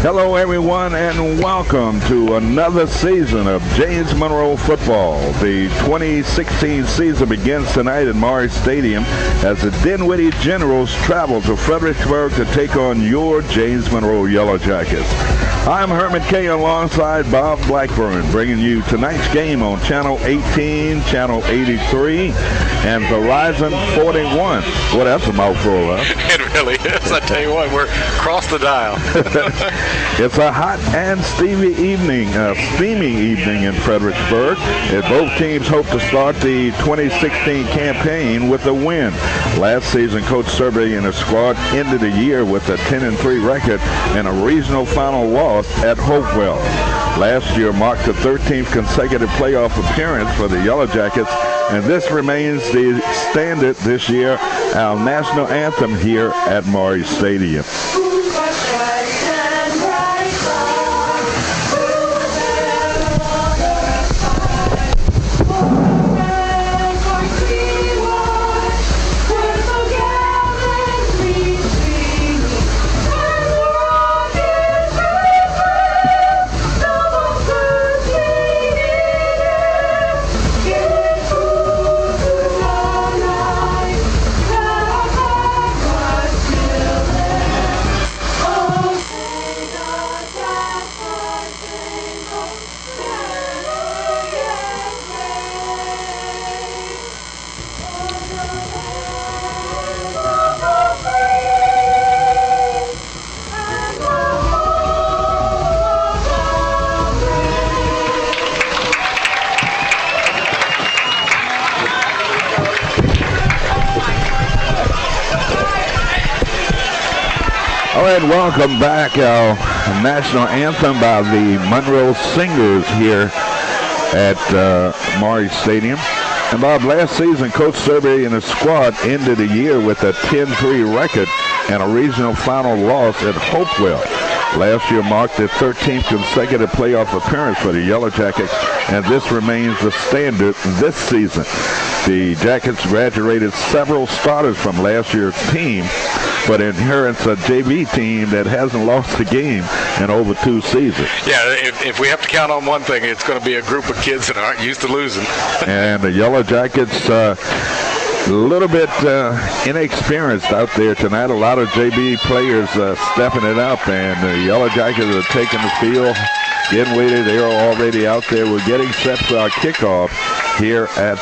Hello, everyone, and welcome to another season of James Monroe football. The 2016 season begins tonight at Monroe Stadium as the Dinwiddie Generals travel to Fredericksburg to take on your James Monroe Yellow Jackets. I'm Herman Kay alongside Bob Blackburn, bringing you tonight's game on Channel 18, Channel 83, and Verizon 41. Well, that's a mouthful, huh? It really is. I tell you what, we're across the dial. It's a hot and steamy evening in Fredericksburg, as both teams hope to start the 2016 campaign with a win. Last season, Coach Serby and his squad ended the year with a 10-3 record and a regional final loss at Hopewell. Last year marked the 13th consecutive playoff appearance for the Yellow Jackets, and this remains the standard this year, our national anthem here at Monroe Stadium. All right, welcome back. Our national anthem by the Monroe Singers here at Monroe Stadium. And Bob, last season, Coach Serby and his squad ended the year with a 10-3 record and a regional final loss at Hopewell. Last year marked the 13th consecutive playoff appearance for the Yellow Jackets, and this remains the standard this season. The Jackets graduated several starters from last year's team, but inherits a JV team that hasn't lost a game in over 2 seasons. Yeah, if we have to count on one thing, it's going to be a group of kids that aren't used to losing. And the Yellow Jackets, a little bit inexperienced out there tonight. A lot of JV players stepping it up, and the Yellow Jackets are taking the field. Dinwiddie, they are already out there. We're getting set for our kickoff here at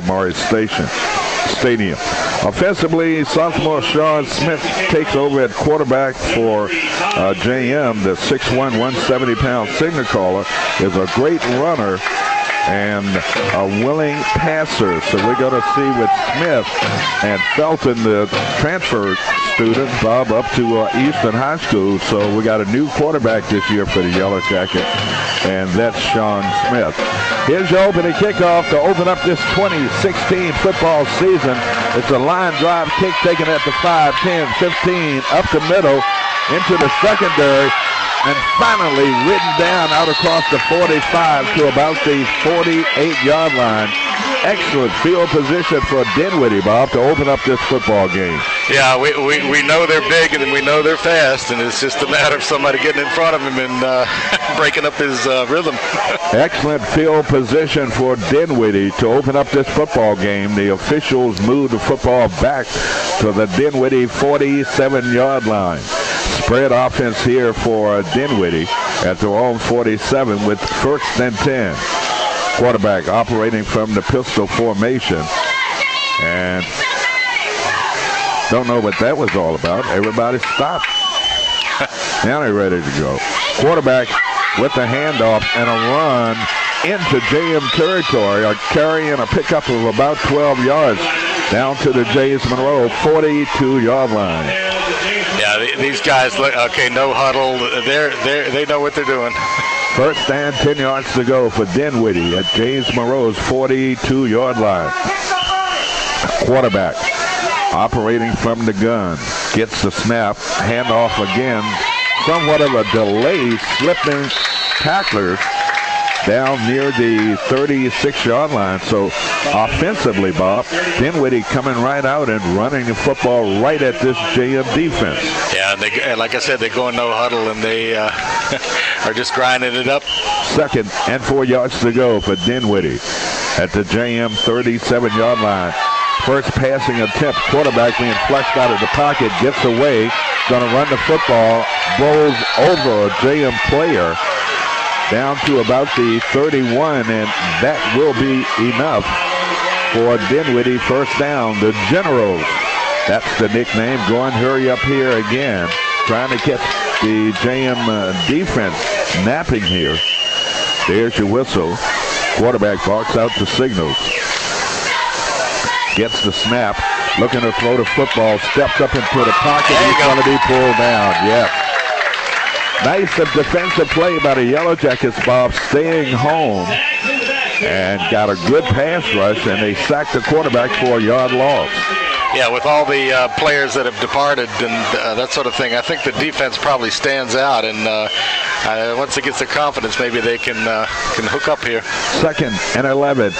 Monroe Stadium. Offensively, sophomore Sean Smith takes over at quarterback for JM. The 6'1", 170-pound signal caller is a great runner and a willing passer. So we're going to see with Smith and Felton, the transfer student, Bob, up to Eastern High School. So we got a new quarterback this year for the Yellow Jackets, and that's Sean Smith. Here's your opening kickoff to open up this 2016 football season. It's a line drive kick taken at the 5, 10, 15, up the middle, into the secondary, and finally ridden down out across the 45 to about the 48-yard line. Excellent field position for Dinwiddie, Bob, to open up this football game. Yeah, we know they're big and we know they're fast, and it's just a matter of somebody getting in front of him and breaking up his rhythm. Excellent field position for Dinwiddie to open up this football game. The officials moved the football back to the Dinwiddie 47-yard line. Spread offense here for Dinwiddie at their own 47 with 1st and 10. Quarterback operating from the pistol formation. And don't know what that was all about. Everybody stopped. Now they're ready to go. Quarterback with the handoff and a run into JM territory. A carry and a pickup of about 12 yards down to the James Monroe 42-yard line. Yeah, these guys look okay. No huddle. They know what they're doing. 1st and 10 yards to go for Dinwiddie at James Monroe's 42-yard line. Quarterback operating from the gun. Gets the snap. Handoff again. Somewhat of a delay. Slipping tacklers down near the 36-yard line. So offensively, Bob, Dinwiddie coming right out and running the football right at this JM defense. Yeah, and like I said, they're going no huddle, and they are just grinding it up. 2nd and 4 yards to go for Dinwiddie at the JM 37-yard line. First passing attempt, quarterback being flushed out of the pocket, gets away, going to run the football, bowls over a JM player down to about the 31, and that will be enough for Dinwiddie. First down, the Generals. That's the nickname. Going hurry up here again, trying to catch the JM defense napping here. There's your whistle. Quarterback barks out the signals. Gets the snap, looking to throw the football, steps up into the pocket. He's going to be pulled down. Yep. Nice defensive play by the Yellow Jackets, Bob, staying home and got a good pass rush, and they sacked the quarterback for a yard loss. Yeah, with all the players that have departed and that sort of thing, I think the defense probably stands out, and once it gets the confidence, maybe they can hook up here. 2nd and 11,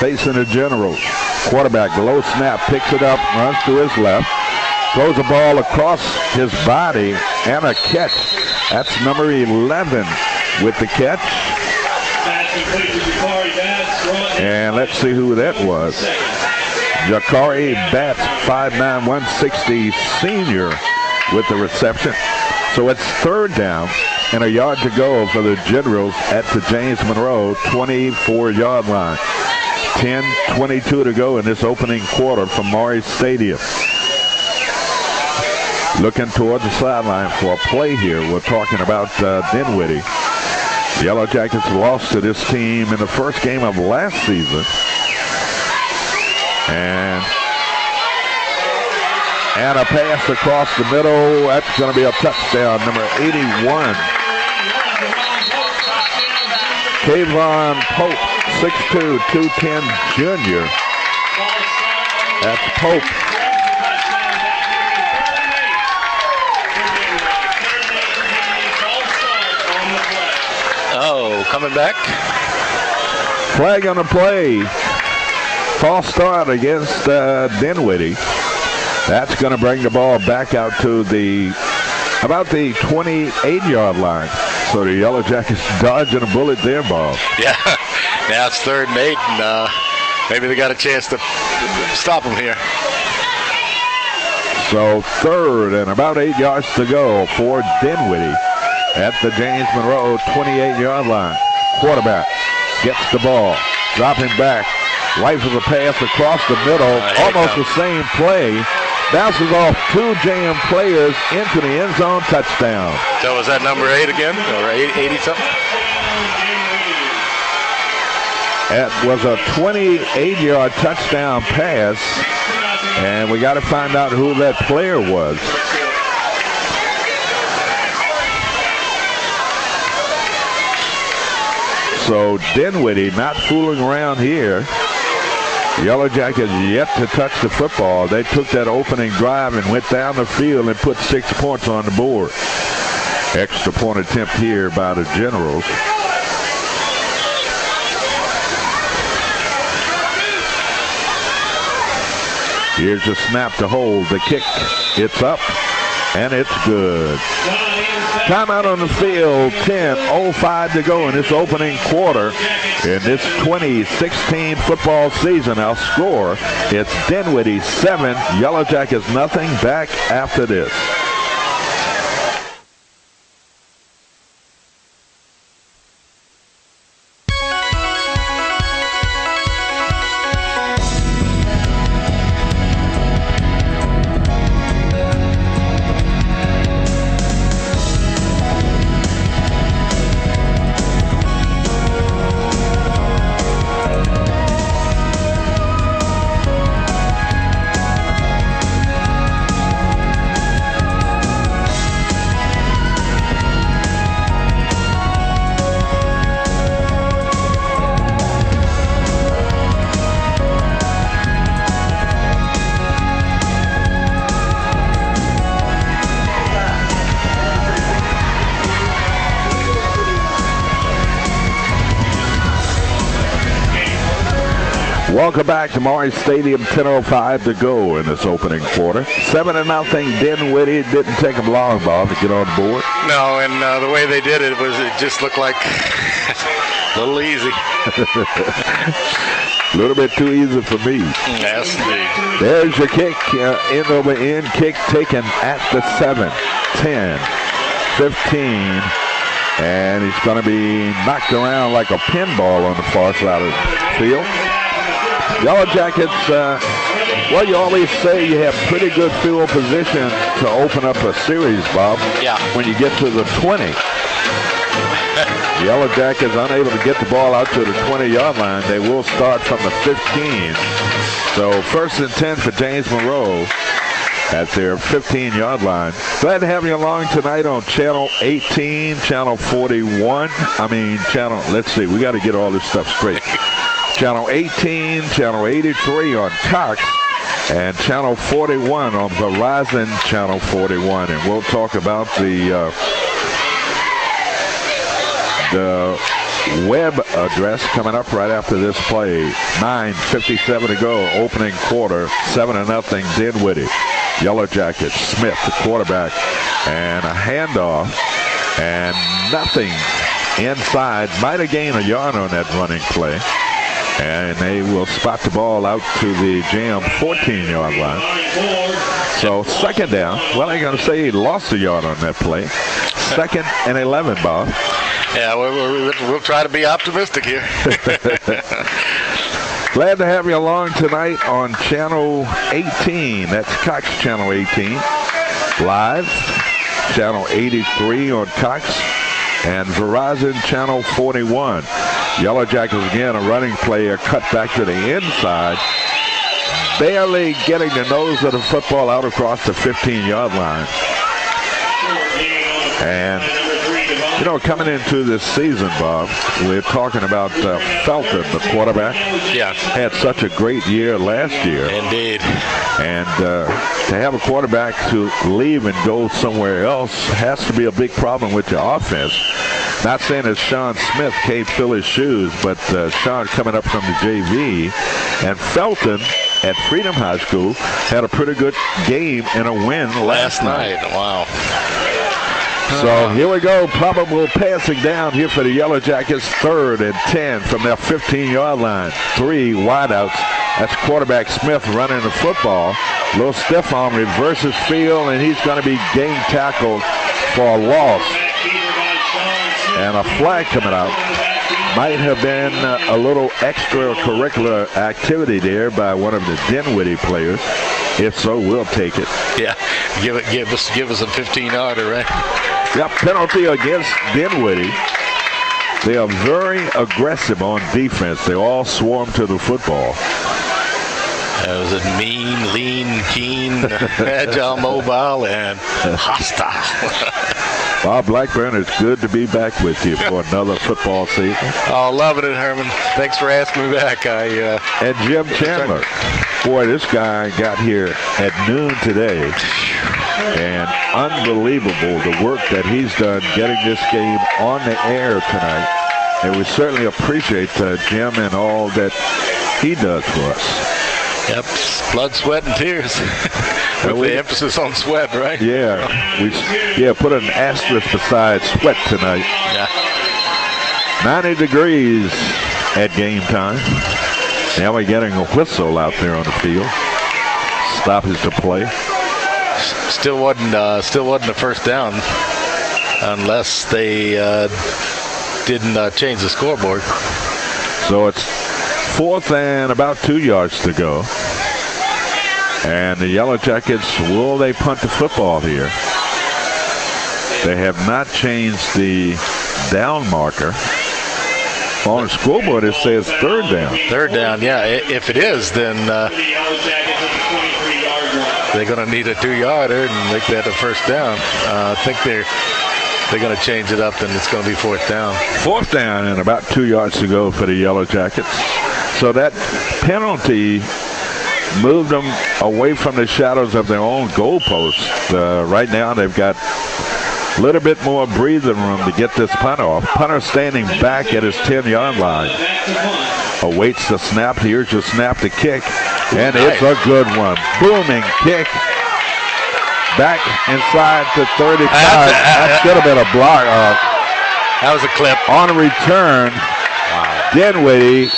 facing the Generals. Quarterback, low snap, picks it up, runs to his left, throws the ball across his body, and a catch. That's number 11 with the catch. And let's see who that was. Jakari Batts, 5'9", 160 senior with the reception. So it's 3rd down and a yard to go for the Generals at the James Monroe 24-yard line. 10:22 to go in this opening quarter from Morris Stadium. Looking toward the sideline for a play here. We're talking about Dinwiddie. The Yellow Jackets lost to this team in the first game of last season. And a pass across the middle. That's going to be a touchdown. Number 81. Kayvon Pope, 6'2", 210 junior. That's Pope. Oh, coming back. Flag on the play. False start against Dinwiddie. That's going to bring the ball back out to about the 28-yard line. So the Yellow Jackets dodging a bullet there, Bob. Yeah, now it's 3rd and 8, and maybe they got a chance to stop him here. So 3rd and about 8 yards to go for Dinwiddie at the James Monroe 28-yard line. Quarterback gets the ball, dropping back, rifles a pass across the middle, almost the same play. Bounces off 2 JM players into the end zone, touchdown. So was that number 8 again, or 80-something? That was a 28-yard touchdown pass, and we got to find out who that player was. So Dinwiddie not fooling around here. Yellow Jackets yet to touch the football. They took that opening drive and went down the field and put 6 points on the board. Extra point attempt here by the Generals. Here's the snap to hold. The kick, it's up, and it's good. Timeout on the field, 10:05 to go in this opening quarter. In this 2016 football season, our score, it's Dinwiddie 7, Yellow Jackets nothing. Back after this. Welcome back to Morris Stadium. 10:05 to go in this opening quarter. 7-0. Dinwiddie. Didn't take them long, Bob, to get on board. No, and the way they did it just looked like a little easy. A little bit too easy for me. Yes, indeed. There's your kick, end over end kick taken at the 7, 10, 15, and he's going to be knocked around like a pinball on the far side of the field. Yellow Jackets, well, you always say you have pretty good field position to open up a series, Bob. Yeah. When you get to the 20. The Yellow Jackets unable to get the ball out to the 20-yard line. They will start from the 15. So 1st and 10 for James Monroe at their 15-yard line. Glad to have you along tonight on Channel 18, Channel 41. Let's see, we got to get all this stuff straight. Channel 18, Channel 83 on Cox, and Channel 41 on Verizon Channel 41. And we'll talk about the web address coming up right after this play. 9:57 to go, opening quarter, 7-0 Dinwiddie. Yellow Jackets, Smith, the quarterback, and a handoff, and nothing inside. Might have gained a yard on that running play. And they will spot the ball out to the jam 14-yard line. So 2nd down. Well, I'm going to say he lost a yard on that play. 2nd and 11, Bob. Yeah, we'll try to be optimistic here. Glad to have you along tonight on Channel 18. That's Cox Channel 18. Live. Channel 83 on Cox. And Verizon Channel 41. Yellow Jackets again, a running play, a cut back to the inside. Barely getting the nose of the football out across the 15-yard line. And, coming into this season, Bob, we're talking about Felton, the quarterback. Yeah. Had such a great year last year. Indeed. And to have a quarterback to leave and go somewhere else has to be a big problem with your offense. Not saying that Sean Smith can't fill his shoes, but Sean coming up from the JV. And Felton at Freedom High School had a pretty good game and a win last night. Wow. So here we go. Probable passing down here for the Yellow Jackets. 3rd and 10 from their 15-yard line. 3 wideouts. That's quarterback Smith running the football. A little stiff arm, reverses field, and he's going to be game tackled for a loss. And a flag coming out. Might have been a little extracurricular activity there by one of the Dinwiddie players. If so, we'll take it. Yeah, give us a 15-yarder, right? Yep, penalty against Dinwiddie. They are very aggressive on defense. They all swarm to the football. That was a mean, lean, keen, agile, mobile, and hostile. Bob Blackburn, it's good to be back with you for another football season. Oh, loving it, Herman. Thanks for asking me back. And Jim Chandler. Boy, this guy got here at noon today. And unbelievable the work that he's done getting this game on the air tonight. And we certainly appreciate Jim and all that he does for us. Yep, blood, sweat, and tears. With the emphasis on sweat, right? Yeah, put an asterisk beside sweat tonight. Yeah. 90 degrees at game time. Now we're getting a whistle out there on the field. Stoppage to play. Still wasn't a first down unless they didn't change the scoreboard. So it's 4th and about 2 yards to go. And the Yellow Jackets, will they punt the football here? They have not changed the down marker. On the scoreboard, it says 3rd down. 3rd down, yeah. If it is, then they're going to need a 2-yarder and make that a first down. I think they're going to change it up, and it's going to be 4th down. 4th down and about 2 yards to go for the Yellow Jackets. So that penalty moved them away from the shadows of their own goalposts. Right now they've got a little bit more breathing room to get this punt off. Punter standing back at his 10-yard line. awaits the snap. Here's your snap to kick, and it's a good one. Booming kick. Back inside to 35. That should have been a block. That was a clip. On return, Dinwiddie,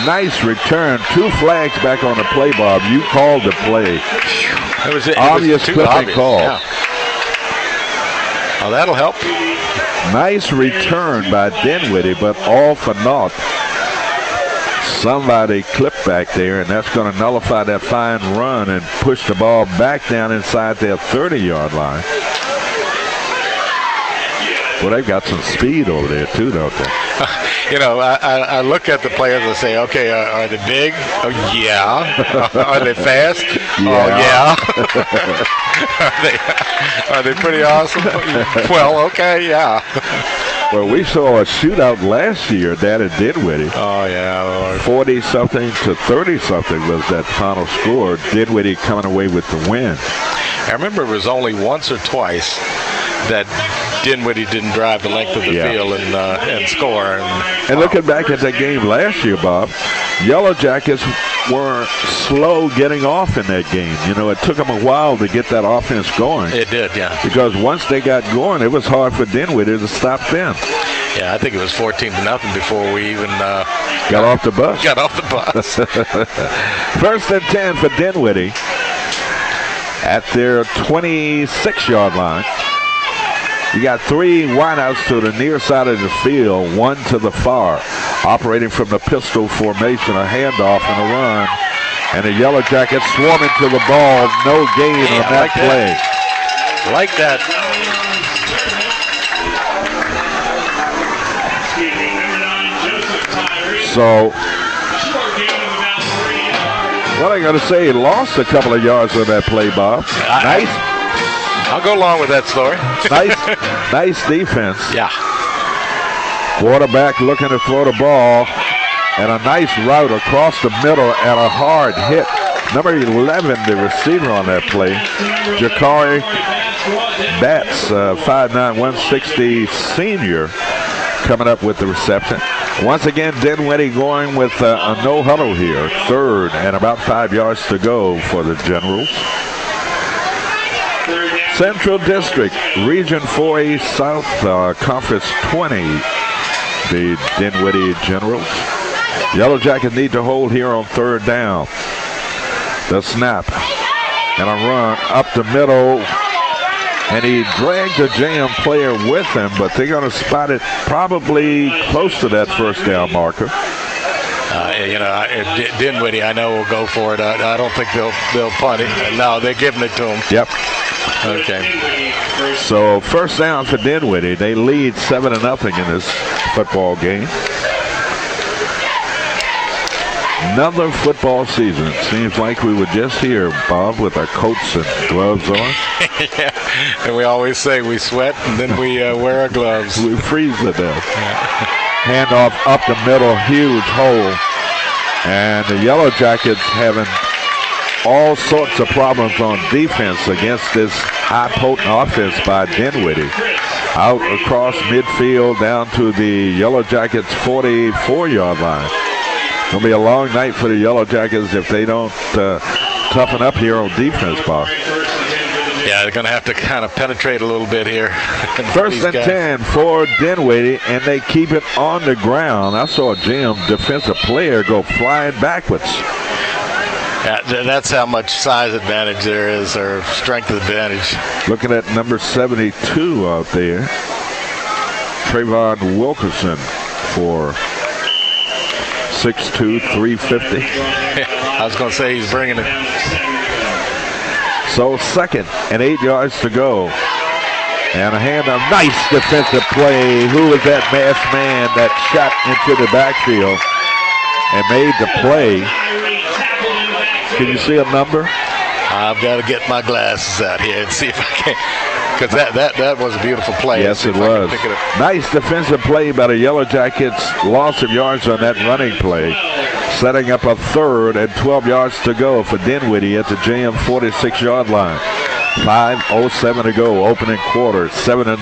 nice return. 2 flags back on the play, Bob. You called the play. It was obvious clipping call. Yeah. Oh, that'll help. Nice return by Dinwiddie, but all for naught. Somebody clipped back there, and that's going to nullify that fine run and push the ball back down inside their 30-yard line. Well, they've got some speed over there, too, don't they? You know, I look at the players and say, okay, are they big? Oh, yeah. Are they fast? Yeah. Oh, yeah. Are they pretty awesome? Well, okay, yeah. Well, we saw a shootout last year down at Dinwiddie. Oh, yeah. 40-something to 30-something was that final score. Dinwiddie coming away with the win. I remember it was only once or twice that Dinwiddie didn't drive the length of the field and score. And looking back at that game last year, Bob, Yellow Jackets were slow getting off in that game. You know, it took them a while to get that offense going. It did, yeah. Because once they got going, it was hard for Dinwiddie to stop them. Yeah, I think it was 14-0 before we even got off the bus. Got off the bus. 1st and 10 for Dinwiddie at their 26-yard line. You got 3 wideouts to the near side of the field, 1 to the far. Operating from the pistol formation, a handoff and a run. And the Yellow Jackets swarming to the ball. No gain on that play. Like that. So, what I got to say, lost a couple of yards on that play, Bob. Nice. I'll go along with that story. Nice defense. Yeah. Quarterback looking to throw the ball, and a nice route across the middle and a hard hit. Number 11, the receiver on that play, Jakari Batts, 5'9", 160 senior, coming up with the reception. Once again, Dinwiddie going with a no huddle here. 3rd and about 5 yards to go for the Generals. Central District, Region 4A South, Conference 20, the Dinwiddie Generals. Yellow Jackets need to hold here on 3rd down. The snap and a run up the middle, and he dragged the JM player with him, but they're going to spot it probably close to that 1st down marker. Dinwiddie, I know, will go for it. I don't think they'll punt it. No, they're giving it to him. Yep. Okay. So 1st down for Dinwiddie. They lead 7-0 in this football game. Another football season. It seems like we were just here, Bob, with our coats and gloves on. Yeah, and we always say we sweat and then we wear our gloves. We freeze to death. Handoff up the middle, huge hole. And the Yellow Jackets having all sorts of problems on defense against this high potent offense by Dinwiddie. Out across midfield down to the Yellow Jackets 44-yard line. Going to be a long night for the Yellow Jackets if they don't toughen up here on defense, Bob. Yeah, they're going to have to kind of penetrate a little bit here. 1st and 10 for Dinwiddie, and they keep it on the ground. I saw a Jim defensive player go flying backwards. Yeah, that's how much size advantage there is, or strength advantage. Looking at number 72 out there, Trayvon Wilkerson for 6'2", 350. I was going to say he's bringing it. So 2nd and 8 yards to go. And a handoff. Nice defensive play. Who was that masked man that shot into the backfield and made the play? Can you see a number? I've got to get my glasses out here and see if I can. Because that was a beautiful play. Yes, it was. Nice defensive play by the Yellow Jackets. Loss of yards on that running play. Setting up a 3rd and 12 yards to go for Dinwiddie at the JM 46-yard line. 5:07 to go, opening quarter, 7-0.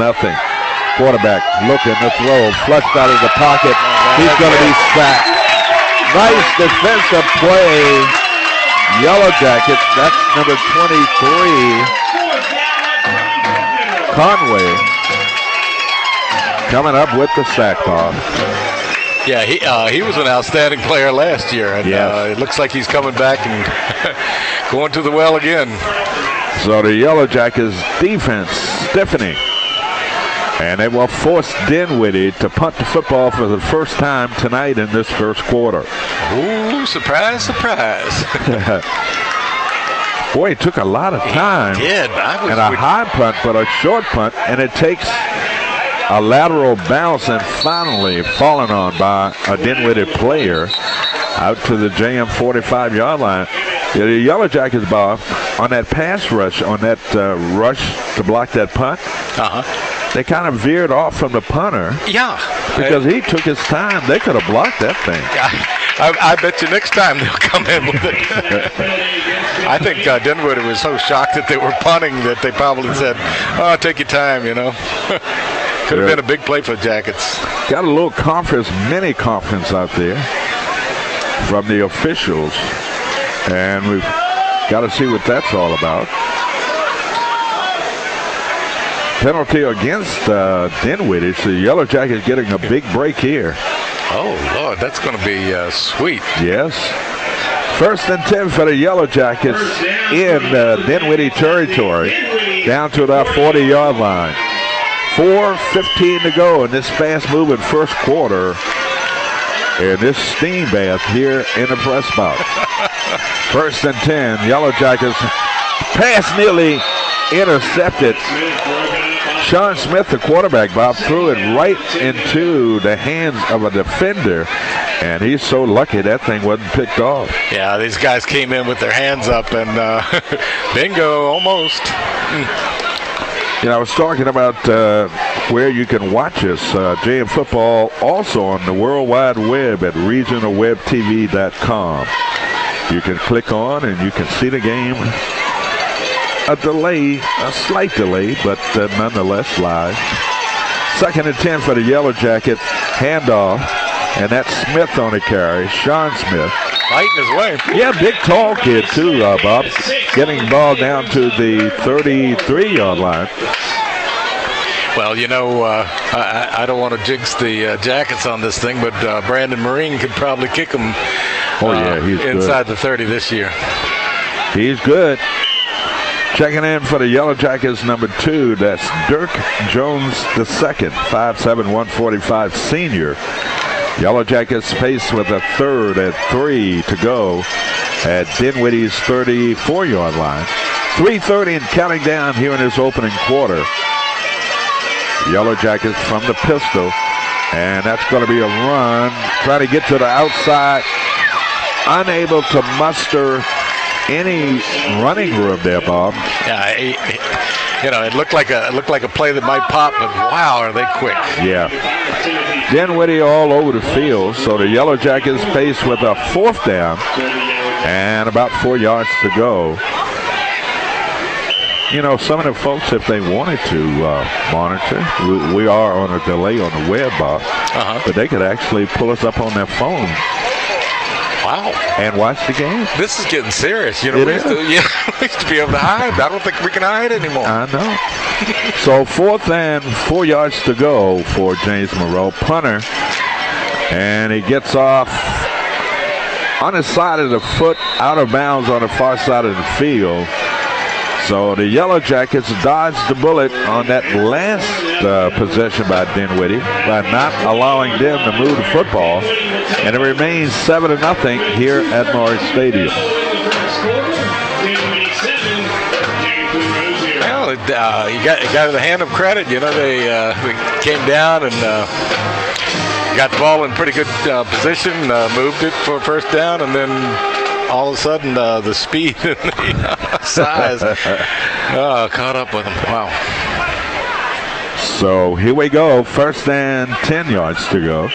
Quarterback looking to throw, flushed out of the pocket. He's going to be sacked. Nice defensive play. Yellow Jackets. That's number 23. Conway coming up with the sack, Bob. Yeah, he was an outstanding player last year, and it looks like he's coming back and going to the well again. So the Yellow Jackets defense stiffening, and they will force Dinwiddie to punt the football for the first time tonight in this first quarter. Ooh, surprise, surprise. Boy, it took a lot of time. It did. And a high punt, but a short punt, and it takes a lateral bounce and finally fallen on by a Dinwiddie player out to the JM 45-yard line. The Yellow Jackets, Bob, on that pass rush, on that rush to block that punt, they kind of veered off from the punter. Yeah. Because he took his time. They could have blocked that thing. I bet you next time they'll come in with it. I think Dinwiddie was so shocked that they were punting that they probably said, "Oh, take your time," you know. Could have been a big play for the Jackets. Got a little mini conference out there from the officials, and we've got to see what that's all about. Penalty against Dinwiddie, so the Yellow Jackets getting a big break here. Oh, Lord, that's going to be sweet. Yes. 1st and 10 for the Yellow Jackets in Dinwiddie territory, down to that 40-yard line. 4:15 to go in this fast-moving first quarter in this steam bath here in the press box. 1st and 10, Yellow Jackets. Pass nearly intercepted. Sean Smith, the quarterback, Bob, threw it right into the hands of a defender, and he's so lucky that thing wasn't picked off. Yeah, these guys came in with their hands up, and bingo, almost. You know, I was talking about where you can watch us, JM Football, also on the World Wide Web at regionalwebtv.com. You can click on and you can see the game. A slight delay, but nonetheless live. 2nd and 10 for the Yellow Jacket. Handoff, and that's Smith on the carry. Sean Smith. Fighting his way. Yeah, big tall kid too, Bob. Getting the ball down to the 33-yard line. Well, you know, I don't want to jinx the Jackets on this thing, but Brandon Marine could probably kick him he's inside good. the 30 this year. He's good. Checking in for the Yellow Jackets, number 2, that's Dirk Jones II, 5'7", 145 senior. Yellow Jackets pace with a 3rd and 3 to go at Dinwiddie's 34-yard line. 3:30 and counting down here in this opening quarter. Yellow Jackets from the pistol, and that's going to be a run. Trying to get to the outside. Unable to muster any running room there, Bob. Yeah, it looked like a play that might pop, but wow, are they quick? Yeah. Dinwiddie all over the field, so the Yellow Jackets pace with a 4th down and about 4 yards to go. You know, some of the folks, if they wanted to monitor, we are on a delay on the web, Bob, but they could actually pull us up on their phone. Wow. And watch the game. This is getting serious. You know, we used to be able to hide. I don't think we can hide anymore. I know. So 4th and 4 yards to go for James Monroe. Punter. And he gets off on the side of the foot, out of bounds on the far side of the field. So the Yellow Jackets dodged the bullet on that last possession by Dinwiddie by not allowing them to move the football. And it remains 7-0 here at Monroe Stadium. Well, you got to hand them credit. You know, they came down and got the ball in pretty good position, moved it for a 1st down, and then all of a sudden the speed and the size caught up with them. Wow. So here we go. 1st and 10 yards to go.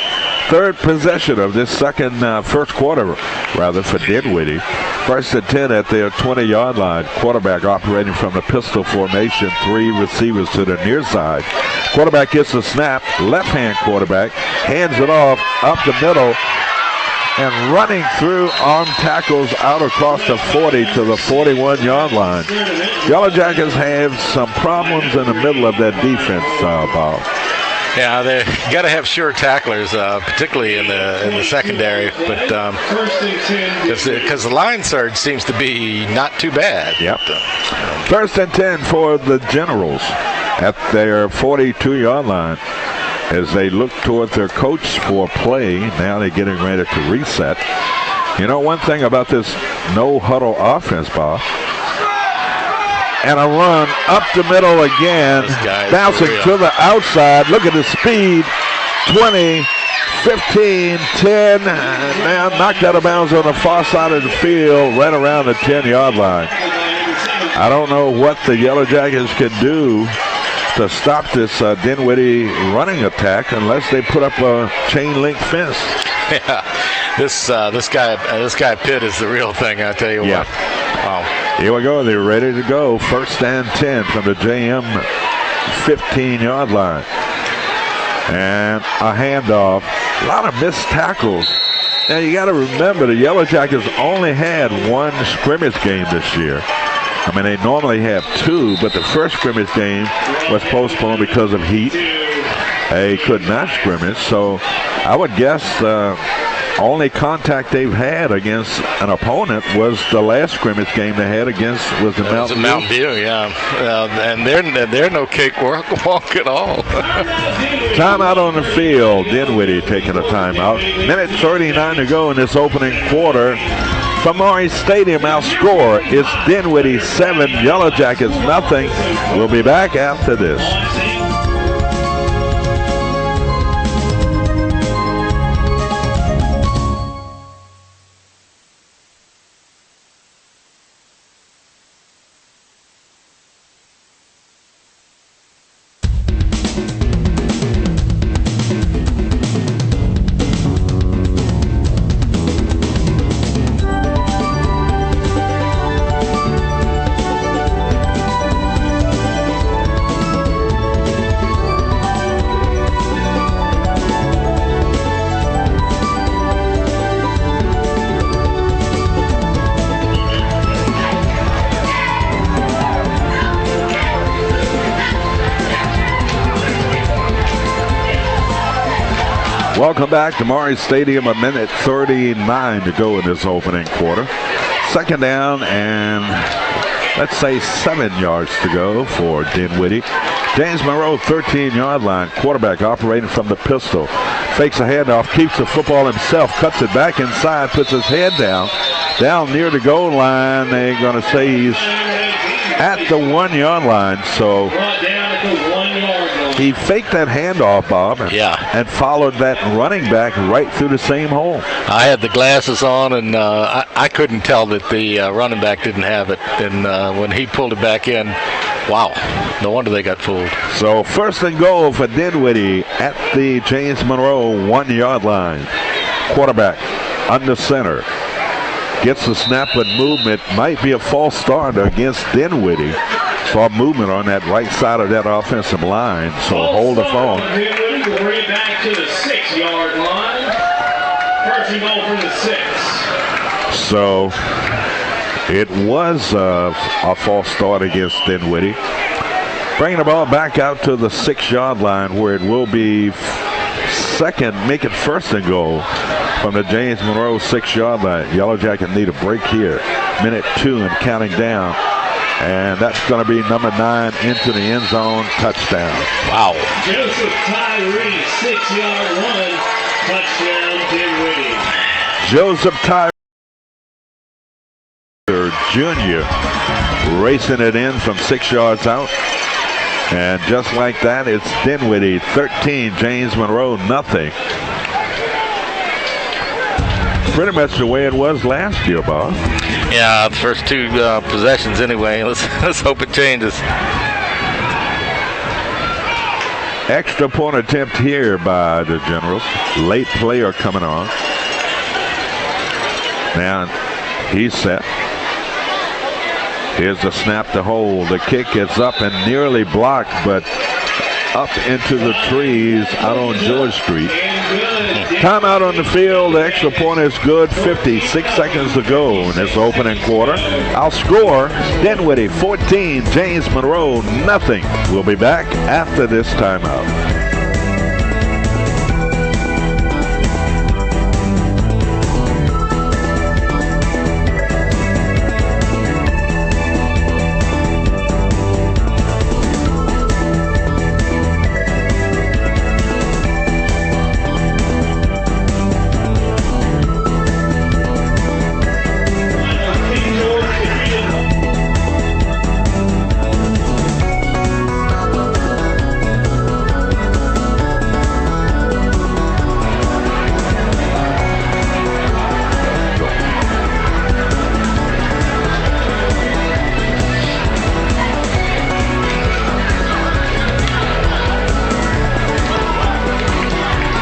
3rd possession of this first quarter, for Dinwiddie. 1st and 10 at their 20-yard line. Quarterback operating from the pistol formation. 3 receivers to the near side. Quarterback gets the snap. Left-hand quarterback hands it off up the middle. and running through arm tackles out across the 40 to the 41-yard line. Yellow Jackets have some problems in the middle of that defense, Bob. Yeah, they got to have sure tacklers, particularly in the secondary, but because the line surge seems to be not too bad. Yep. First and 10 for the Generals at their 42-yard line as they look toward their coach for play. Now they're getting ready to reset. You know, one thing about this no-huddle offense, Bob, and a run up the middle again, bouncing to the outside. Look at the speed. 20, 15, 10. Now knocked out of bounds on the far side of the field, right around the 10-yard line. I don't know what the Yellow Jackets can do to stop this Dinwiddie running attack unless they put up a chain link fence. Yeah, this guy Pitt is the real thing. I tell you what. Wow. Here we go. They're ready to go. First and 10 from the JM 15-yard line. And a handoff. A lot of missed tackles. Now, you got to remember, the Yellow Jackets only had one scrimmage game this year. I mean, they normally have two, but the first scrimmage game was postponed because of heat. They could not scrimmage. So I would guess only contact they've had against an opponent was the last scrimmage game they had against the Mountain View. Yeah, and they're no cakewalk at all. Timeout on the field. Dinwiddie taking a timeout. Minute 39 to go in this opening quarter. From Monroe Stadium, our score is Dinwiddie 7, Yellow Jackets nothing. We'll be back after this. Welcome back to Monroe Stadium. A minute 39 to go in this opening quarter. Second down and let's say 7 yards to go for Dinwiddie. James Monroe, 13-yard line. Quarterback operating from the pistol. Fakes a handoff, keeps the football himself, cuts it back inside, puts his head down near the goal line. They're going to say he's at the 1-yard line. So he faked that handoff, Bob, and followed that running back right through the same hole. I had the glasses on, and I couldn't tell that the running back didn't have it. And when he pulled it back in, wow, no wonder they got fooled. So first and goal for Dinwiddie at the James Monroe 1-yard line. Quarterback under center. Gets the snap, but movement might be a false start against Dinwiddie. Saw movement on that right side of that offensive line, so hold the phone. Dinwiddie will bring it back to the 6-yard line. First and goal from the 6. So it was a false start against Dinwiddie. Bringing the ball back out to the 6-yard line where it will be second, make it first and goal from the James Monroe 6-yard line. Yellow Jacket need a break here. Minute 2 and counting down. And that's going to be number 9 into the end zone, touchdown. Wow. Joseph Tyree, 6-yard run, touchdown Dinwiddie. Joseph Tyree, junior, racing it in from 6 yards out. And just like that, it's Dinwiddie 13, James Monroe nothing. Pretty much the way it was last year, Bob. Yeah, the first 2 possessions anyway. Let's hope it changes. Extra point attempt here by the Generals. Late player coming on. Now he's set. Here's the snap to hold. The kick gets up and nearly blocked, but up into the trees out on George Street. Timeout on the field. The extra point is good. 56 seconds to go in this opening quarter. Our score, Dinwiddie 14, James Monroe nothing. We'll be back after this timeout.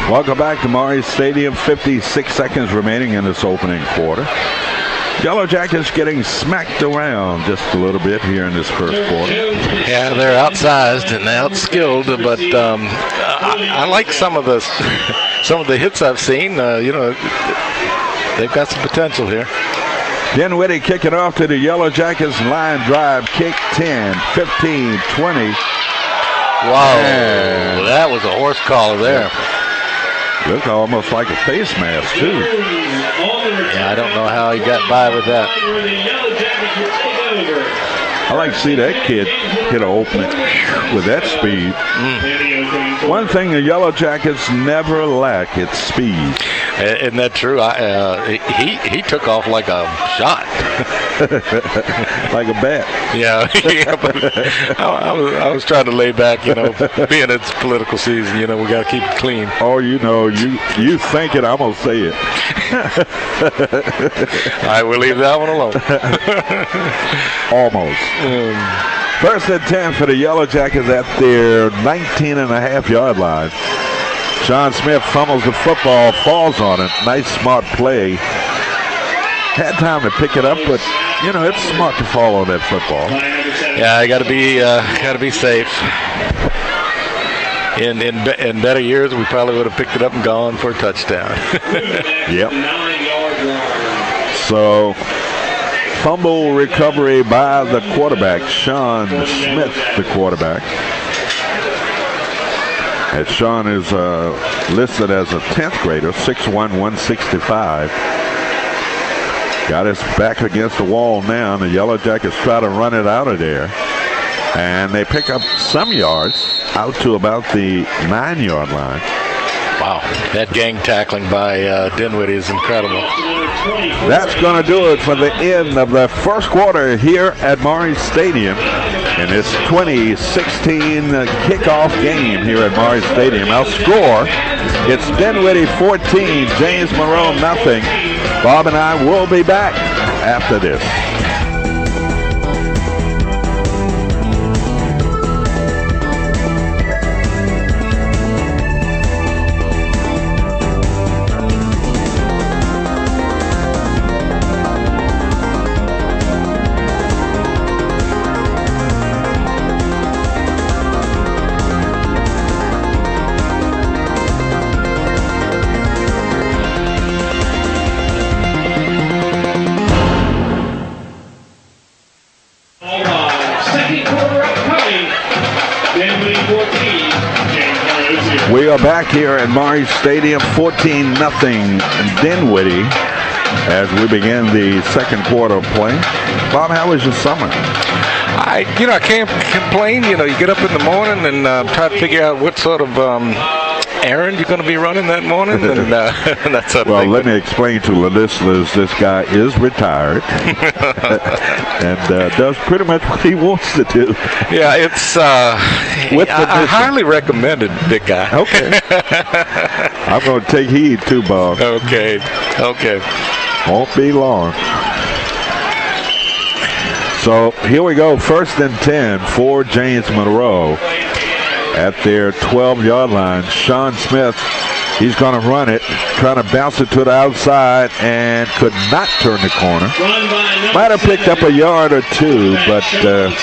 Welcome back to Maury Stadium. 56 seconds remaining in this opening quarter. Yellow Jackets getting smacked around just a little bit here in this first quarter. Yeah, they're outsized and outskilled, but I like some of the hits I've seen. You know, they've got some potential here. Dinwiddie kicking off to the Yellow Jackets. Line drive, kick 10, 15, 20. Wow, that was a horse collar there. Looked almost like a face mask, too. Yeah, I don't know how he got by with that. I like to see that kid hit an opening with that speed. One thing the Yellow Jackets never lack, it's speed. Isn't that true? He took off like a shot. Like a bat. Yeah, but I was trying to lay back, you know, being it's political season, you know, we got to keep it clean. Oh, you know, you think it, I'm going to say it. I will leave that one alone. Almost. First and 10 for the Yellow Jackets at their 19.5-yard line. Sean Smith fumbles the football, falls on it. Nice, smart play. Had time to pick it up, but you know it's smart to fall on that football. Yeah, I got to be safe. In better years, we probably would have picked it up and gone for a touchdown. Yep. So, fumble recovery by the quarterback, Sean Smith, the quarterback. And Sean is listed as a 10th grader, 6'1", 165. Got his back against the wall now. The Yellow Jackets try to run it out of there. And they pick up some yards out to about the 9-yard line. Wow, that gang tackling by Dinwiddie is incredible. That's going to do it for the end of the first quarter here at Maury Stadium in this 2016 kickoff game here at Maury Stadium. Our score, it's Dinwiddie 14, James Monroe nothing. Bob and I will be back after this. We are back here at Maury Stadium, 14-0 Dinwiddie as we begin the second quarter of play. Bob, how was your summer? I can't complain. You know, you get up in the morning and try to figure out what sort of errand you're going to be running that morning, and that sort of well, thing. Let me explain to the listeners, this guy is retired and does pretty much what he wants to do. Yeah, it's I highly recommend it, big guy. Okay. I'm going to take heed too, Bob. Okay. Won't be long. So here we go, first and 10 for James Monroe at their 12-yard line. Sean Smith, he's going to run it, trying to bounce it to the outside, and could not turn the corner. Might have picked up a yard or two, but stingy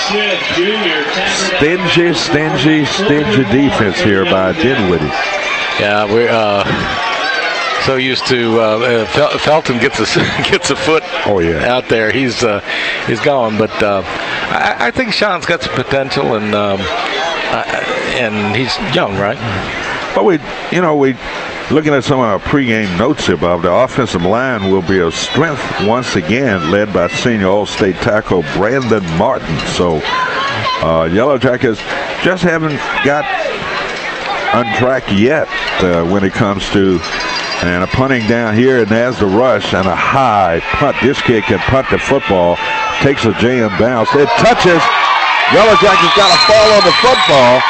defense here by Dinwiddie. Yeah, we're so used to Felton gets a foot out there. He's gone, but I think Sean's got some potential, and he's young, right? But we looking at some of our pregame notes here, Bob, the offensive line will be a strength once again, led by senior All-State tackle Brandon Martin. So Yellow Jackets just haven't got on track yet when it comes to a punting down here, and there's the rush and a high punt. This kid can punt the football, takes a jam bounce. It touches. Yellow Jackets got a fall on the football,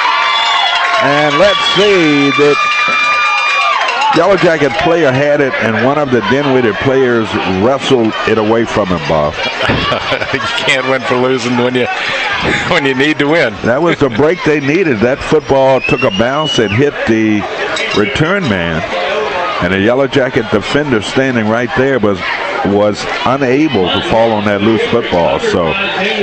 and let's see that Yellow Jacket player had it, and one of the Dinwiddie players wrestled it away from him, Bob. You can't win for losing when you need to win. That was the break they needed. That football took a bounce and hit the return man, and the Yellow Jacket defender standing right there was unable to fall on that loose football. So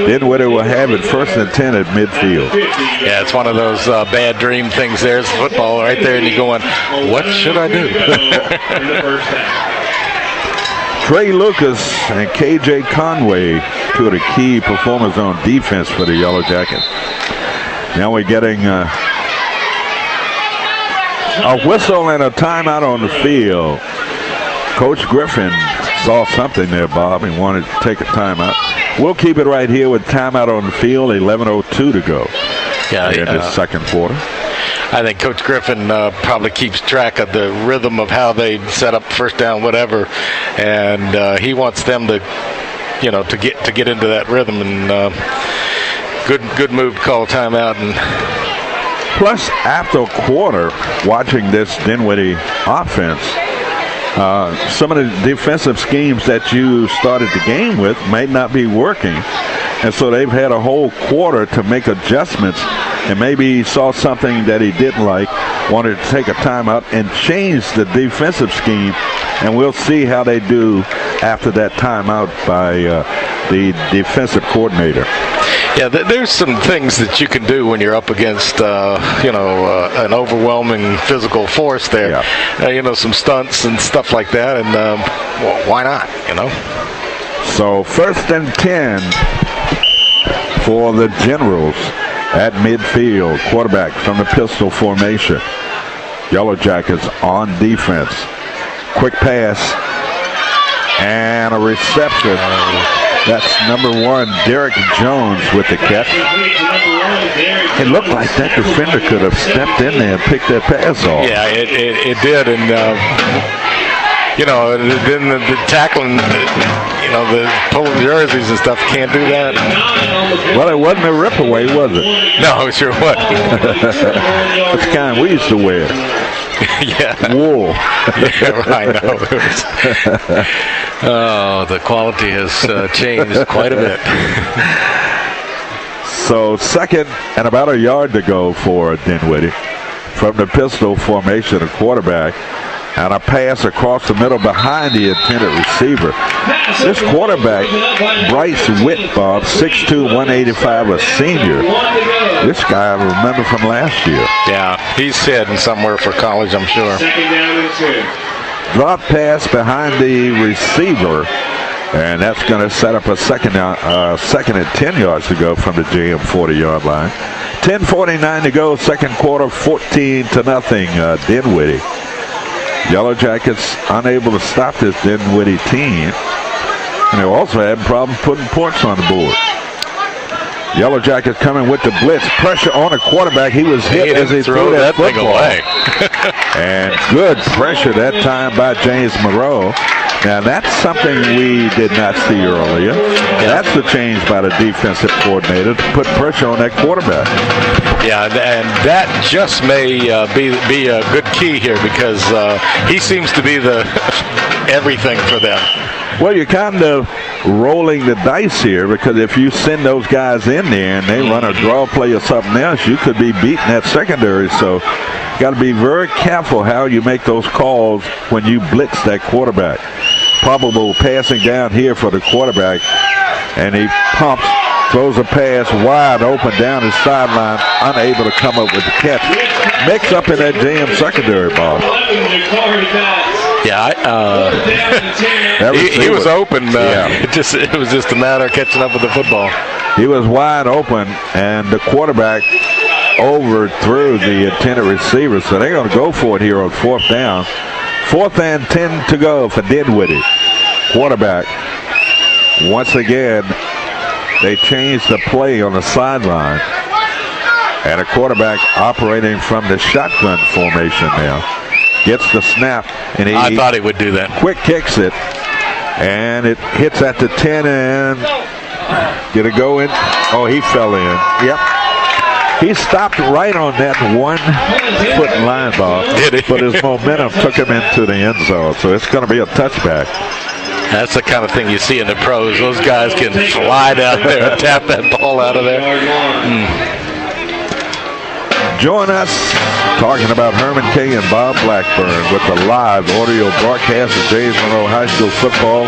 Dinwiddie will have it 1st and 10 at midfield. Yeah, it's one of those bad dream things. There's the football right there, and you're going, what should I do? Trey Lucas and KJ Conway, two of the key performers on defense for the Yellow Jackets. Now we're getting a whistle and a timeout on the field. Coach Griffin saw something there, Bob, and wanted to take a timeout. We'll keep it right here with timeout on the field, 11:02 to go in the second quarter. I think Coach Griffin probably keeps track of the rhythm of how they set up first down, whatever, and he wants them to get into that rhythm. And good move to call a timeout. And plus, after a quarter, watching this Dinwiddie offense, some of the defensive schemes that you started the game with might not be working. And so they've had a whole quarter to make adjustments, and maybe he saw something that he didn't like, wanted to take a timeout and change the defensive scheme, and we'll see how they do after that timeout by the defensive coordinator. Yeah, there's some things that you can do when you're up against, an overwhelming physical force there. Yeah. Some stunts and stuff like that, and why not, So 1st and 10 for the Generals at midfield. Quarterback from the pistol formation. Yellow Jackets on defense. Quick pass and a reception. That's number 1, Derek Jones with the catch. It looked like that defender could have stepped in there and picked that pass off. Yeah, it did, and then the tackling, the pulling jerseys and stuff, can't do that. Well, it wasn't a rip away, was it? No, it sure wasn't. That's the kind we used to wear. Yeah. Wool. Yeah, I know. Oh, the quality has changed quite a bit. So 2nd and about a yard to go for Dinwiddie. From the pistol formation, a quarterback, and a pass across the middle behind the intended receiver. This quarterback, Bryce Witt, Bob, 6'2", 185, a senior. This guy I remember from last year. Yeah, he's heading somewhere for college, I'm sure. 2nd down and 2. Drop pass behind the receiver, and that's going to set up a second and 10 yards to go from the JM 40-yard line. 10:49 to go, second quarter, 14-0, Dinwiddie. Yellow Jackets unable to stop this Dinwiddie team, and they also had problems putting points on the board. Yellow Jackets coming with the blitz. Pressure on the quarterback. He was hit as he threw that football. Away. And good pressure that time by James Monroe. Now, that's something we did not see earlier. That's the change by the defensive coordinator to put pressure on that quarterback. Yeah, and that just may be a good key here, because he seems to be the everything for them. Well, you're kind of rolling the dice here, because if you send those guys in there and they run a draw play or something else, you could be beating that secondary. So got to be very careful how you make those calls when you blitz that quarterback. Probable passing down here for the quarterback, and he pumps Throws a pass wide open down his sideline, unable to come up with the catch. Mix up in that JM secondary ball. Yeah, he was open. It was just a matter of catching up with the football. He was wide open, and the quarterback overthrew the intended receiver, so they're going to go for it here on 4th down. 4th and 10 to go for Dinwiddie. Quarterback. Once again, they changed the play on the sideline, and a quarterback operating from the shotgun formation now. Gets the snap, and I thought he would do that. Quick kicks it, and it hits at the 10, and did it go in? Oh, he fell in. Yep. He stopped right on that 1-foot line ball, but his momentum took him into the end zone, so it's going to be a touchback. That's the kind of thing you see in the pros. Those guys can fly down there and tap that ball out of there. Join us talking about Herman K. and Bob Blackburn with the live audio broadcast of James Monroe High School football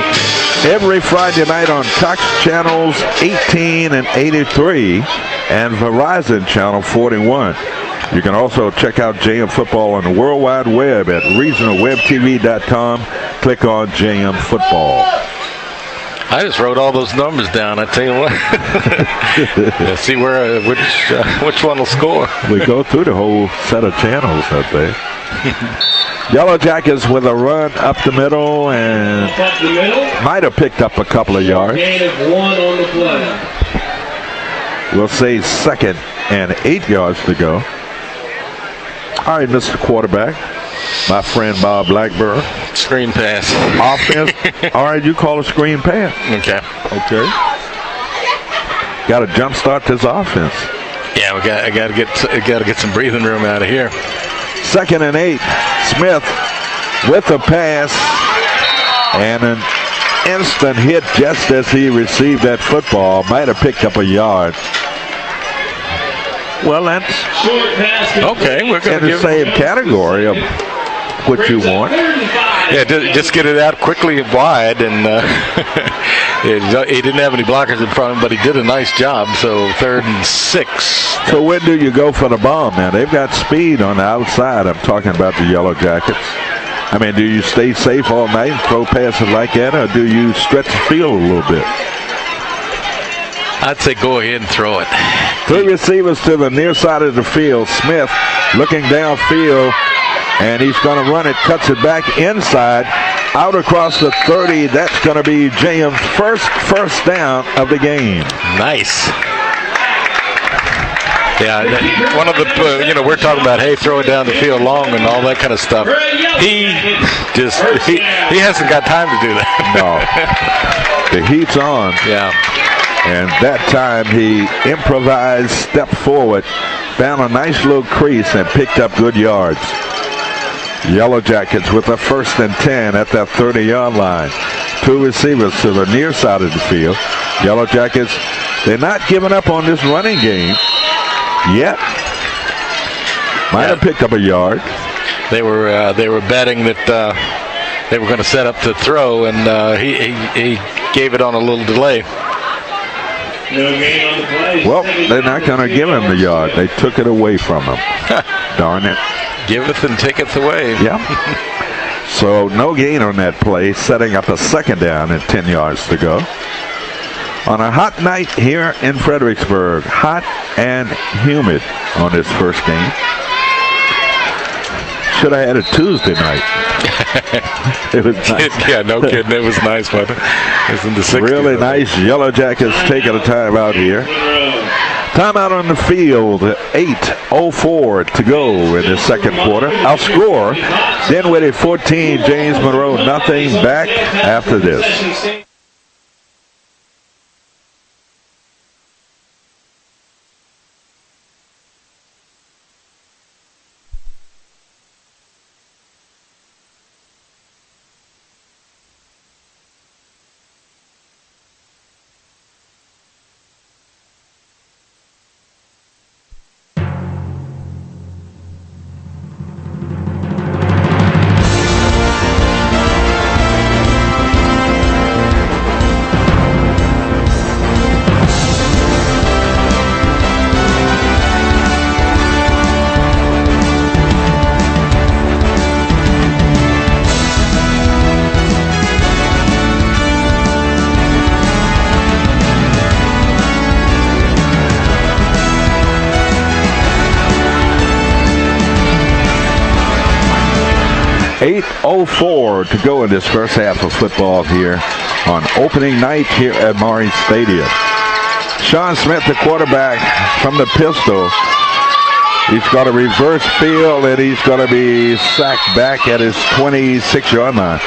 every Friday night on Cox Channels 18 and 83 and Verizon Channel 41. You can also check out JM Football on the World Wide Web at regionalwebtv.com. Click on JM Football. I just wrote all those numbers down. I tell you what. See which one will score. We go through the whole set of channels, I think. Yellow Jackets with a run up the middle and might have picked up a couple of yards. Gain of 1 on the play. We'll say 2nd and 8 yards to go. All right, Mr. Quarterback, my friend Bob Blackburn. Screen pass. Offense. All right, you call a screen pass. Okay. Got to jumpstart this offense. Yeah, I got to get some breathing room out of here. 2nd and 8. Smith with a pass and an instant hit just as he received that football. Might have picked up a yard. Well, that's okay. We're going in the same category of what you want. Yeah, just get it out quickly and wide, and he didn't have any blockers in front of him, but he did a nice job. So 3rd and 6. So when do you go for the bomb now? They've got speed on the outside. I'm talking about the Yellow Jackets. I mean, do you stay safe all night and throw passes like that, or do you stretch the field a little bit? I'd say go ahead and throw it. 3 receivers to the near side of the field. Smith looking downfield, and he's going to run it, cuts it back inside, out across the 30. That's going to be JM's first down of the game. Nice. Yeah, one of the, we're talking about, hey, throw it down the field long and all that kind of stuff. He hasn't got time to do that. No. The heat's on. Yeah. And that time he improvised, stepped forward, found a nice little crease, and picked up good yards. Yellow Jackets with a 1st and 10 at that 30-yard line. 2 receivers to the near side of the field. Yellow Jackets, they're not giving up on this running game yet. Might have picked up a yard. They were betting that they were going to set up to throw, and he gave it on a little delay. No gain on the play. Well, they're not going to give him the yard. They took it away from him. Darn it. Giveth and taketh away. Yeah. So no gain on that play, setting up a 2nd down and 10 yards to go. On a hot night here in Fredericksburg, hot and humid on this first game. Should have had a Tuesday night. It was nice. Yeah, no kidding. It was nice, but it was in the 60s. Really nice. Yellow Jackets taking a timeout here. Timeout on the field. 8:04 to go in the 2nd quarter. Our score, Dinwiddie 14, James Monroe nothing. Back after this. 8:04 to go in this first half of football here on opening night here at Monroe Stadium. Sean Smith, the quarterback from the pistol. He's got a reverse field, and he's going to be sacked back at his 26-yard line.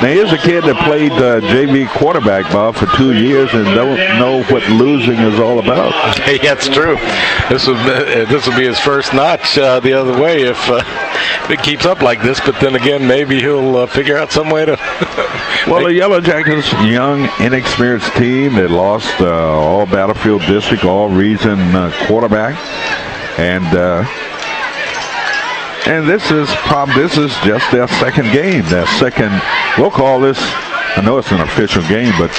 Now, here's a kid that played JV quarterback, Bob, for 2 years and don't know what losing is all about. Hey, that's true. This will be his first notch the other way if it keeps up like this. But then again, maybe he'll figure out some way to. Well, the Yellow Jackets, young, inexperienced team that lost all Battlefield District, all region quarterback, and this is just their second game. Their second, we'll call this, I know it's an official game, but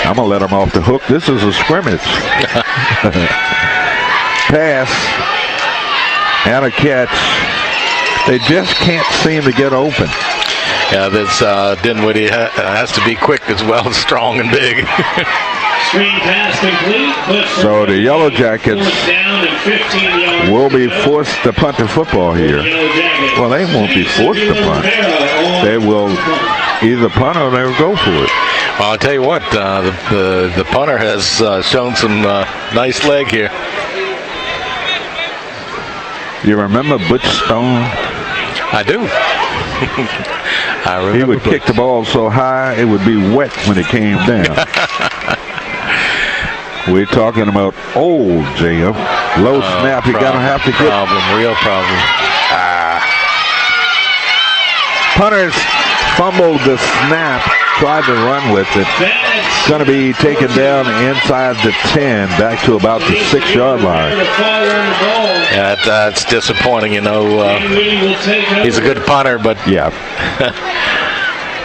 I'm going to let them off the hook. This is a scrimmage. Pass and a catch. They just can't seem to get open. Yeah, this Dinwiddie has to be quick as well as strong and big. Screen pass complete. So the Yellow Jackets will be forced to punt the football here. Well, they won't be forced to punt. They will either punt or they'll go for it. Well, I'll tell you what, the punter has shown some nice leg here. You remember Butch Stone? I do. I remember. He would kick the ball so high it would be wet when it came down. We're talking about old JM. Low snap. You gotta have to get real problem. Punters fumbled the snap, tried to run with it. Going to be taken down inside the 10, back to about the 6-yard line. Yeah, that's disappointing. You know, he's a good punter, but yeah.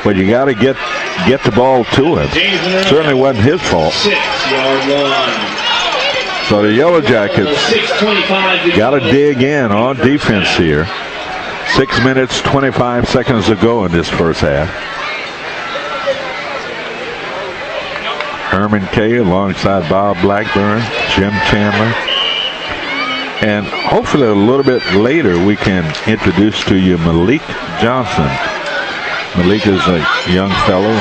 But you got to get the ball to him. Certainly wasn't his fault. 6-yard line. So the Yellow Jackets got to dig in on defense here. 6 minutes, 25 seconds to go in this first half. Herman Kay alongside Bob Blackburn, Jim Chandler. And hopefully a little bit later we can introduce to you Malik Johnson. Malik is a young fellow.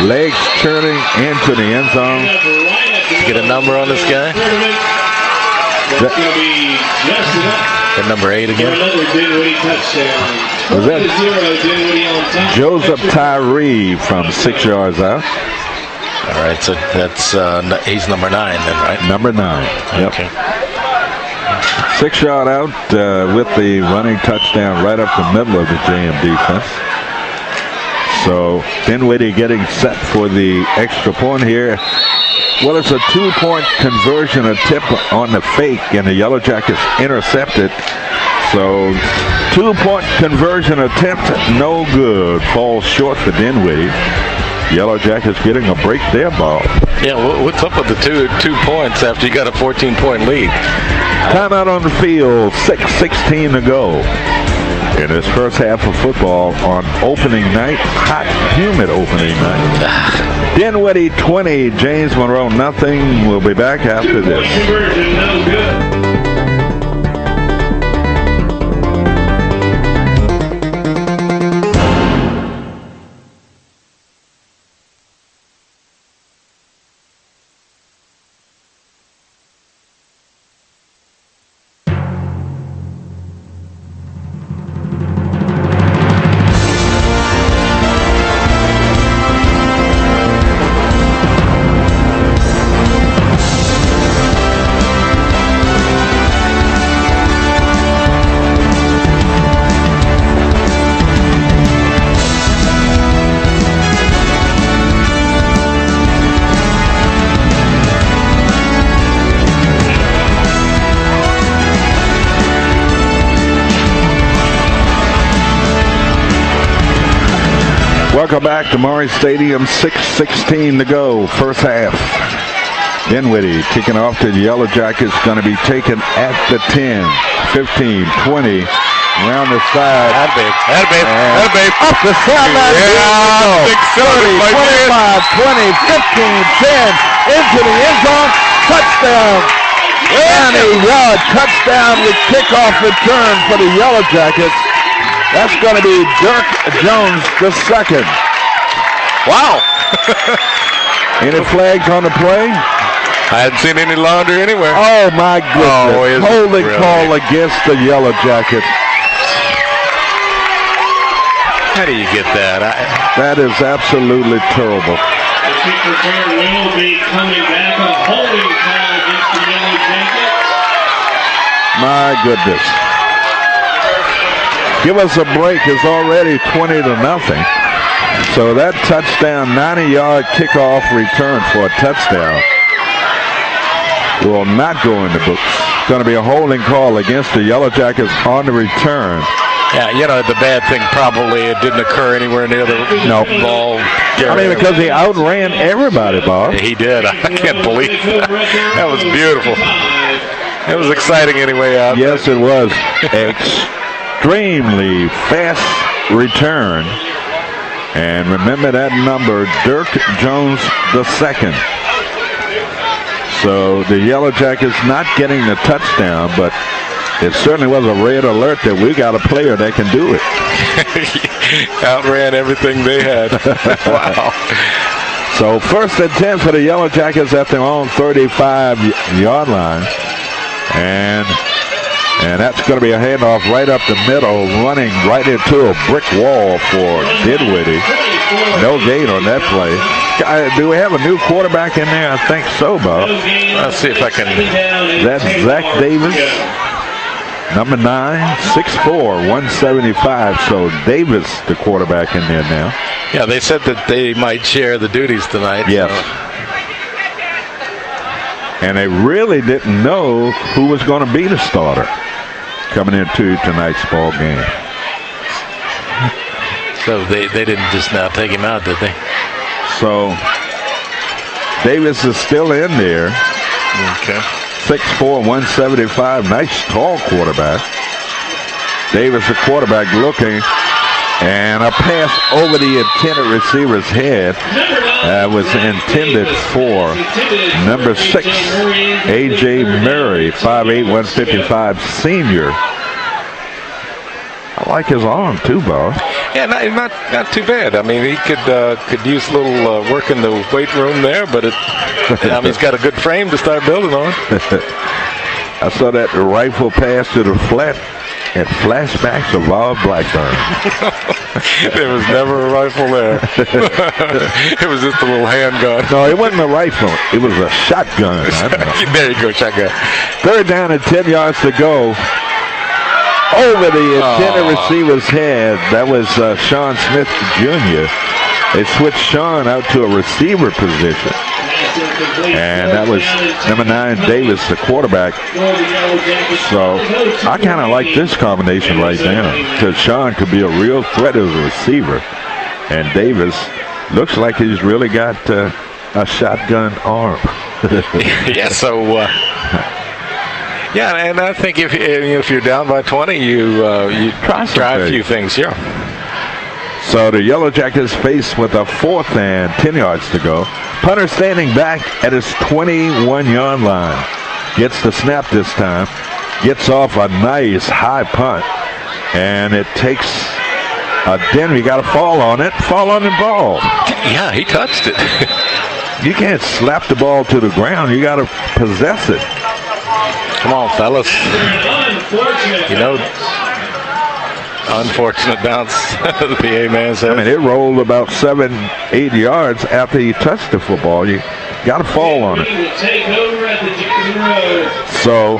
Legs turning into the end zone. Get a number on this guy. That's going to be just enough. At number 8 again. Another Dinwiddie touchdown. Was that Joseph Tyree from 6 yards out? All right, so that's he's number 9 then, right? Number 9. Yep. Okay. 6 yard out with the running touchdown right up the middle of the JM defense. So Dinwiddie getting set for the extra point here. Well, it's a 2-point conversion attempt on the fake, and the Yellow Jackets intercepted. So 2-point conversion attempt, no good. Falls short for Dinwiddie. Yellow Jackets getting a break there, Bob. Yeah, what's up with the two points after you got a 14-point lead? Timeout on the field, 6:16 to go in this first half of football on opening night, hot, humid opening night. Dinwiddie 20, James Monroe nothing. We'll be back after this. Conversion, no good. Welcome back to Monroe Stadium, 6:16 to go, first half. Dinwiddie kicking off to the Yellow Jackets, going to be taken at the 10, 15, 20, around the side. Attaboy. Up the sideline. Yeah, 30, 25, 20, 15, 10, into the end zone. Touchdown. 90-yard touchdown with kickoff return for the Yellow Jackets. That's going to be Dirk Jones II. Wow. Any flags on the play? I hadn't seen any laundry anywhere. Oh, my goodness. Holding call against the Yellow Jackets. How do you get that? That is absolutely terrible. The kick return will be coming back. A holding call against the Yellow Jackets. My goodness. Give us a break. It's already 20-0. So that touchdown, 90-yard kickoff return for a touchdown will not go in the books. It's going to be a holding call against the Yellow Jackets on the return. Yeah, you know, the bad thing probably it didn't occur anywhere near the ball. I mean, because he outran everybody, Bob. He did. I can't believe that. That was beautiful. It was exciting anyway. Yes, it was. Extremely fast return. And remember that number, Dirk Jones II. So the Yellow Jackets not getting the touchdown, but it certainly was a red alert that we got a player that can do it. Outran everything they had. Wow. So 1st and 10 for the Yellow Jackets at their own 35-yard line. And that's going to be a handoff right up the middle, running right into a brick wall for Dinwiddie. No gain on that play. Do we have a new quarterback in there? I think so, Bob. Let's see if I can. That's Zach Davis, number 9, 6'4", 175. So Davis, the quarterback in there now. Yeah, they said that they might share the duties tonight. Yes. So. And they really didn't know who was going to be the starter coming into tonight's ball game. So they didn't just now take him out, did they? So Davis is still in there. Okay. 6'4", 175. Nice tall quarterback. Davis, the quarterback, looking. And a pass over the intended receiver's head was intended for number 6, A.J. Murray, 5'8", 155 senior. I like his arm too, Bob. Yeah, not too bad. I mean, he could use a little work in the weight room there, but he's got a good frame to start building on. I saw that rifle pass to the flat. At flashbacks of Bob Blackburn. There was never a rifle there. It was just a little handgun. No, it wasn't a rifle. It was a shotgun. There you go, shotgun. 3rd down and 10 yards to go. Over the intended receiver's head. That was Sean Smith Jr. They switched Sean out to a receiver position. And that was number 9, Davis, the quarterback. So I kind of like this combination right now, because Sean could be a real threat as a receiver. And Davis looks like he's really got a shotgun arm. Yeah, so... yeah, and I think if you're down by 20, you try a few things, yeah. So the Yellow Jackets faced with a 4th and 10 yards to go. Punter standing back at his 21-yard line. Gets the snap this time. Gets off a nice high punt. And it takes a Dinwiddie. Got to fall on it. Fall on the ball. Yeah, he touched it. You can't slap the ball to the ground. You got to possess it. Come on, fellas. You know... Unfortunate bounce, the PA man said. I mean, it rolled about 7-8 yards after he touched the football. You got to fall on it. So,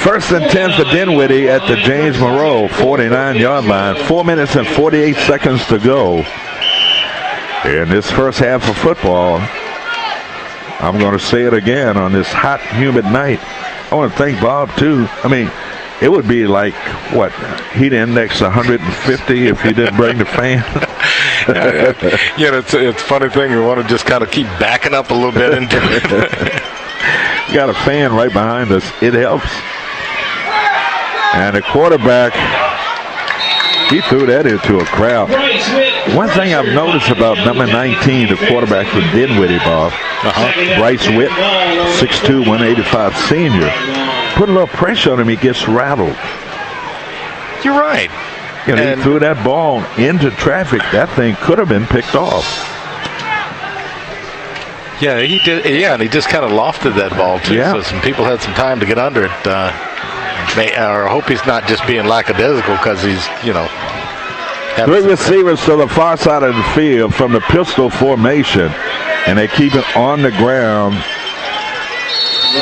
1st and 10 for Dinwiddie at the James Monroe 49-yard line. 4 minutes and 48 seconds to go in this first half of football. I'm going to say it again on this hot, humid night. I want to thank Bob, too. I mean, it would be like, what, he'd index 150 if he didn't bring the fan. Yeah, it's a funny thing. We want to just kind of keep backing up a little bit into it. You got a fan right behind us. It helps. And the quarterback, he threw that into a crowd. One thing I've noticed about number 19, the quarterback for Dinwiddie, Bob, Bryce Witt, 6'2", 185 senior. Put a little pressure on him, he gets rattled. You're right. And he threw that ball into traffic. That thing could have been picked off. Yeah, he did. Yeah, and he just kind of lofted that ball, too. Yeah. So some people had some time to get under it. I hope he's not just being lackadaisical because he's, Three receivers to the far side of the field from the pistol formation, and they keep it on the ground.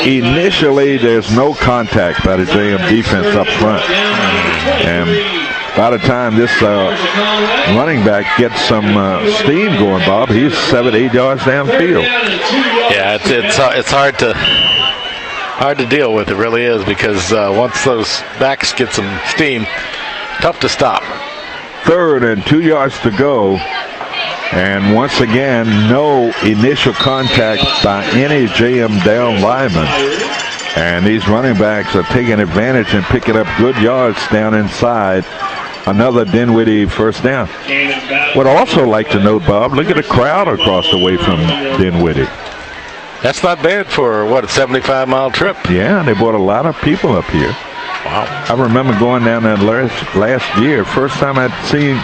Initially, there's no contact by the JM defense up front. And by the time this running back gets some steam going, Bob, he's 7-8 yards downfield. Yeah, it's hard to deal with. It really is, because once those backs get some steam, tough to stop. 3rd and 2 yards to go. And once again, no initial contact by any JM down lineman. And these running backs are taking advantage and picking up good yards down inside. Another Dinwiddie first down. Would also like to note, Bob, look at the crowd across the way from Dinwiddie. That's not bad for, a 75-mile trip. Yeah, they brought a lot of people up here. Wow. I remember going down there last year, first time I'd seen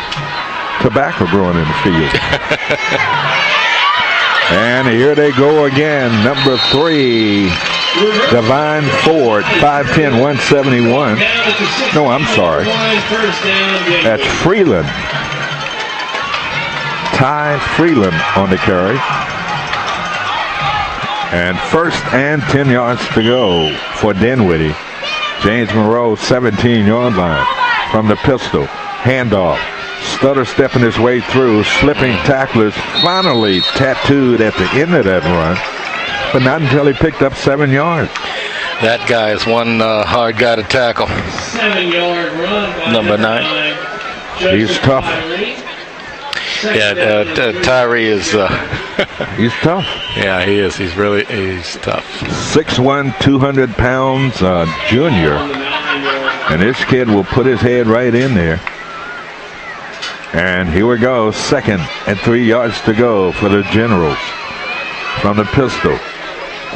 tobacco growing in the field. And here they go again, number 3, Divine Ford, 5'10", 171. No, I'm sorry. That's Freeland. Ty Freeland on the carry. And 1st and 10 yards to go for Dinwiddie. James Monroe, 17-yard line from the pistol. Handoff. Stutter stepping his way through. Slipping tacklers finally tattooed at the end of that run. But not until he picked up 7 yards. That guy is one hard guy to tackle. 7-yard run. Number 9. He's tough. Yeah, Tyree is. He's tough. Yeah, he is. He's tough. 6'1", 200 pounds, junior. And this kid will put his head right in there. And here we go. 2nd and 3 yards to go for the Generals. From the pistol.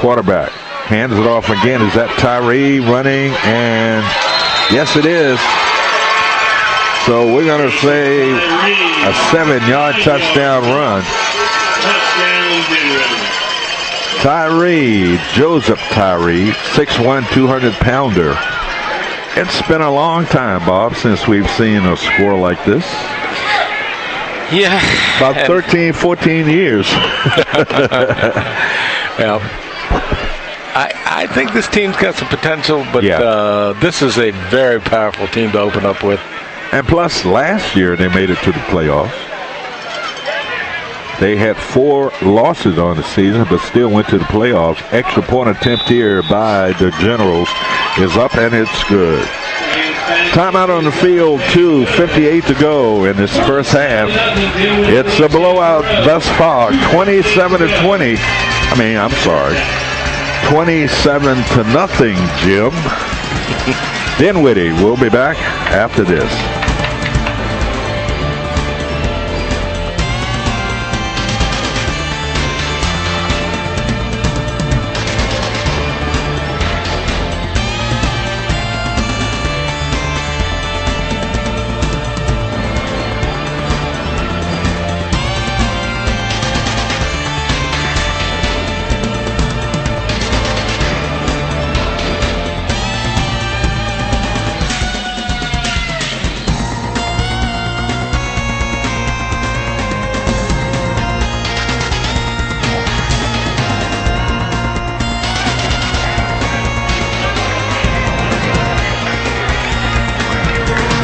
Quarterback hands it off again. Is that Tyree running? And yes, it is. So we're going to say a 7-yard touchdown run. Tyree, Joseph Tyree, 6'1", 200-pounder. It's been a long time, Bob, since we've seen a score like this. Yeah. About 13, 14 years. Well, I think this team's got some potential, but this is a very powerful team to open up with. And plus, last year they made it to the playoffs. They had 4 losses on the season, but still went to the playoffs. Extra point attempt here by the Generals is up, and it's good. Timeout on the field, 2:58 to go in this first half. It's a blowout thus far, 27-20. I'm sorry, 27-0, Jim. Dinwiddie will be back after this.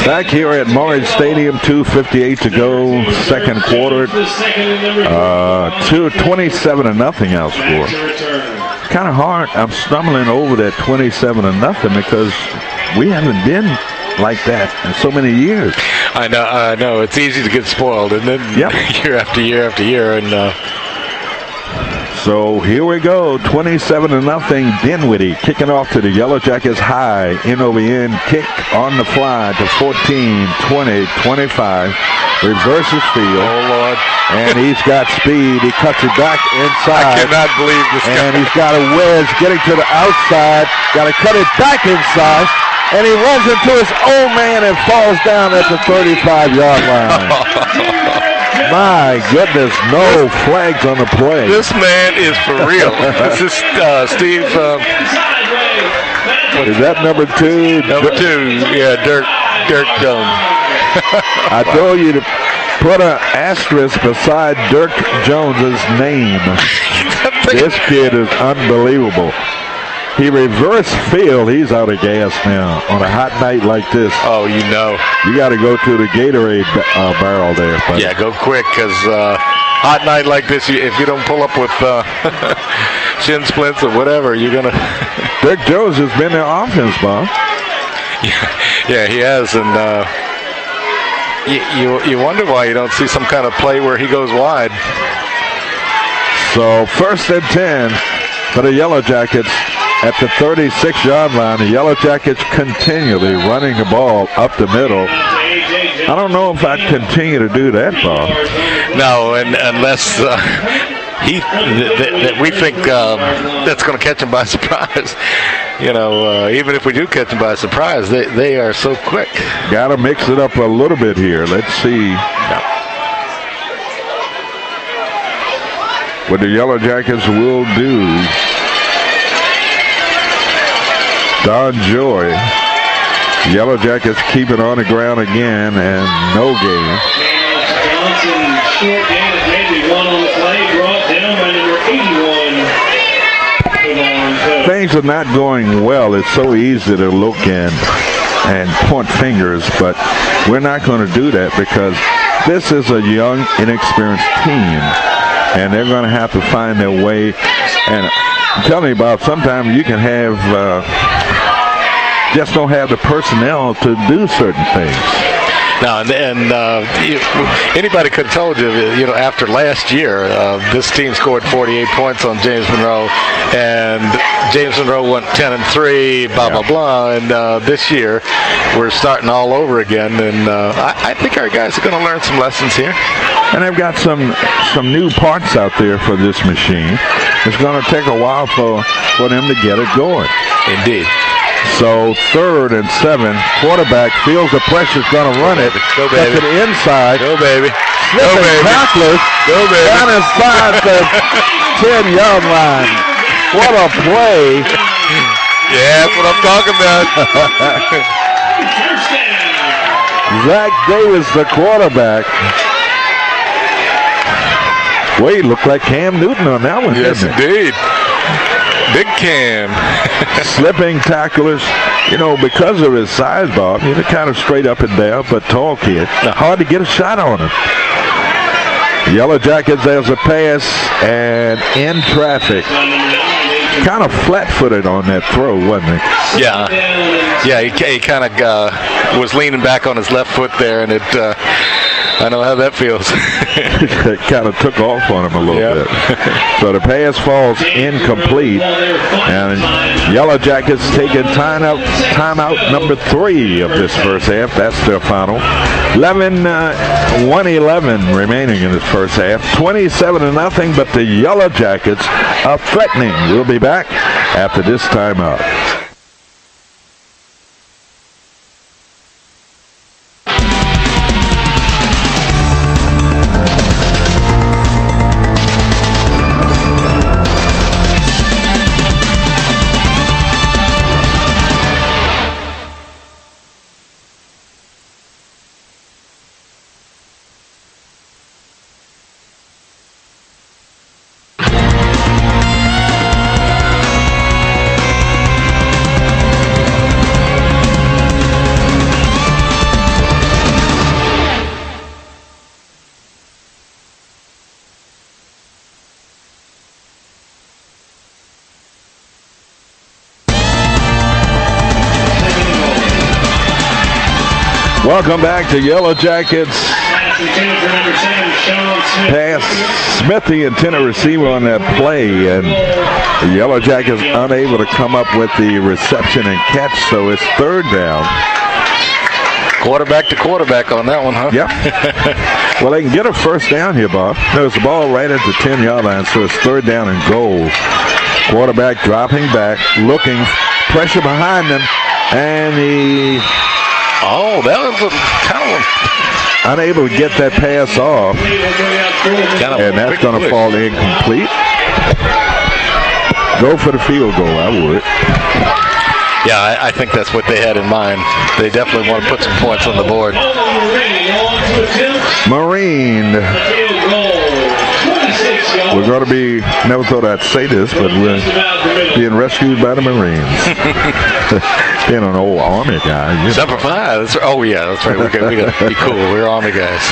Back here at Morris Stadium, 2:58 to go, second quarter. 27-0 our score. Kind of hard. I'm stumbling over that 27-0 because we haven't been like that in so many years. I know. It's easy to get spoiled, and then year after year after year, and. So here we go, 27-0 Dinwiddie kicking off to the Yellow Jackets high, end-over-end kick on the fly to 14, 20, 25, reverses field. Oh, Lord. And he's got speed, he cuts it back inside. I cannot believe this guy. And he's got a wedge getting to the outside, got to cut it back inside, and he runs into his own man and falls down at the 35-yard line. My goodness, no flags on the play. This man is for real. This is Steve. Is that number 2? Number 2, yeah, Dirk Jones. I told you to put an asterisk beside Dirk Jones's name. This kid is unbelievable. He reversed field. He's out of gas now on a hot night like this. Oh, you know. You got to go to the Gatorade barrel there. Buddy. Yeah, go quick because hot night like this, if you don't pull up with shin splints or whatever, you're going to. Dirk Jones has been their offense, Bob. Yeah, he has. And you wonder why you don't see some kind of play where he goes wide. So 1st and 10 for the Yellow Jackets at the 36-yard line. The Yellow Jackets continually running the ball up the middle. I don't know if I'd continue to do that, Bob. No, and unless we think that's going to catch him by surprise. You know, even if we do catch him by surprise, they are so quick. Got to mix it up a little bit here. Let's see what the Yellow Jackets will do. Don Joy. Yellow Jackets keep it on the ground again, and no gain. Johnson, short gain of maybe 1 on the play, brought down by number 81. Things are not going well. It's so easy to look and point fingers, but we're not going to do that because this is a young, inexperienced team, and they're going to have to find their way. And I'm telling you, Bob, sometimes you can have just don't have the personnel to do certain things. No, and anybody could have told you, after last year, this team scored 48 points on James Monroe, and James Monroe went 10-3, blah, blah, blah, and this year we're starting all over again, and I think our guys are going to learn some lessons here. And they've got some new parts out there for this machine. It's going to take a while for them to get it going. Indeed. So 3rd and 7, quarterback feels the pressure's going to run it. Go, baby. To the inside. Go, baby. Go, baby. Tacklers. Go, baby. Down inside the 10-yard line. What a play. Yeah, that's what I'm talking about. Zach Davis, the quarterback. Well, he looked like Cam Newton on that one, yes, didn't he? Indeed. Big Cam. Slipping tacklers, because of his size, Bob. He's a kind of straight up and down, but tall kid. Hard to get a shot on him. Yellow Jackets, there's a pass, and in traffic. Kind of flat-footed on that throw, wasn't he? Yeah, he kind of was leaning back on his left foot there, and I know how that feels. It kind of took off on him a little bit. So the pass falls incomplete, and Yellow Jackets taking timeout number 3 of this first half. That's their final. 1:11 remaining in this first half. 27-0, but the Yellow Jackets are threatening. We'll be back after this timeout. Welcome back to Yellow Jackets. Pass Smithy, intended receiver on that play, and the Yellow Jackets unable to come up with the reception and catch, so it's 3rd down. Quarterback to quarterback on that one, huh? Yep. Well, they can get a first down here, Bob. There's the ball right at the 10-yard line, so it's 3rd down and goal. Quarterback dropping back, looking, pressure behind them. And he that was kind of unable to get that pass off. And that's going to fall incomplete. Go for the field goal, I would. Yeah, I think that's what they had in mind. They definitely want to put some points on the board. Marine. We're going to be, never thought I'd say this, but we're being rescued by the Marines. Being an old Army guy. Semper Fi. That's right. Oh, yeah, that's right. We got to be cool. We're Army guys.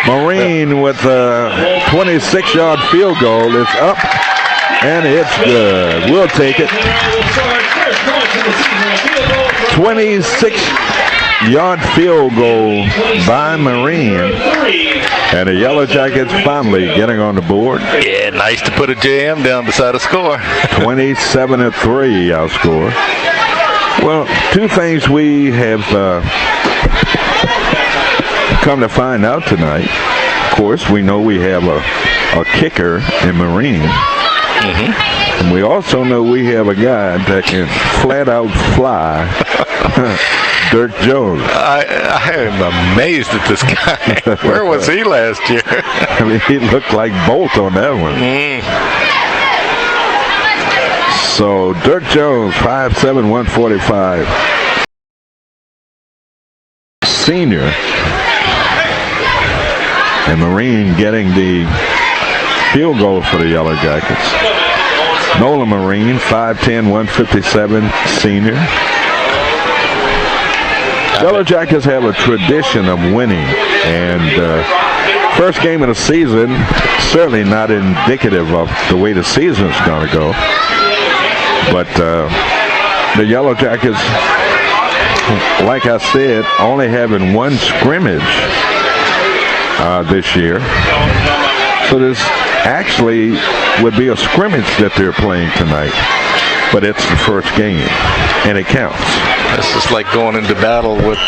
Marine with a 26-yard field goal is up, and it's good. We'll take it. 26-yard field goal by Marine. And the Yellow Jackets finally getting on the board. Yeah, nice to put a jam down beside a score. 27-3 our score. Well, two things we have come to find out tonight. Of course, we know we have a kicker in Marine. Mm-hmm. And we also know we have a guy that can flat out fly. Dirk Jones. I am amazed at this guy. Where was he last year? I mean, he looked like Bolt on that one. So, Dirk Jones, 5'7", 145. Senior. And Marine getting the field goal for the Yellow Jackets. Nolan Marine, 5'10", 157, senior. Yellow Jackets have a tradition of winning, and first game of the season, certainly not indicative of the way the season's going to go. But the Yellow Jackets, like I said, only having one scrimmage this year. So this actually would be a scrimmage that they're playing tonight. But it's the first game, and it counts. It's just like going into battle with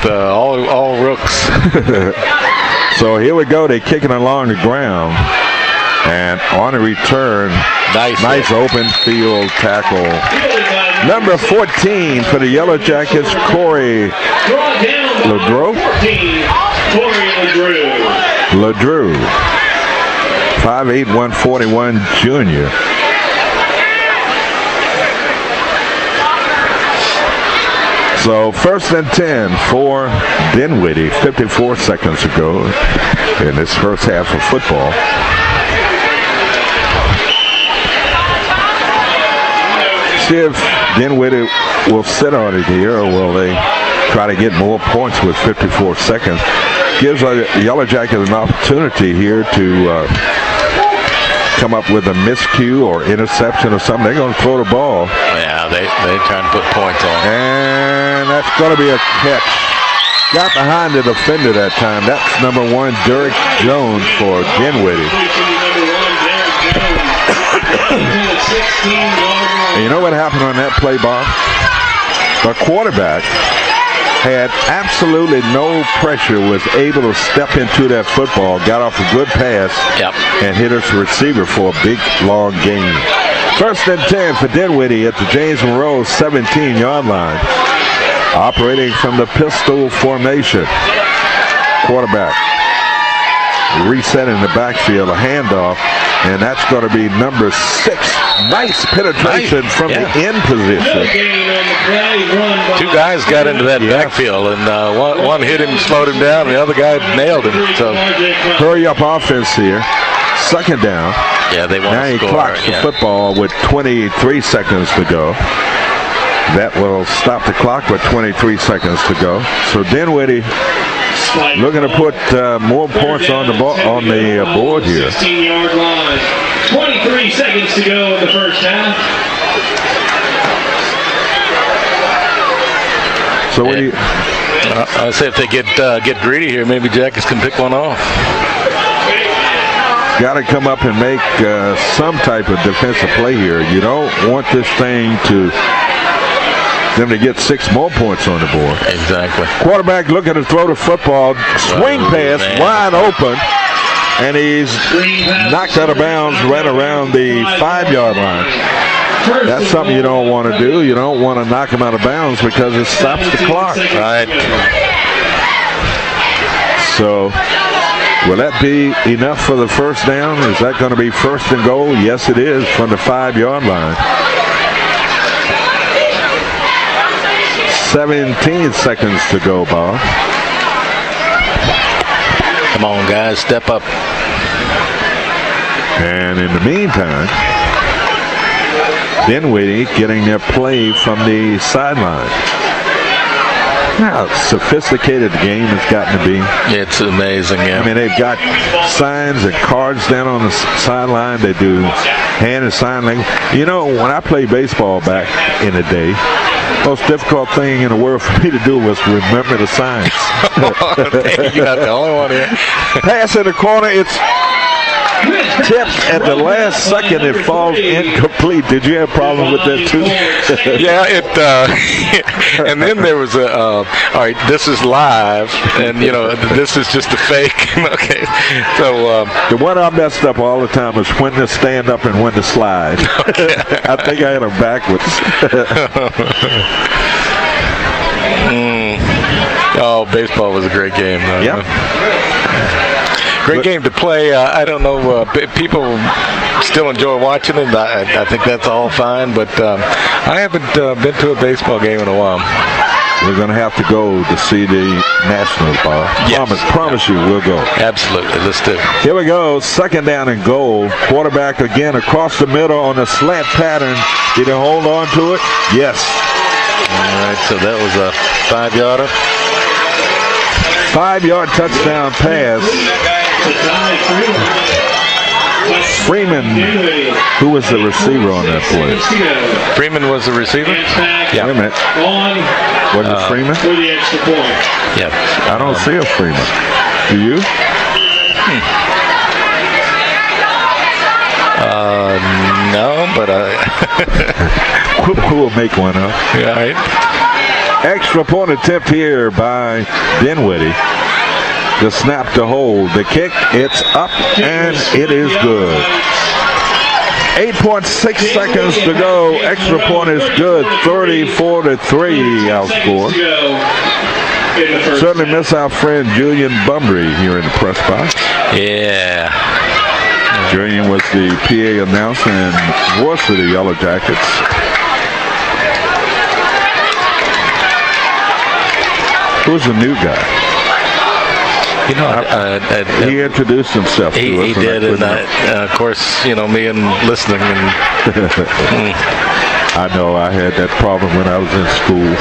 all rooks. So here we go. They're kicking along the ground, and on a return, nice open field tackle. Number 14 for the Yellow Jackets, Corey Ledrew. 5'8", 141 junior. So first and 10 for Dinwiddie, 54 seconds to go in this first half of football. See if Dinwiddie will sit on it here, or will they try to get more points with 54 seconds. Gives the Yellow Jackets an opportunity here to come up with a miscue or interception or something. They're going to throw the ball. Yeah, they're trying to put points on. And that's going to be a catch. Got behind the defender that time. That's number 1, Derek Jones for Dinwiddie. And you know what happened on that play, Bob? The quarterback had absolutely no pressure, was able to step into that football, got off a good pass, and hit his receiver for a big, long gain. First and 10 for Dinwiddie at the James Monroe 17-yard line. Operating from the pistol formation. Quarterback resetting the backfield, a handoff, and that's going to be number 6. Nice penetration from the end position. Two guys got into that backfield, and one hit him, slowed him down, and the other guy nailed him. So hurry up offense here. Second down. Yeah, they want now to score. He clocks the football with 23 seconds to go. That will stop the clock with 23 seconds to go. So Dinwiddie looking to put more points on the board here. 16-yard line. 23 seconds to go in the first half. So what do you? I say if they get greedy here, maybe Jackets can pick one off. Got to come up and make some type of defensive play here. You don't want this thing to them to get 6 more points on the board. Exactly. Quarterback looking to throw the football. Swing pass, wide open. And he's knocked out of bounds right around the 5-yard line. That's something you don't want to do. You don't want to knock them out of bounds because it stops the clock. Right. So, will that be enough for the first down? Is that going to be first and goal? Yes, it is, from the 5-yard line. 17 seconds to go, Bob. Come on, guys, step up. And in the meantime, Dinwiddie getting their play from the sideline. How sophisticated the game has gotten to be. It's amazing, yeah. I mean, they've got signs and cards down on the sideline. They do hand and sign language. You know, when I played baseball back in the day, most difficult thing in the world for me to do was remember the signs. You're not the only one here. Pass in the corner. It's tipped at the last second. It falls incomplete. Did you have a problem with that too? Yeah, and then there was all right, this is live, and this is just a fake. Okay, so the one I messed up all the time was when to stand up and when to slide. I think I had them backwards. Oh, baseball was a great game, though. Yep. Great game to play. I don't know. People still enjoy watching it. I think that's all fine, but I haven't been to a baseball game in a while. We're going to have to go to see the Nationals, Bob. Yes. Promise you we'll go. Absolutely. Let's do it. Here we go. Second down and goal. Quarterback again across the middle on a slant pattern. Did he hold on to it? Yes. All right, so that was a 5-yarder. 5-yard touchdown pass. Freeman, who was the receiver on that play? Freeman was the receiver? Yeah. Wait a minute. Was it Freeman? For the extra point. Yeah. I don't see a Freeman. Do you? No, but We'll make one up. All right. Extra point attempt here by Dinwiddie. The snap to hold. The kick, it's up, and it is good. 8.6 seconds to go. Extra point is good. 34-3 outscore. Certainly miss our friend Julian Bumbry here in the press box. Yeah. Julian was the PA announcer and voice for the Yellow Jackets. Who's the new guy? He introduced himself to us. He did, and of course, me and listening. And I know I had that problem when I was in school.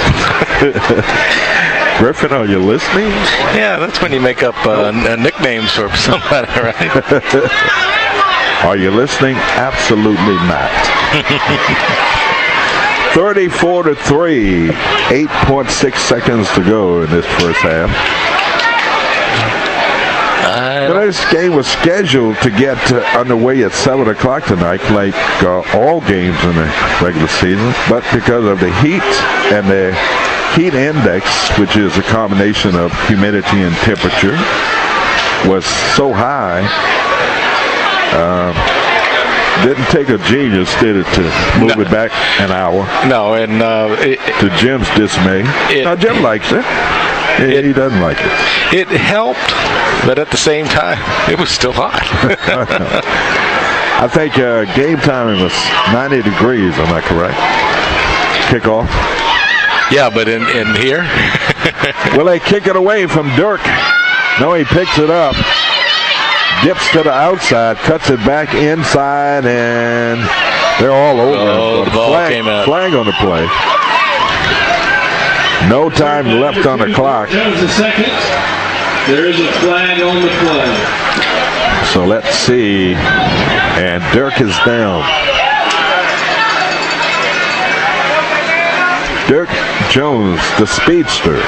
Griffin, are you listening? Yeah, that's when you make up nicknames for somebody, right? Are you listening? Absolutely not. 34-3, 8.6 seconds to go in this first half. This game was scheduled to get underway at 7 o'clock tonight, like all games in the regular season. But because of the heat and the heat index, which is a combination of humidity and temperature, was so high, didn't take a genius, did it, to move it back an hour? No, and to Jim's dismay. Now, Jim likes it. He doesn't like it. It helped, but at the same time, it was still hot. I think game time was 90 degrees, am I correct? Kickoff? Yeah, but in here? Well, they kick it away from Dirk. No, he picks it up. Dips to the outside, cuts it back inside, and they're all over. Oh, the ball came out. Flag on the play. No time left on the clock. Just a second. There is a flag on the play. So let's see. And Dirk is down. Dirk Jones, the speedster.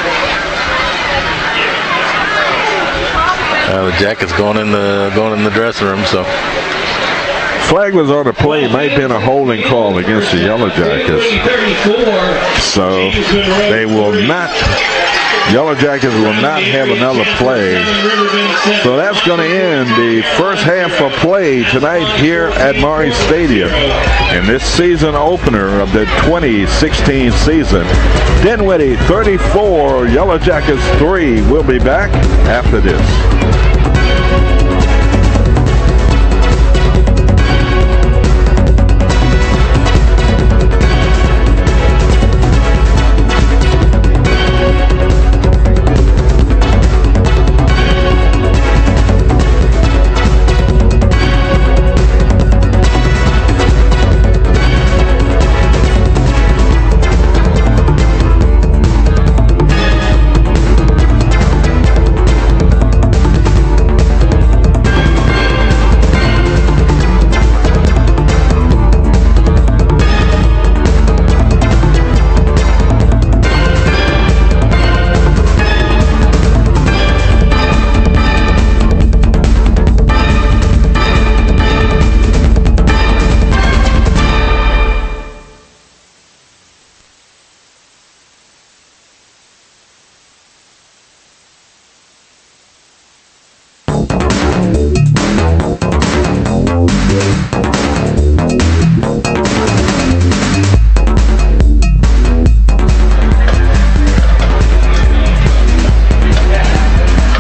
The Jackets going in the dressing room. So flag was on the play. It might have been a holding call against the Yellow Jackets. So they will not Yellow Jackets will not have another play. So that's going to end the first half of play tonight here at Monroe Stadium. In this season opener of the 2016 season, Dinwiddie 34, Yellow Jackets 3. We'll be back after this.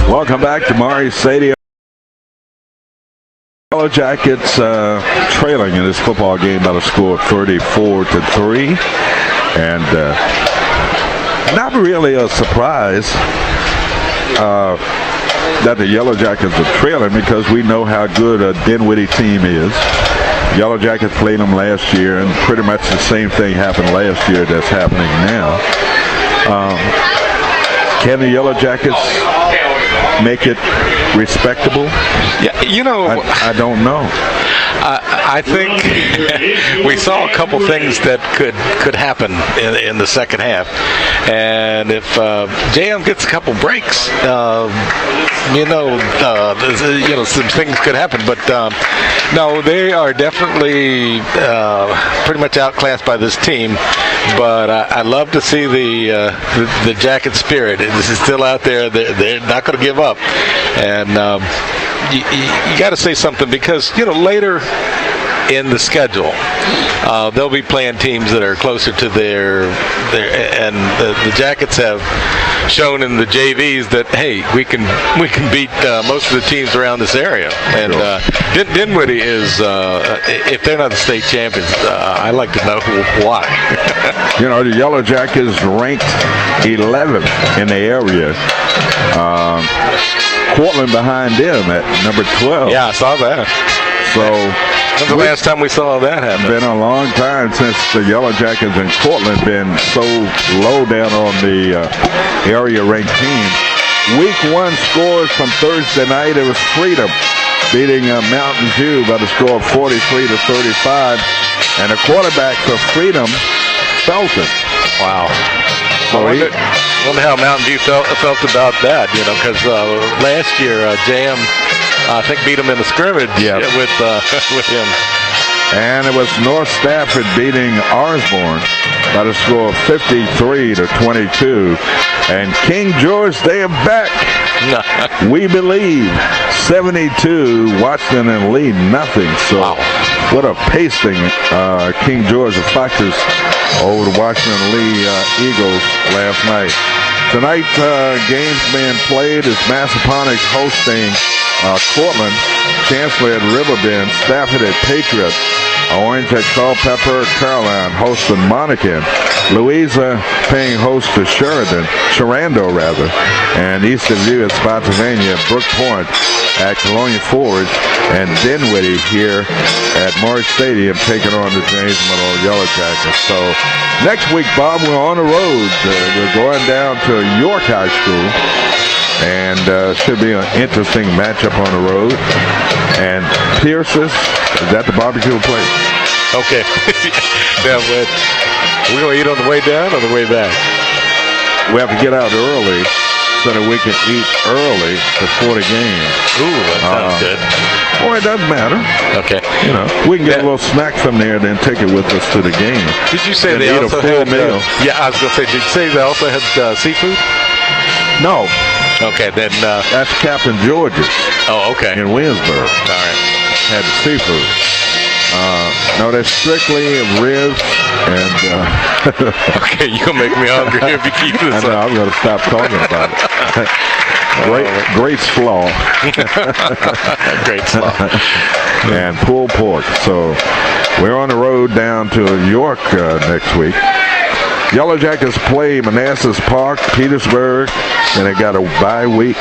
Welcome back to Monroe Stadium. Yellow Jackets trailing in this football game by the score of 34-3, and not really a surprise that the Yellow Jackets are trailing, because we know how good a Dinwiddie team is. Yellow Jackets played them last year, and pretty much the same thing happened last year that's happening now. Can the Yellow Jackets make it respectable? Yeah, you know, I don't know. I think we saw a couple things that could happen in the second half, and if JM gets a couple breaks, some things could happen. But no, they are definitely pretty much outclassed by this team. But I love to see the Jacket spirit. This is still out there. They're not going to give up, and you got to say something, because later in the schedule they'll be playing teams that are closer to their and the Jackets have shown in the JVs that, hey, we can beat most of the teams around this area. And Dinwiddie is, if they're not the state champions, I'd like to know why. The Yellow Jackets ranked 11th in the area. Portland behind them at number 12. Yeah, I saw that. So when's the last time we saw that happen? It's been a long time since the Yellow Jackets in Portland been so low down on the area-ranked team. Week 1 scores from Thursday night. It was Freedom beating Mountain View by the score of 43-35, and the quarterback for Freedom, Felton. Wow. So I wonder how Mountain View felt about that, because last year JM, I think, beat him in the scrimmage with him. And it was North Stafford beating Osborne by the score of 53-22. And King George, they are back. We believe 72, Washington lead nothing. So what a pasting King George, the Foxes, over the Washington Lee Eagles last night. Tonight, games being played is Massaponax hosting Cortland, Chancellor at Riverbend, Stafford at Patriot, Orange at Culpeper, Caroline hosting Monacan, Louisa paying host to Sharando, and Eastern View at Spotsylvania, Brook Point at Colonial Forge, and Dinwiddie here at Monroe Stadium taking on the James Monroe Yellow Jackets. So next week, Bob, we're on the road. We're going down to York High School, and should be an interesting matchup on the road. And Pierce's is at the barbecue place. Okay. Yeah, but we're going to eat on the way down or the way back? We have to get out early so that we can eat early before the game. Ooh, that sounds good. Well, it doesn't matter. Okay. We can get a little snack from there, then take it with us to the game. Did you say and they eat also a full had meal? Yeah, I was going to say, did you say they also had seafood? No, Okay, then. that's Captain George's Oh, okay. in Williamsburg. All right. Had the seafood. No, that's strictly ribs and. Okay, you'll make me hungry if you keep I this know, up. I'm going to stop talking about it. Great slaw Great stuff. and pulled pork. So we're on the road down to York next week. Yellow Jackets play Manassas Park, Petersburg, and they got a bye week.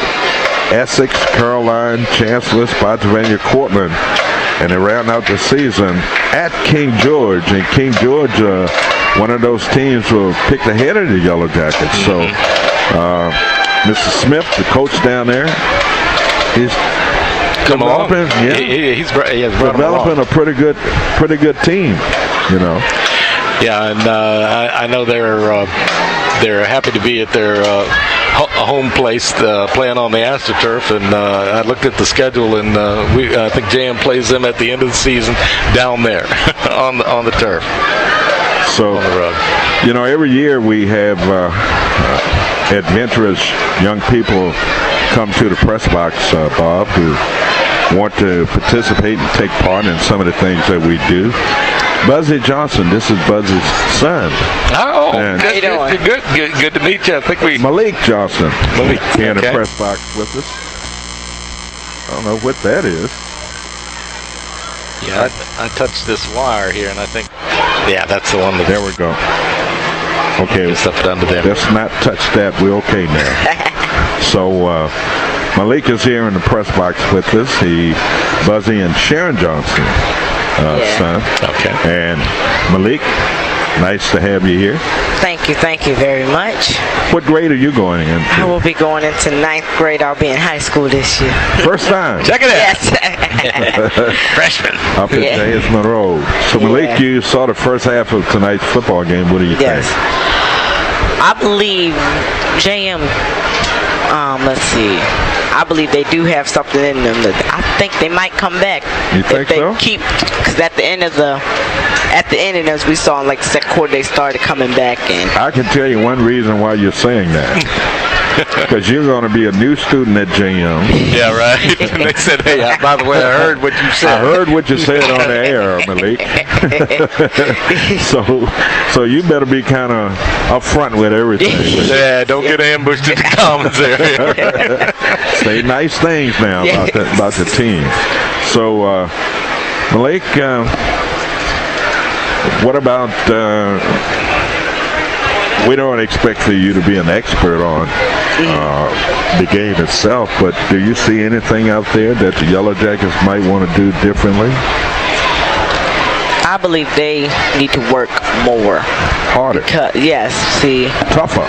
Essex, Caroline, Chancellor, Spotsylvania, Cortland, and they round out the season at King George. And King George, one of those teams will pick ahead of the Yellow Jackets. So Mr. Smith, the coach down there, he's Come along. developing, He's brought him developing along. a pretty good team, you know. Yeah, and I know they're happy to be at their home place, playing on the AstroTurf. And I looked at the schedule, and I think JM plays them at the end of the season down there on the turf. So, On the road. you know, every year we have adventurous young people come to the press box, Bob, who want to participate and take part in some of the things that we do. Buzzy Johnson, this is Buzzy's son. Oh, And- good, good to meet you. I think we. Malik Johnson Malik, here in the okay. press box with us. I don't know what that is. Yeah, I touched this wire here, and I think. Yeah, that's the one. There we go. Okay, Just up under there. let's not touch that. We're okay now. So Malik is here in the press box with us. Buzzy and Sharon Johnson, son. Okay. And Malik, nice to have you here. Thank you very much. What grade are you going I into? will be going into 9th grade. I'll be in high school this year. First time Check it out. Yes. Freshman. up at Yeah. J.S. Monroe. So Malik, Yeah. you saw the first half of tonight's football game. What do you Yes. think? I believe JM, let's see. I believe they do have something in them. I think they might come back. You think if they so? Because at the end, as we saw in like the second quarter, they started coming back in. I can tell you one reason why you're saying that. Because you're going to be a new student at JM. Yeah, right. They said, hey, by the way, I heard what you said. I heard what you said on the air, Malik. So you better be kind of upfront with everything. Yeah, don't get ambushed in the comments area. Say nice things now about the team. So, Malik, what about? We don't expect for you to be an expert on the game itself, but do you see anything out there that the Yellow Jackets might want to do differently? I believe they need to work more. Harder, Yes, see, tougher.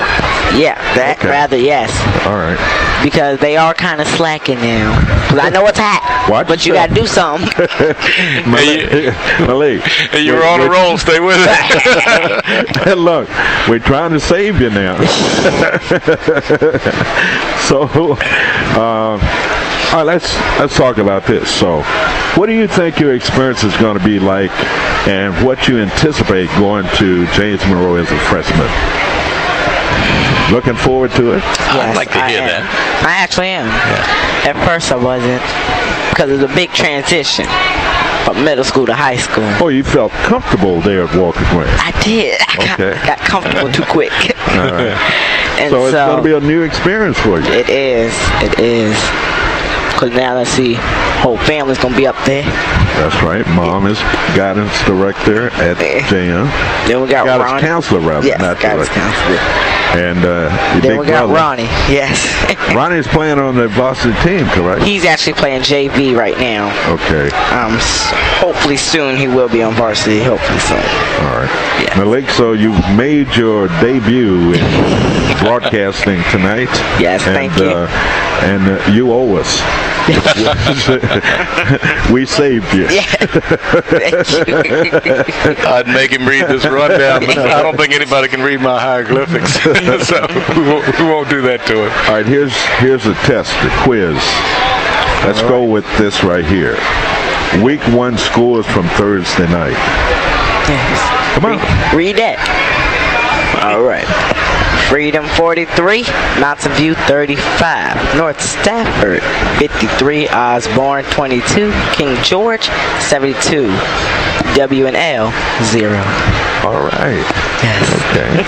yeah, that Okay. rather, yes. All right. Because they are kind of slacking now. Because I know it's hot, Watch but you yourself. got to do something. Malik, Hey, you were on a roll. Stay with it. Look, we're trying to save you now. So, all right, let's talk about this. So, what do you think your experience is going to be like, and what you anticipate going to James Monroe as a freshman? Looking forward to it? I'd like to hear am. that. I actually am. At first I wasn't, because it's a big transition from middle school to high school. Oh, you felt comfortable there at Walker Grant. I did. I got comfortable too quick. All right. And So it's going to be a new experience for you. It is. Because now let's see, whole family's going to be up there. That's right. Mom is guidance director at JM. Then we got Guidance Ronnie. counselor, rather, Yes, not guidance director. counselor. And your Then big we got brother. Ronnie. Yes. Ronnie's playing on the varsity team, correct? He's actually playing JV right now. Okay. Hopefully soon he will be on varsity. Hopefully soon. All right. Yes. Malik, so you've made your debut in broadcasting tonight. Yes, thank you. And you owe us. We saved you. Thank you. I'd make him read this rundown, but I don't think anybody can read my hieroglyphics. So we won't do that to him. All right, here's a test, the quiz. Let's go with this right here. Week 1 scores from Thursday night. Yes. Come on. Read that. All right. Freedom 43, Mountain View 35, North Stafford 53, Osborne 22, King George 72, W&L 0. All right. Yes. Okay.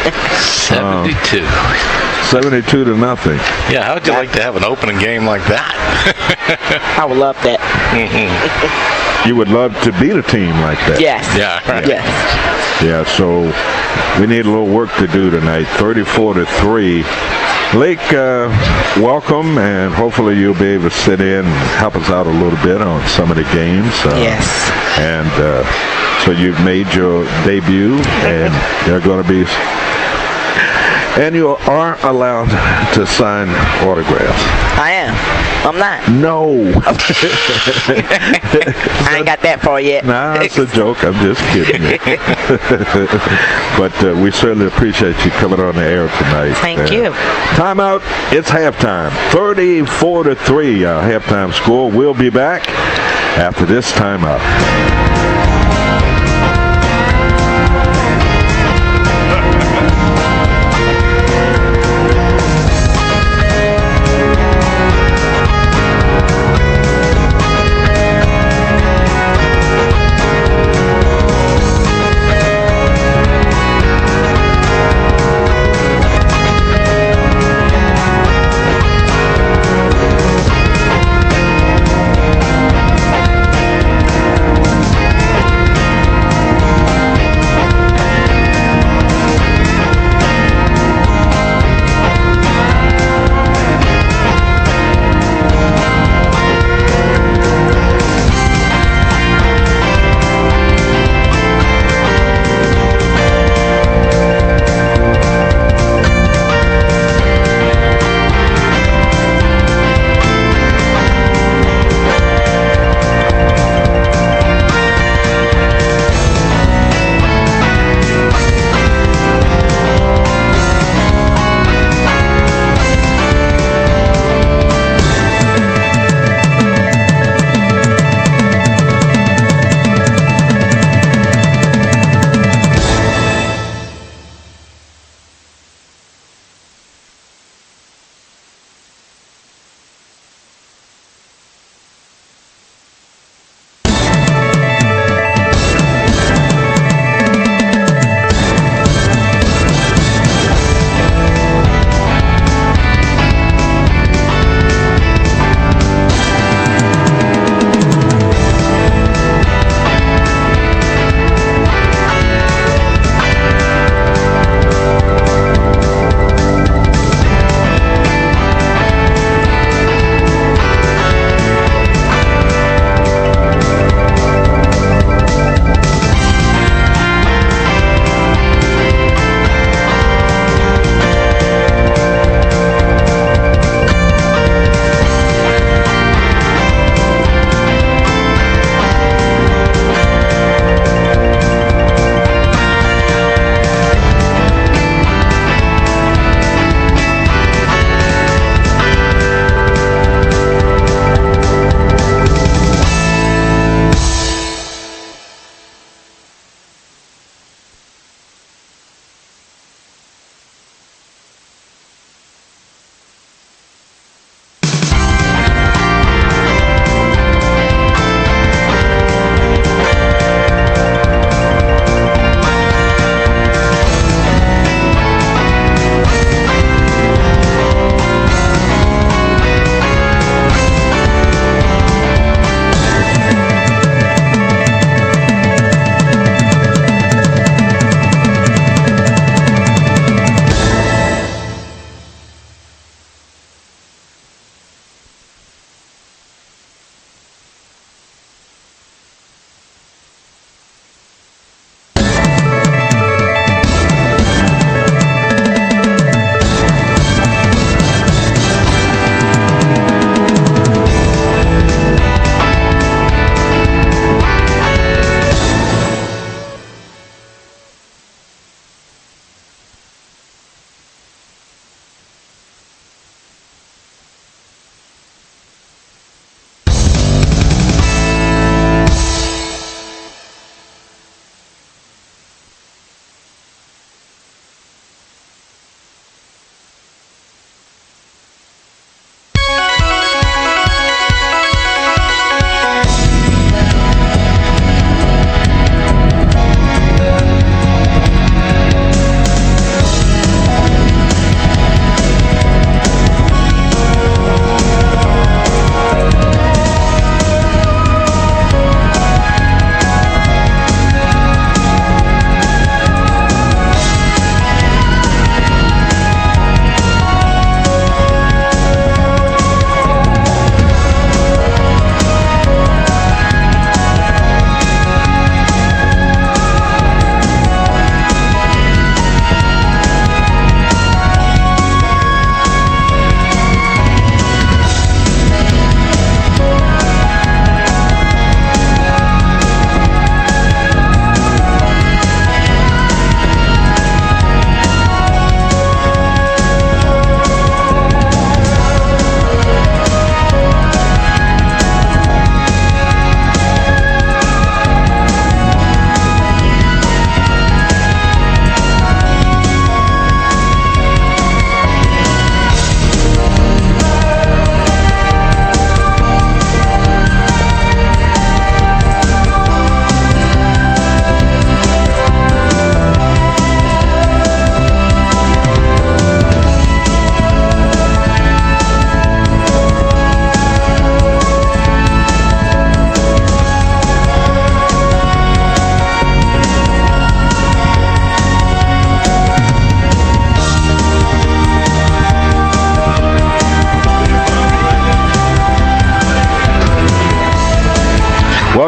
72. 72 to nothing. Yeah, how would you like to have an opening game like that? I would love that. You would love to beat a team like that. Yes. Yeah, right. Yes. Yeah, so we need a little work to do tonight. 34-3. Lake, welcome, and hopefully you'll be able to sit in and help us out a little bit on some of the games. Yes. And so you've made your debut, and they're going to be... And you are allowed to sign autographs. I am. I'm not. No. I ain't got that far yet. Nah, it's a joke. I'm just kidding you. But we certainly appreciate you coming on the air tonight. Thank you. Timeout. It's halftime. 34-3 halftime score. We'll be back after this timeout.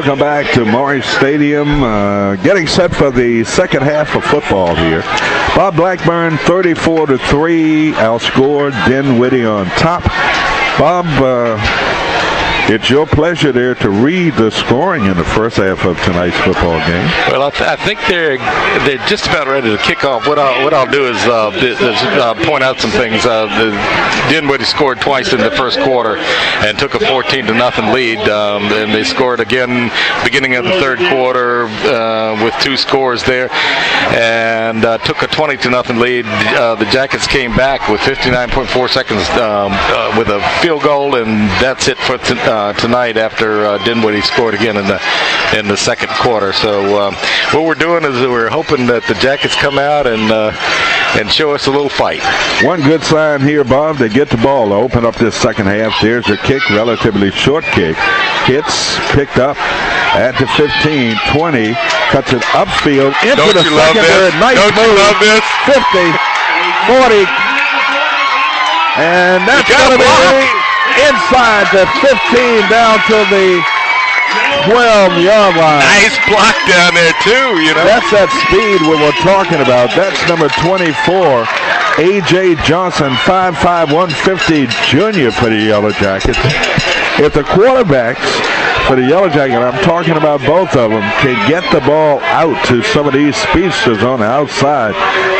Welcome back to Morris Stadium. Getting set for the second half of football here. Bob Blackburn 34-3 outscored Dinwiddie on top. Bob, it's your pleasure there to read the scoring in the first half of tonight's football game. Well, I think they're just about ready to kick off. What I'll do is point out some things. Dinwiddie scored twice in the first quarter and took a 14-0 lead. And they scored again beginning of the third quarter with 2 scores there, and took a 20-0 lead. The Jackets came back with 59.4 seconds with a field goal, and that's it for tonight after Dinwiddie scored again in the second quarter. So what we're doing is we're hoping that the Jackets come out and show us a little fight. One good sign here, Bob, they get the ball to open up this second half. There's a kick, relatively short kick. Hits, picked up at the 15, 20, cuts it upfield into the secondary. Nice move. 50, 40, and that's going to be inside the 15 down to the 12-yard line. Nice block down there, too, you know. That's that speed we were talking about. That's number 24, A.J. Johnson, 5'5", 150 junior for the Yellow Jackets. If the quarterbacks for the Yellow Jacket, I'm talking about both of them, can get the ball out to some of these speedsters on the outside,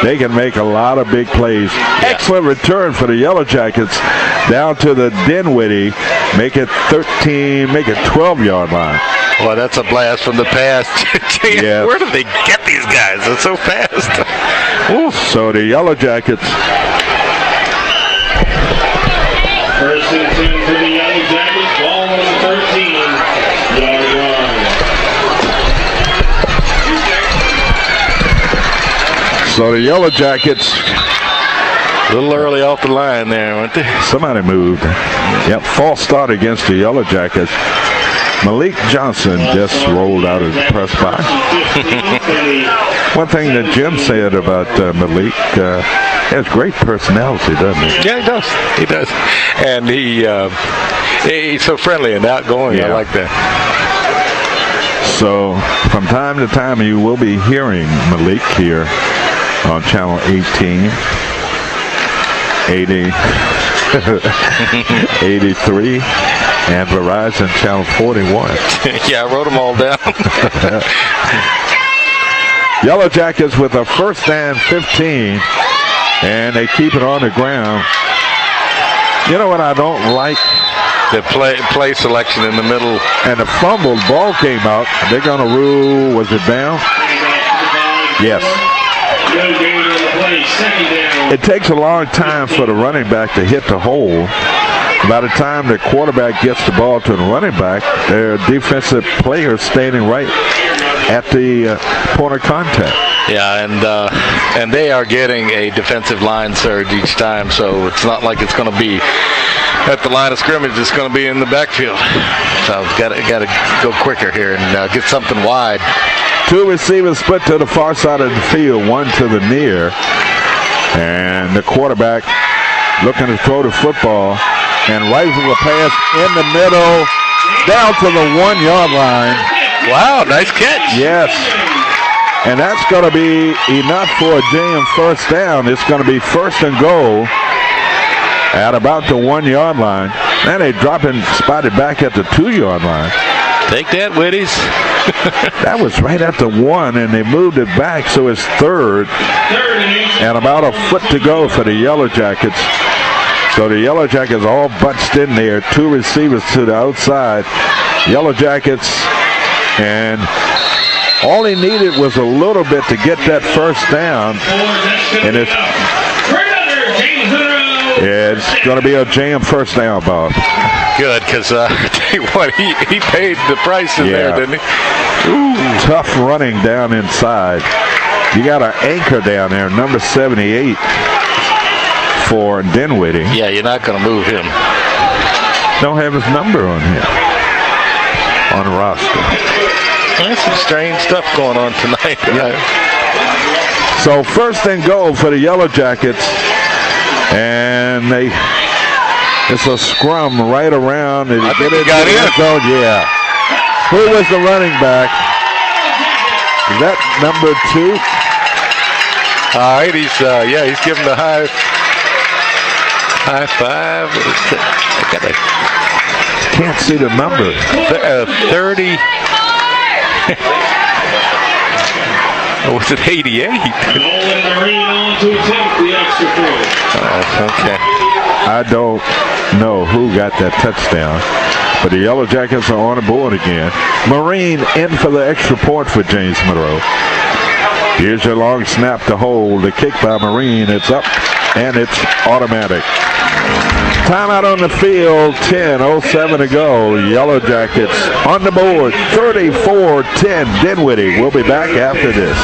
they can make a lot of big plays. Yeah. Excellent return for the Yellow Jackets down to the Dinwiddie, make it 12-yard line. Well, that's a blast from the past. Yes. Where do they get these guys? They're so fast. Oof. So the Yellow Jackets. First and 10 for the Yellow Jackets. Ball on the 13-yard line. So the Yellow Jackets. A little early off the line there, weren't they? Somebody moved. Yep, false start against the Yellow Jackets. Malik Johnson just rolled out of the press box. One thing that Jim said about Malik, he has great personality, doesn't he? Yeah, he does. He does. And he's so friendly and outgoing. Yeah. I like that. So from time to time, you will be hearing Malik here on Channel 18. 80, 83, and Verizon Channel 41. Yeah, I wrote them all down. Yellow Jackets with a first and 15, and they keep it on the ground. You know what I don't like? The play selection in the middle. And the fumbled ball came out. They're going to rule, was it down? Yes. It takes a long time for the running back to hit the hole. By the time the quarterback gets the ball to the running back, their defensive players standing right at the point of contact. Yeah, and they are getting a defensive line surge each time, so it's not like it's going to be at the line of scrimmage. It's going to be in the backfield. So got to go quicker here and get something wide. 2 receivers split to the far side of the field, 1 to the near. And the quarterback looking to throw the football and rifles a pass in the middle down to the 1-yard line. Wow, nice catch. Yes. And that's going to be enough for a JM first down. It's going to be first and goal at about the 1-yard line. And they drop and spotted back at the 2-yard line. Take that, Whitties. That was right at the 1, and they moved it back, so it's third. And about a foot to go for the Yellow Jackets. So the Yellow Jackets all bunched in there. 2 receivers to the outside. Yellow Jackets, and all he needed was a little bit to get that first down. And it's going to be a jam first down, Bob. Good, because I tell you what, he paid the price in there, didn't he? Ooh. Tough running down inside. You got an anchor down there, number 78 for Dinwiddie. Yeah, you're not going to move him. Don't have his number on here, on the roster. There's some strange stuff going on tonight. Yeah. So first and goal for the Yellow Jackets, and it's a scrum right around. I think he got in. Yeah. Who was the running back? Is that number 2? All right, he's giving the high five. Can't see the number. 30. Was it 88? Nolan Marine on to attempt the extra point. Okay. I don't know who got that touchdown, but the Yellow Jackets are on the board again. Marine in for the extra point for James Monroe. Here's your long snap to hold. The kick by Marine. It's up, and it's automatic. Timeout on the field, 10:07 to go. Yellow Jackets on the board, 34-10 Dinwiddie. We'll be back after this.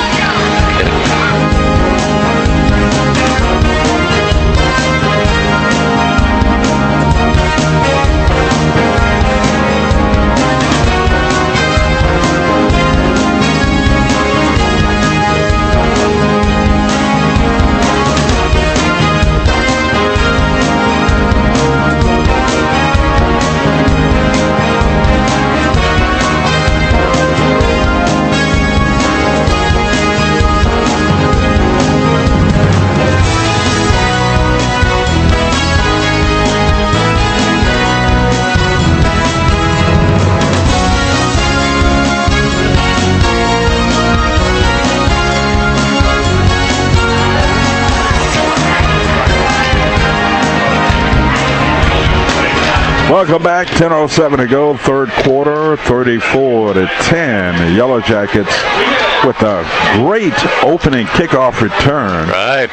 Welcome back. 10:07 to go. Third quarter, 34-10. The Yellow Jackets with a great opening kickoff return. Right.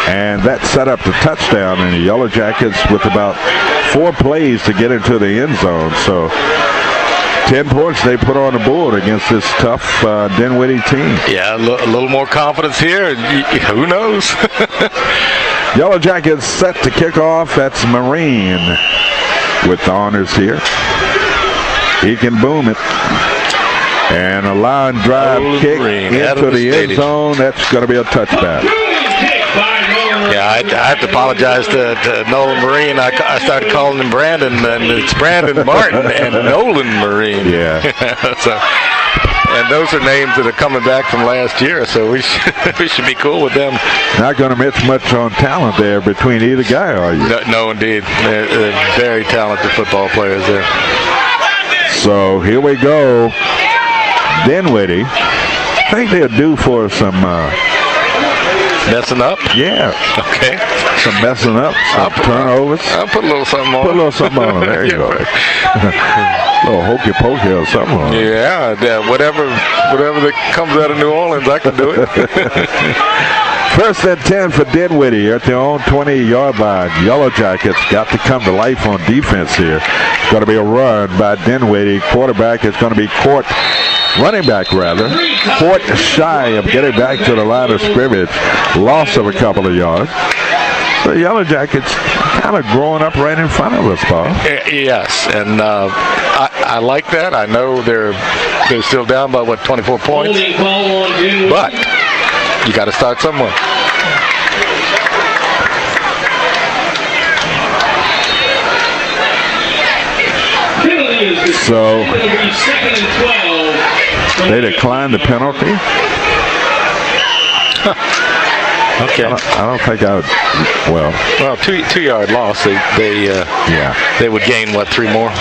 And that set up the touchdown. And the Yellow Jackets with about 4 plays to get into the end zone. So 10 points they put on the board against this tough Dinwiddie team. Yeah, a little more confidence here. Who knows? Yellow Jackets set to kick off. That's Marine with the honors here. He can boom it. And a line drive kick into the end zone. That's going to be a touchback. Yeah, I have to apologize to Nolan Marine. I started calling him Brandon, and it's Brandon Martin and Nolan Marine. Yeah. And those are names that are coming back from last year, so we should be cool with them. Not going to miss much on talent there between either guy, are you? No, indeed. They're very talented football players there. So here we go. Dinwiddie. I think they're due for some... messing up? Yeah. Okay. Some messing up, some turnovers. I'll put a little something on. Put a little something on it. There you go. A little hokey pokey or something on it. Yeah, whatever that comes out of New Orleans, I can do it. First and 10 for Dinwiddie at their own 20-yard line. Yellow Jackets got to come to life on defense here. It's going to be a run by Dinwiddie. Quarterback is going to be Court. Running back, rather. Court shy of getting back to the line of scrimmage. Loss of a couple of yards. The Yellow Jackets kind of growing up right in front of us, Paul. Yes, and I like that. I know they're still down by, 24 points? But you got to start somewhere. So they declined the penalty. Okay. I don't think I would. Well, 2-yard loss. They would gain 3 more.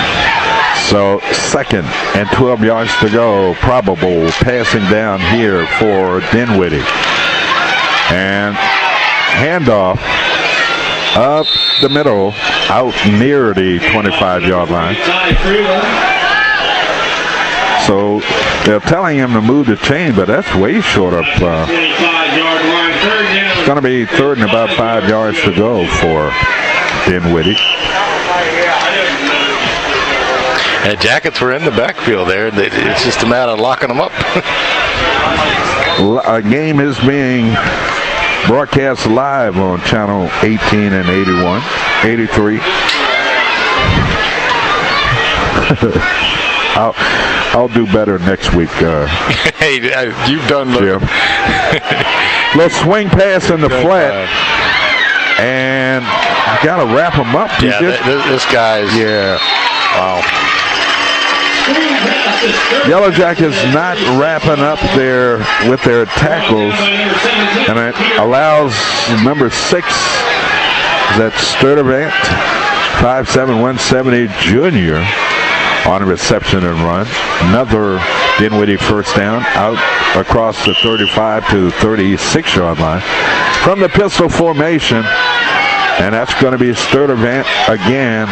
So 2nd and 12 yards to go. Probable passing down here for Dinwiddie. And handoff up the middle, out near the 25-yard line. So they're telling him to move the chain, but that's way short of. It's going to be 3rd and about 5 yards to go for Dinwiddie. And Jackets were in the backfield there. It's just a matter of locking them up. A game is being broadcast live on channel 18 and 83. I'll do better next week. Hey, you've done Jim. Little swing pass in the flat, and got to wrap him up. Yeah, this guy's. Yeah. Wow. Yellow Jackets not wrapping up with their tackles, and it allows number 6, that's Sturtevant, 5'7", 170 junior, on a reception and run. Another Dinwiddie first down out across the 35 to 36-yard line from the pistol formation, and that's going to be Sturtevant again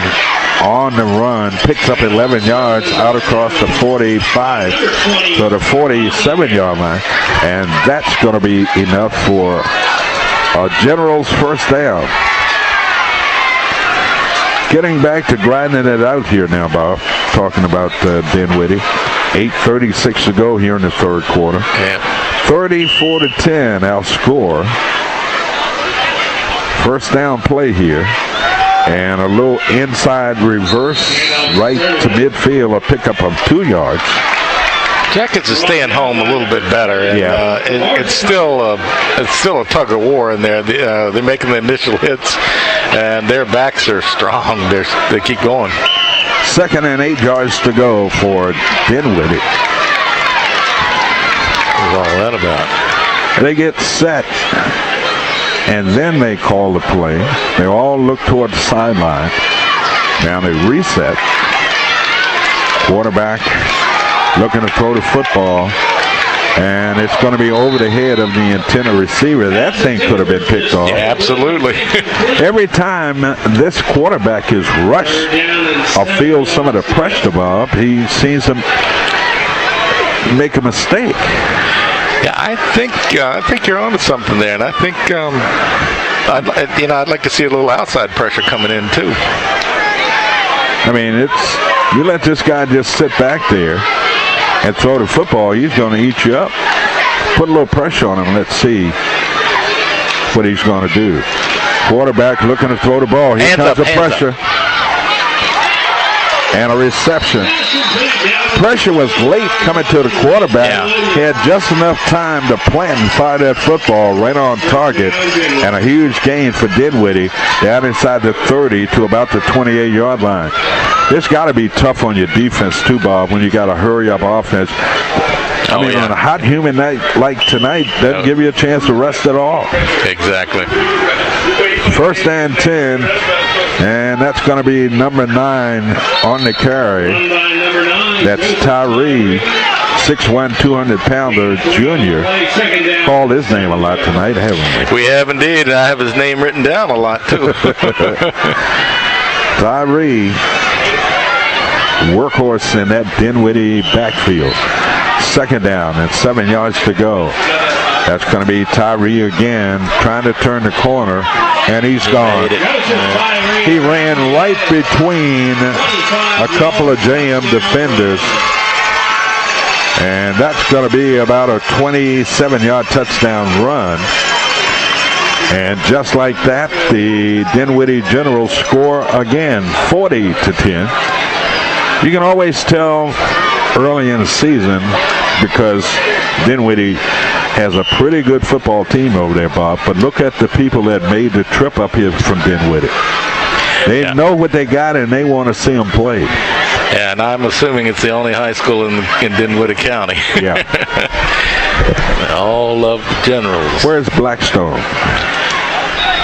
on the run. Picks up 11 yards out across the 45 to the 47-yard line, and that's going to be enough for a General's first down. Getting back to grinding it out here now, Bob, talking about Dinwiddie. 8:36 to go here in the third quarter. Yeah. 34-10 our score. First down play here. And a little inside reverse right to midfield, a pickup of 2 yards. Jackets are staying home a little bit better, and it's still a tug of war in there. They're making the initial hits, and their backs are strong. They keep going. 2nd and 8 yards to go for Dinwiddie. What's all that about? They get set, and then they call the play. They all look toward the sideline. Now they reset. Quarterback looking to throw the football, and it's going to be over the head of the intended receiver. That thing could have been picked off. Yeah, absolutely. Every time this quarterback is rushed or feels some of the pressure, Bob, he seems to make a mistake. Yeah, I think you're onto something there, and I think I'd like to see a little outside pressure coming in too. I mean, you let this guy just sit back there and throw the football, he's going to eat you up. Put a little pressure on him. Let's see what he's going to do. Quarterback looking to throw the ball. Here comes the pressure. And a reception. Pressure was late coming to the quarterback. Yeah. He had just enough time to plant and fire that football right on target. And a huge gain for Dinwiddie down inside the 30 to about the 28-yard line. It's got to be tough on your defense too, Bob, when you got a hurry-up offense. I mean, on a hot, humid night like tonight, doesn't give you a chance to rest at all. Exactly. 1st and 10, and that's going to be number 9 on the carry. That's Tyree, 6'1", 200-pounder junior. Called his name a lot tonight, haven't we? We have indeed. I have his name written down a lot, too. Tyree, workhorse in that Dinwiddie backfield. 2nd down and 7 yards to go. That's going to be Tyree again, trying to turn the corner, and he's gone. He ran right between a couple of JM defenders, and that's going to be about a 27-yard touchdown run. And just like that, the Dinwiddie Generals score again, 40-10. You can always tell early in the season because Dinwiddie has a pretty good football team over there, Bob. But look at the people that made the trip up here from Dinwiddie. They know what they got, and they want to see them play. Yeah, and I'm assuming it's the only high school in Dinwiddie County. Yeah. They all love the Generals. Where's Blackstone?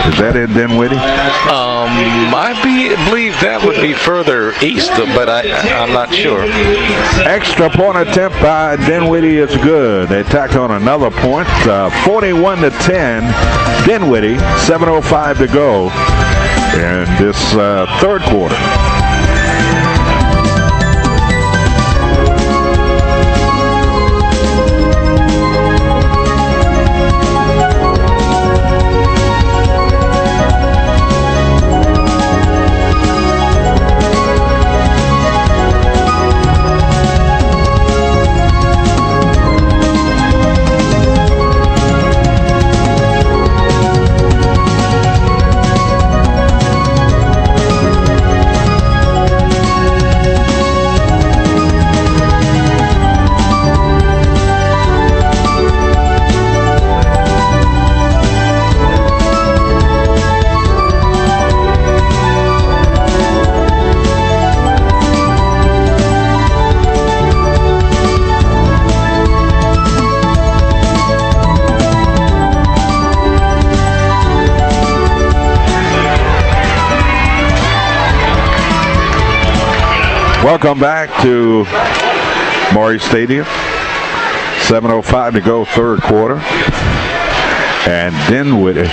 Is that in Dinwiddie? I believe that would be further east, but I'm not sure. Extra point attempt by Dinwiddie is good. They tacked on another point. 41-10. Dinwiddie, 7:05 to go in this third quarter. Welcome back to Maury Stadium. 7:05 to go, third quarter. And Dinwiddie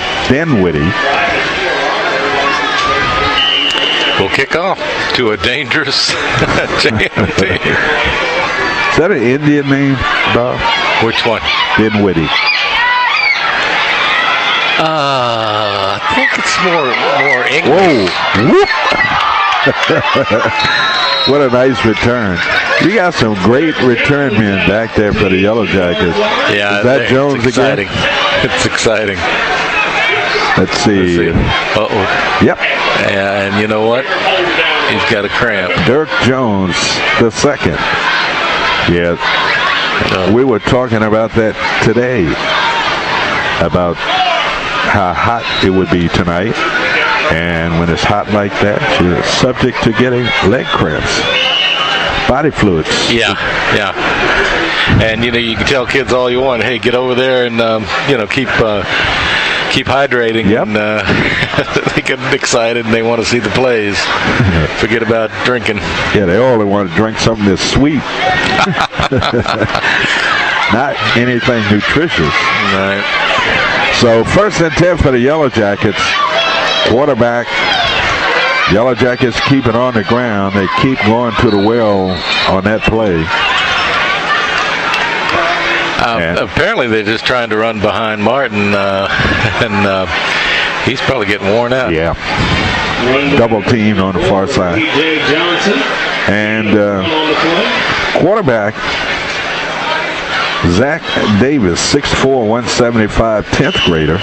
will kick off to a dangerous JM team. Is that an Indian name, Bob? Which one? Dinwiddie. I think it's more English. Whoa. Whoop. What a nice return. You got some great return men back there for the Yellow Jackets. Yeah, is that Jones again? It's exciting. Let's see. Uh-oh. Yep. And you know what? He's got a cramp. Dirk Jones, the second. Yeah. We were talking about that today, about how hot it would be tonight. And when it's hot like that, you're subject to getting leg cramps, body fluids. Yeah. And you can tell kids all you want, hey, get over there and keep hydrating. Yep. And they get excited and they want to see the plays. Forget about drinking. Yeah, they all want to drink something that's sweet, not anything nutritious. Right. So 1st and 10 for the Yellow Jackets. Quarterback, Yellow Jackets keep it on the ground. They keep going to the well on that play. Apparently they're just trying to run behind Martin, and he's probably getting worn out. Yeah. Double teamed on the far side. And quarterback, Zach Davis, 6'4", 175, 10th grader.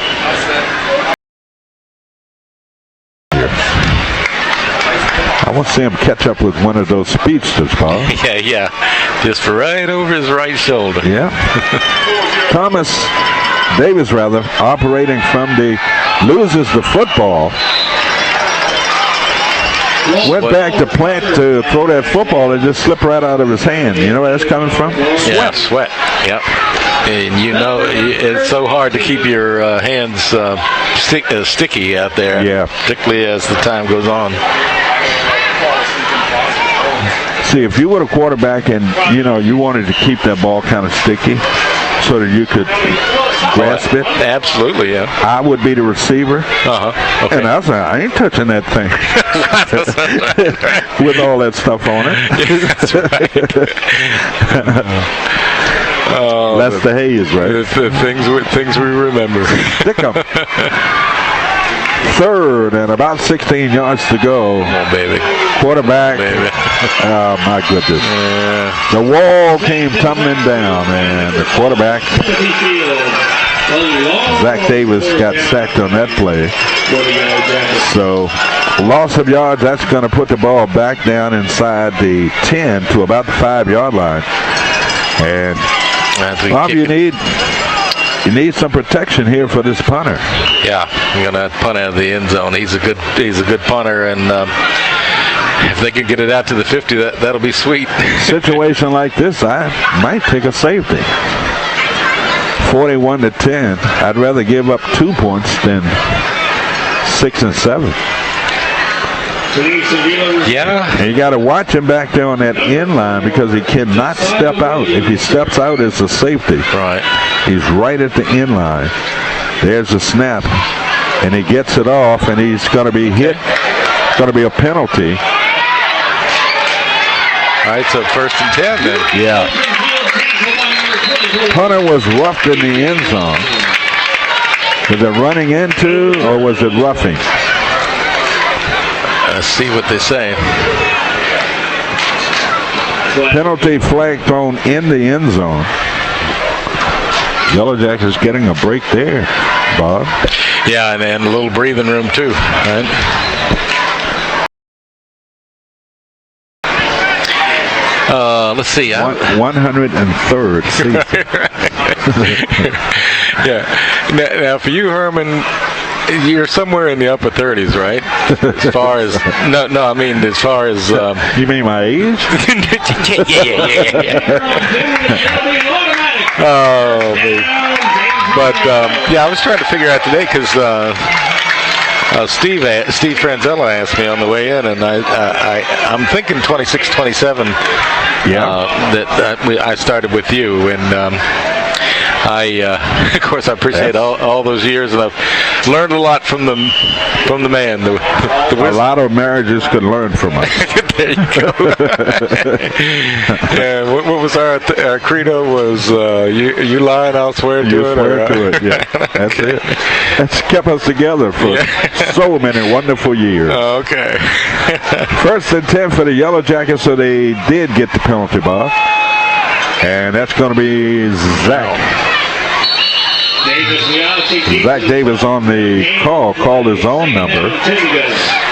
I want to see him catch up with one of those speedsters, Paul. Yeah. Just right over his right shoulder. Yeah. Thomas Davis, operating from loses the football. Went back to plant to throw that football and just slipped right out of his hand. You know where that's coming from? Yeah, sweat. Yep. And it's so hard to keep your hands sticky out there. Yeah. Particularly as the time goes on. See, if you were a quarterback and, you wanted to keep that ball kind of sticky so that you could grasp it. Absolutely, yeah. I would be the receiver. Uh-huh. Okay. And I was like, I ain't touching that thing. With all that stuff on it. Yeah, that's right. That's the haze, right? The things we remember. Stick 'em. Third and about 16 yards to go. Oh, baby. Quarterback. Baby. Oh, my goodness. Yeah. The wall came tumbling down, and the quarterback, Zach Davis, got sacked on that play. So, loss of yards, that's going to put the ball back down inside the 10 to about the 5-yard line. And, Bob, you need some protection here for this punter. Yeah, you're gonna punt out of the end zone. He's a good punter, and if they can get it out to the 50, that'll be sweet. Situation like this, I might take a safety. 41-10. I'd rather give up 2 points than 6 and 7. Yeah. And you got to watch him back there on that end line because he cannot step out. If he steps out, it's a safety. Right. He's right at the end line. There's a snap, and he gets it off, and he's going to be hit. It's going to be a penalty. All right, so 1st and 10 then. Yeah. Hunter was roughed in the end zone. Was it running into, or was it roughing? Let's see what they say. Penalty flag thrown in the end zone. Yellow Jackets getting a break there, Bob. Yeah, and a little breathing room too, right? Let's see. 103rd season. Yeah. Now, for you, Herman, you're somewhere in the upper 30s, right? As far as I mean, as far as you mean my age? Yeah. Oh, man. But yeah, I was trying to figure out today because Steve Franzella asked me on the way in, and I'm thinking 26-27. Yeah. That I started with you, and of course, I appreciate all those years, and I've learned a lot from the man. A lot of marriages could learn from us. There you go. Yeah, what was our credo? Was you lie and I'll swear to it? You swear to it. Yeah, that's it. That's kept us together for so many wonderful years. Okay. 1st and 10 for the Yellow Jackets, so they did get the penalty ball, and that's going to be Zach. Zach Davis on the called his own number,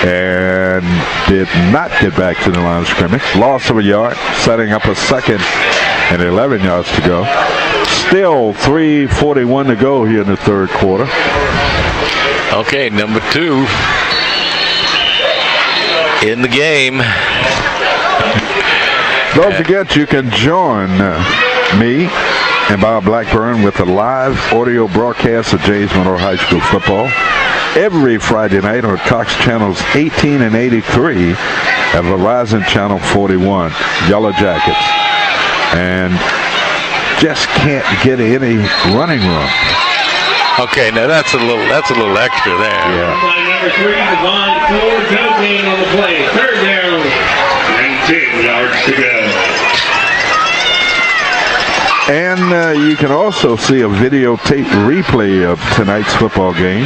and did not get back to the line of scrimmage. Loss of a yard, setting up a 2nd and 11 yards to go. Still 3:41 to go here in the 3rd quarter. Okay, number 2 in the game. Don't forget, you can join me and Bob Blackburn with a live audio broadcast of James Monroe High School football every Friday night on Cox Channels 18 and 83 at Verizon Channel 41, Yellow Jackets. And just can't get any running room. Okay, now that's a little extra there. Yeah. Number 3, Devon Ford, no gain on the play. 3rd down and 10 yards to go. And you can also see a videotape replay of tonight's football game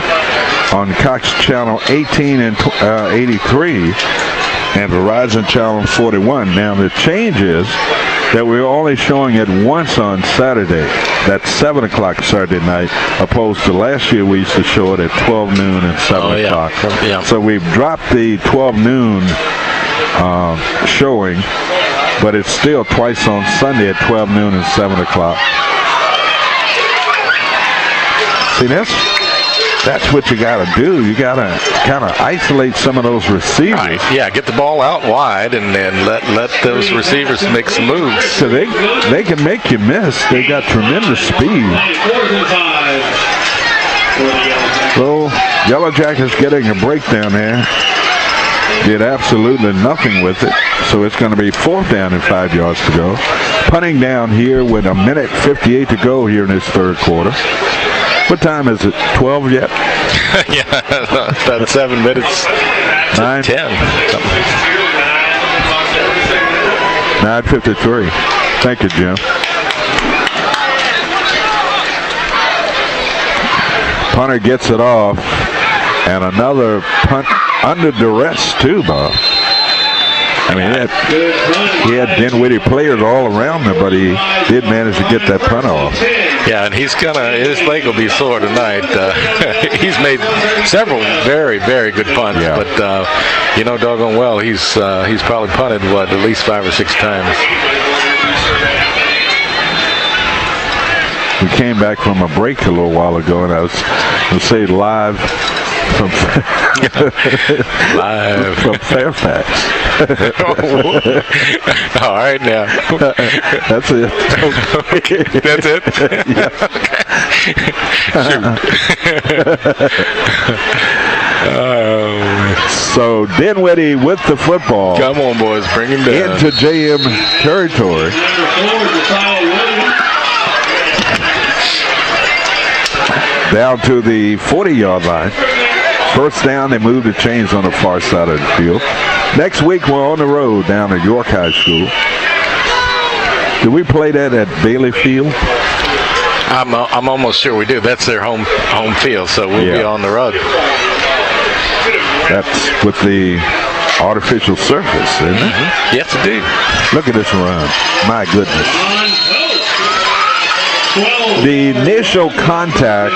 on Cox Channel 18 and 83 and Verizon Channel 41. Now, the change is that we're only showing it once on Saturday. That's 7 o'clock Saturday night, opposed to last year we used to show it at 12 noon and 7 o'clock. Yeah. So we've dropped the 12 noon showing, but it's still twice on Sunday at 12 noon and 7 o'clock. See, that's what you got to do. You got to kind of isolate some of those receivers. Right. Yeah, get the ball out wide and let those receivers make some moves. So they can make you miss. They got tremendous speed. So Yellow Jackets getting a breakdown there. Did absolutely nothing with it. So it's going to be 4th down and 5 yards to go. Punting down here with 1:58 to go here in this 3rd quarter. What time is it? 12 yet? Yeah, about 7 minutes. 9? 10. 9:53. Thank you, Jim. Punter gets it off, and another punt under duress too, Bob. I mean, he had Dinwiddie players all around him, but he did manage to get that punt off. Yeah, and his leg will be sore tonight. He's made several very, very good punts, but doggone well, he's probably punted at least 5 or 6 times. We came back from a break a little while ago, and I was going to say live from Fairfax. All right, now. That's it. Okay, that's it? Yeah. So Dinwiddie with the football. Come on, boys, bring him down. Into JM territory. Down to the 40-yard line. 1st down, they moved the chains on the far side of the field. Next week, we're on the road down at York High School. Do we play that at Bailey Field? I'm almost sure we do. That's their home field, so we'll be on the road. That's with the artificial surface, isn't it? Mm-hmm. Yes, indeed. Look at this run. My goodness. The initial contact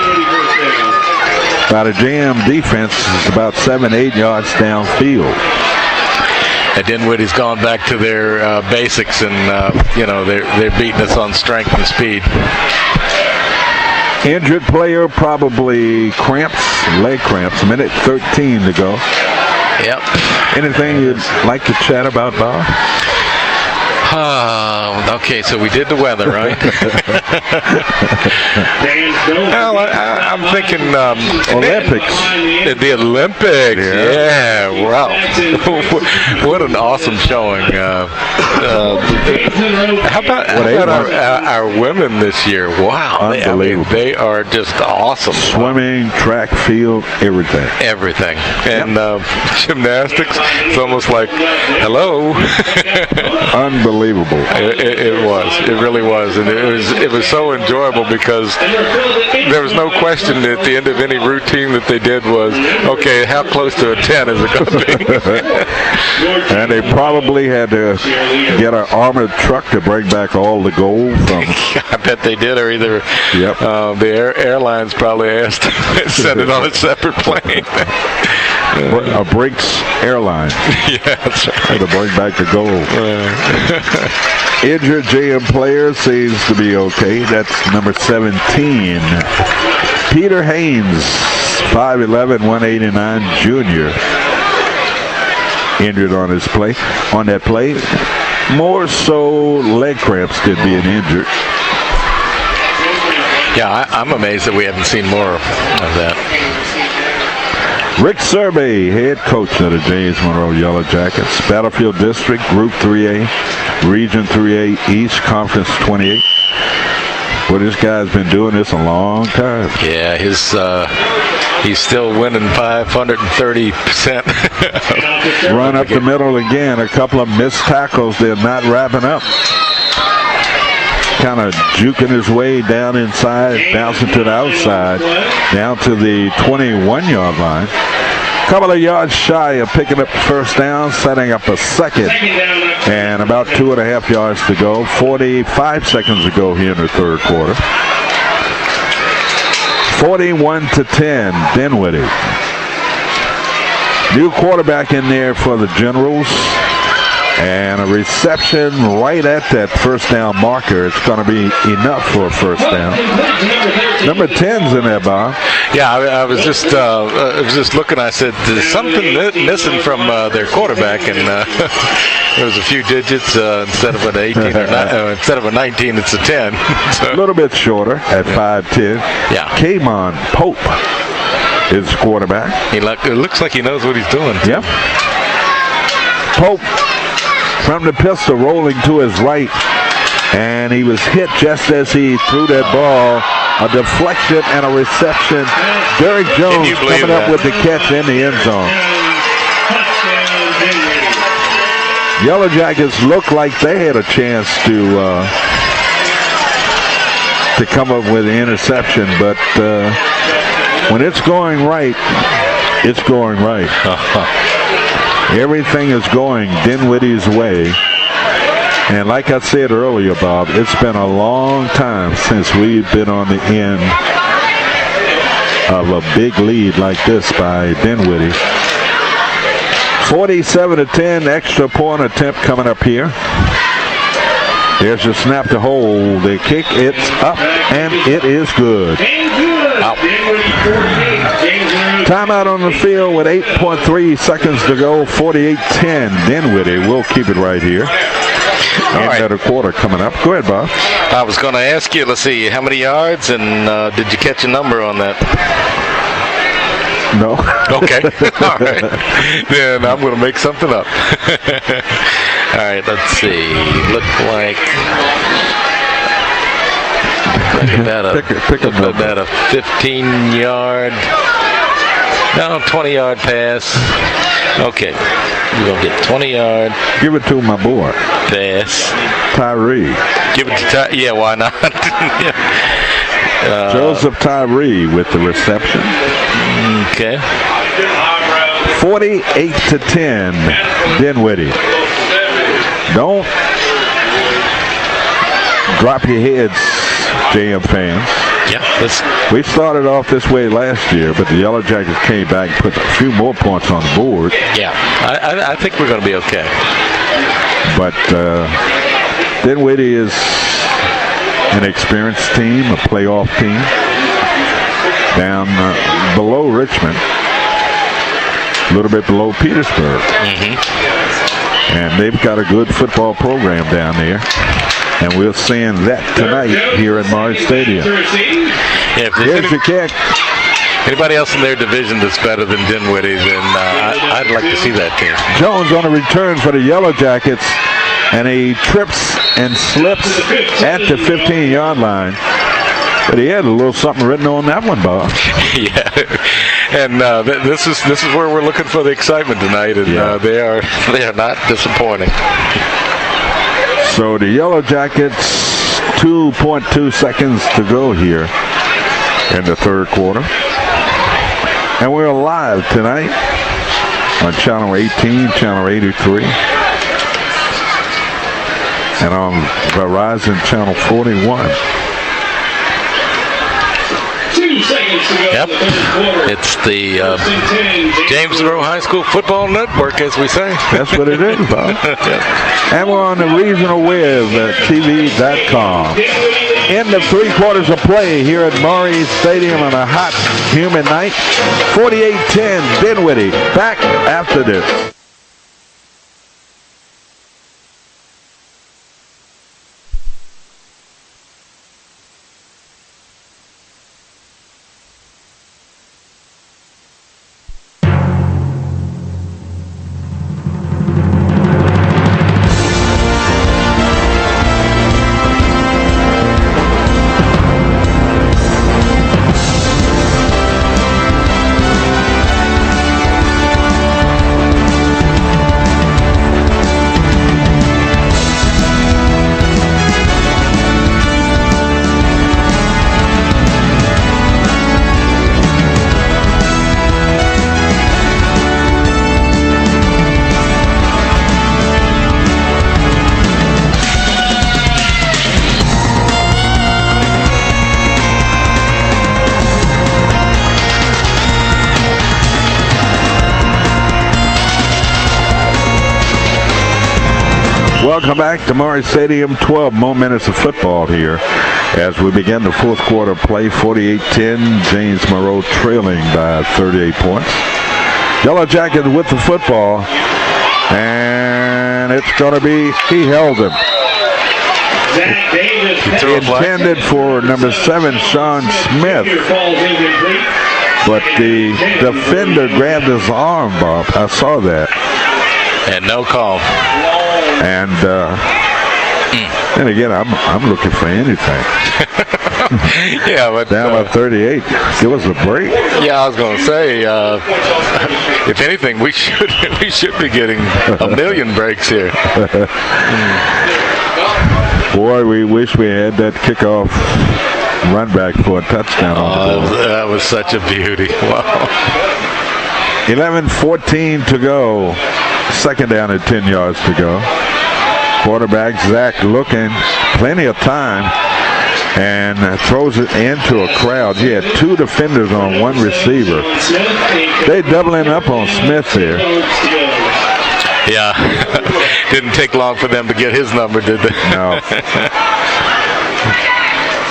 by the JM defense is about 7-8 yards downfield. And Dinwiddie's gone back to their basics, and they're beating us on strength and speed. Injured player, probably leg cramps. 1:13 to go. Yep. Anything you'd like to chat about, Bob? Okay, so we did the weather, right? Well, I'm thinking Olympics. The Olympics. Yeah, wow. What an awesome showing. How about our women this year? Wow. Unbelievable. They are just awesome. Swimming, track, field, everything. Everything. And gymnastics, it's almost like, hello. Unbelievable. It was. It really was. And it was so enjoyable because there was no question at the end of any routine that they did was, okay, how close to a 10 is it going to be? And they probably had to get an armored truck to bring back all the gold from. I bet they did, or either the airlines probably asked to send it on a separate plane. A Brinks airline. Yeah, that's right. Had to bring back the gold. Injured JM player seems to be okay. That's number 17. Peter Haynes, 5'11", 189, junior. Injured on that play. More so leg cramps than being injured. Yeah, I'm amazed that we haven't seen more of that. Rick Serby, head coach of the James Monroe Yellow Jackets. Battlefield District, Group 3A, Region 3A East, Conference 28. Well, this guy's been doing this a long time. Yeah, he's still winning 530%. Run up the middle again. A couple of missed tackles. They're not wrapping up. Kind of juking his way down inside, bouncing to the outside, down to the 21-yard line. Couple of yards shy of picking up the first down, setting up a second, and about 2.5 yards to go. 45 seconds to go here in the third quarter. 41-10, Dinwiddie. New quarterback in there for the Generals. And a reception right at that first down marker. It's going to be enough for a first down. Number 10's in there, Bob. Yeah, I was just looking. I said, there's something missing from their quarterback, and there was a few digits instead of an 18 or instead of a 19, it's a 10. So. A little bit shorter at 5'10". Yeah. Kamon Pope is quarterback. It looks like he knows what he's doing. Yep. Pope from the pistol, rolling to his right, and he was hit just as he threw that ball. A deflection and a reception. Derek Jones coming up with the catch in the end zone. Yellow Jackets looked like they had a chance to come up with the interception, but when it's going right, it's going right. Everything is going Dinwiddie's way. And like I said earlier, Bob, it's been a long time since we've been on the end of a big lead like this by Dinwiddie. 47-10, extra point attempt coming up here. There's a snap to hold. The kick, it's up, and it is good. Out. Timeout on the field with 8.3 seconds to go. 48-10. Dinwiddie will keep it right here. End of the quarter coming up. Go ahead, Bob. I was going to ask you, let's see, how many yards, and did you catch a number on that? No. Okay. All right. Then I'm going to make something up. All right, let's see. Look like about a 15-yard, 20-yard pass. Okay. We're going to get 20-yard. Give it to my boy. Pass. Tyree. Give it to Tyree. Yeah, why not? Joseph Tyree with the reception. Okay. 48-10, Dinwiddie. Don't drop your heads, JM fans. Yeah. We started off this way last year, but the Yellow Jackets came back and put a few more points on the board. Yeah, I think we're going to be okay. But Dinwiddie is an experienced team, a playoff team, down below Richmond, a little bit below Petersburg. And they've got a good football program down there. And we're seeing that tonight here at Monroe Stadium. Yeah, Here's your kick. Anybody else in their division that's better than Dinwiddie, then I'd like to see that team. Jones on a return for the Yellow Jackets. And he trips and slips at the 15-yard line. But he had a little something written on that one, Bob. Yeah, and this is where we're looking for the excitement tonight, and they are not disappointing. So the Yellow Jackets, 2.2 seconds to go here in the third quarter, and we're live tonight on Channel 18, Channel 83, and on Verizon Channel 41. 2 seconds to go. Yep, it's the James Monroe High School Football Network, as we say. That's what it is, Bob. And we're on the regional web at TV.com. In the 3 quarters of play here at Monroe Stadium on a hot, humid night, 48-10 Dinwiddie. Back after this. Welcome back to Monroe Stadium. 12 more minutes of football here as we begin the fourth quarter play. 48-10, James Monroe trailing by 38 points. Yellow Jacket with the football, and it's going to be, he held him. Intended for number 7, Sean Smith, but the defender grabbed his arm, Bob. I saw that. And no call. And again, I'm looking for anything. Yeah, but down by 38. Give us a break. Yeah, I was going to say, if anything, we should be getting a million breaks here. Boy, we wish we had that kickoff run back for a touchdown. That was such a beauty. Wow. 11:14 to go. Second down at 10 yards to go. Quarterback Zach looking, plenty of time, and throws it into a crowd. He had 2 defenders on 1 receiver. They doubling up on Smith here. Yeah, didn't take long for them to get his number, did they? No.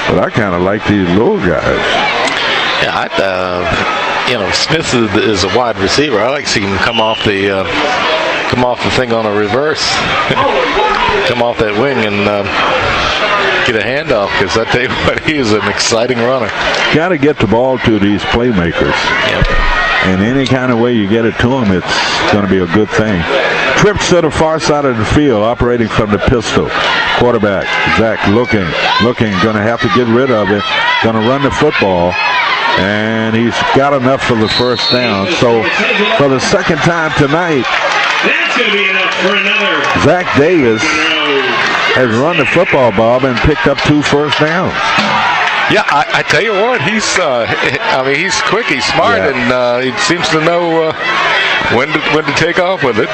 But I kind of like these little guys. Yeah, Smith is a wide receiver. I like seeing him come off the thing on a reverse, come off that wing and get a handoff, because I tell you what, he is an exciting runner. Got to get the ball to these playmakers. Yep. And any kind of way you get it to them, it's going to be a good thing. Trips to the far side of the field, operating from the pistol. Quarterback, Zach looking, going to have to get rid of it, going to run the football. And he's got enough for the first down. So for the second time tonight, that's going to be enough for another. Zach Davis has run the football, Bob, and picked up 2 first downs. Yeah, I tell you what, he's quick, he's smart, and he seems to know when to take off with it.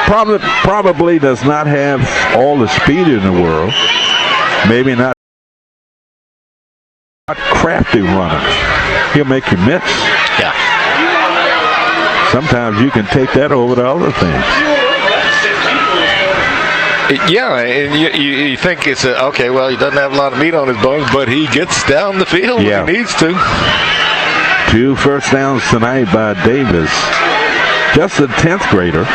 Probably does not have all the speed in the world. Maybe not crafty runner. He'll make you miss. Yeah. Sometimes you can take that over to other things. Yeah, and you think it's okay, well, he doesn't have a lot of meat on his bones, but he gets down the field when he needs to. 2 first downs tonight by Davis. Just a 10th grader.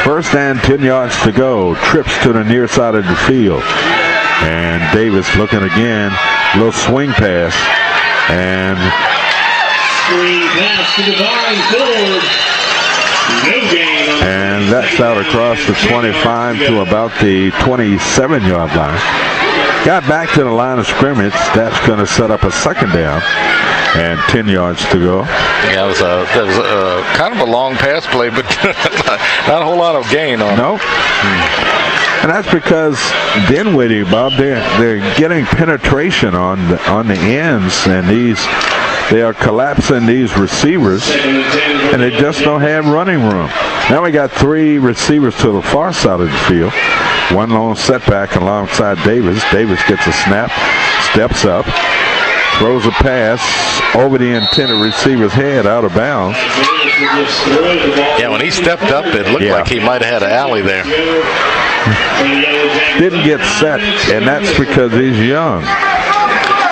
First and 10 yards to go. Trips to the near side of the field. And Davis looking again. Little swing pass. And Screen pass to Devine Ford. No gain on And that's out across the 25 to about the 27-yard line. Got back to the line of scrimmage. That's going to set up a second down. And 10 yards to go. Yeah, that was kind of a long pass play, but not a whole lot of gain on it. No. And that's because Dinwiddie, Bob, they're getting penetration on the ends, and they are collapsing these receivers, and they just don't have running room. Now we got 3 receivers to the far side of the field. One long setback alongside Davis. Davis gets a snap, steps up, throws a pass over the intended receiver's head out of bounds. Yeah, when he stepped up, it looked like he might have had an alley there. Didn't get set, and that's because he's young.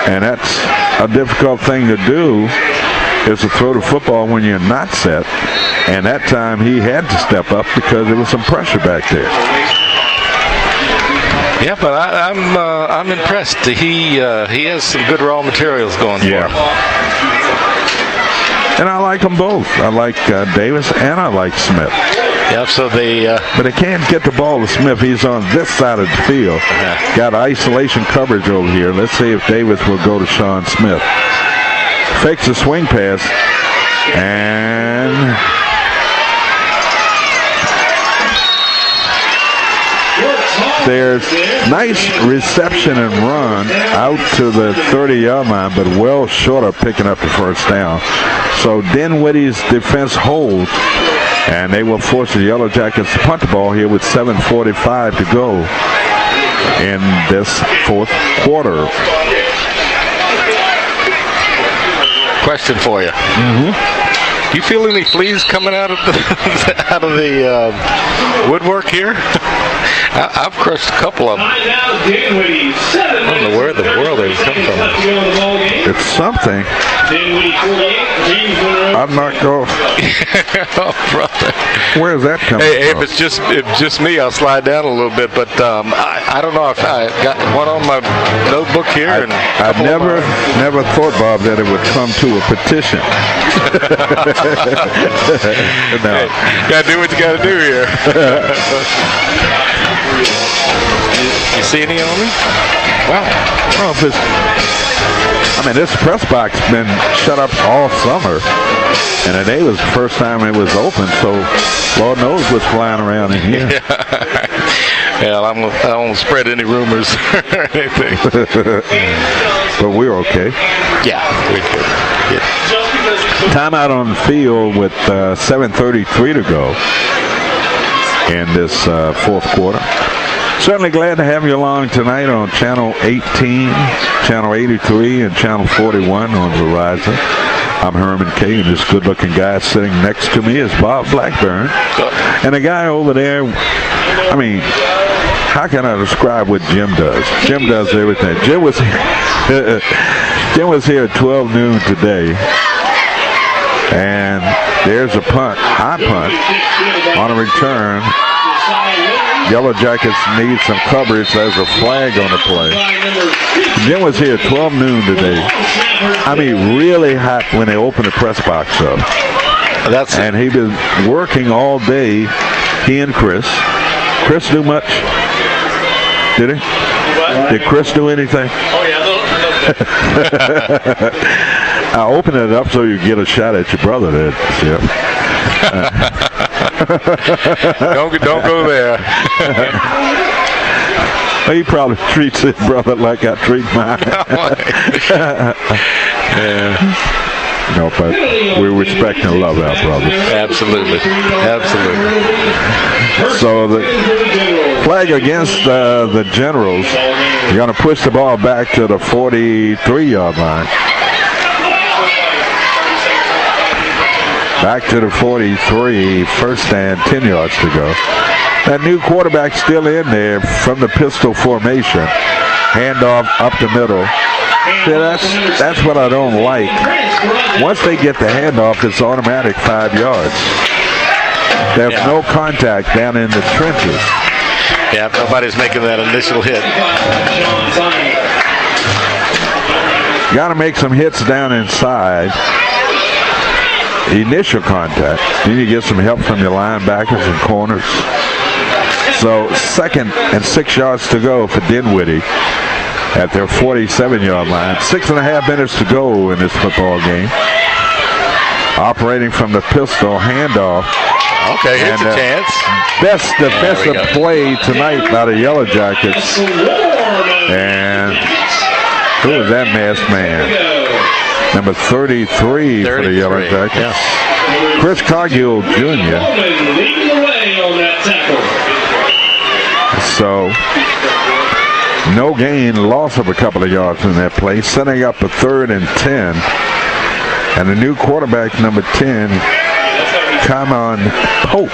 And that's a difficult thing to do, is to throw the football when you're not set. And that time he had to step up because there was some pressure back there. Yeah, but I'm impressed. He has some good raw materials going for him. And I like them both. I like Davis and I like Smith. Yeah, so but they can't get the ball to Smith. He's on this side of the field. Yeah. Got isolation coverage over here. Let's see if Davis will go to Sean Smith. Fakes a swing pass. And there's nice reception and run out to the 30-yard line, but well short of picking up the first down. So Dinwiddie's defense holds, and they will force the Yellow Jackets to punt the ball here with 7:45 to go in this fourth quarter. Question for you. Do you feel any fleas coming out of the woodwork here? I've crushed a couple of them. I don't know where the world they come from. It's something. I'm not going. Oh, brother. Where is that coming Hey, from? if it's just me, I'll slide down a little bit. But I don't know if I got one on my notebook here. I never thought, Bob, that it would come to a petition. No. Hey, gotta do what you gotta do here. You see any on me? Wow. Well, this press box been shut up all summer, and today was the first time it was open, so Lord knows what's flying around in here. Yeah, I won't spread any rumors or anything. But we're okay. Yeah, we're good. Yeah. Timeout on the field with 7:33 to go in this fourth quarter. Certainly glad to have you along tonight on Channel 18, Channel 83, and Channel 41 on Verizon. I'm Herman Kay, and this good-looking guy sitting next to me is Bob Blackburn. And the guy over there, how can I describe what Jim does? Jim does everything. Jim was here at 12 noon today. And there's a punt, high punt, on a return. Yellow Jackets need some coverage. There's a flag on the play. Jim was here at 12 noon today. Really hot when they opened the press box up. And he been working all day, he and Chris. Chris do much? Did he? Did Chris do anything? Oh, yeah, I open it up so you get a shot at your brother there, Jeff. Don't go there. He probably treats his brother like I treat mine. Yeah. No, but we respect and love our brothers. Absolutely. So the flag against the Generals. You're going to push the ball back to the 43-yard line. Back to the 43, first and 10 yards to go. That new quarterback still in there from the pistol formation. Handoff up the middle. See, that's what I don't like. Once they get the handoff, it's automatic 5 yards. There's no contact down in the trenches. Yeah, nobody's making that initial hit. Got to make some hits down inside. Initial contact. Then you get some help from your linebackers and corners. So 2nd and 6 yards to go for Dinwiddie at their 47-yard line. 6.5 minutes to go in this football game. Operating from the pistol, handoff. Okay, here's a chance. Best defensive play tonight by the Yellow Jackets. And who was that masked man? Number 33 for the Yellow Jackets. Yeah. Chris Cargill Jr. So, no gain, loss of a couple of yards in that play, setting up a 3rd and 10. And the new quarterback, number 10, Kamon Pope,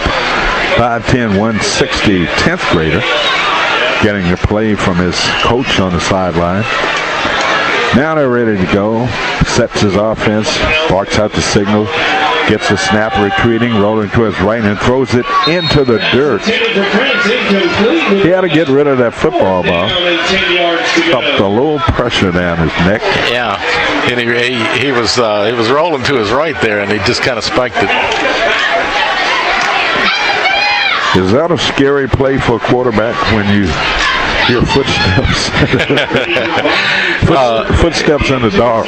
5'10", 160, 10th grader, getting the play from his coach on the sideline. Now they're ready to go. Sets his offense, barks out the signal, gets the snap, retreating, rolling to his right, and throws it into the dirt. He had to get rid of that football, Bob. Felt a little pressure down his neck. Yeah, and he was rolling to his right there, and he just kind of spiked it. Is that a scary play for a quarterback when you hear footsteps? Footsteps in the dark.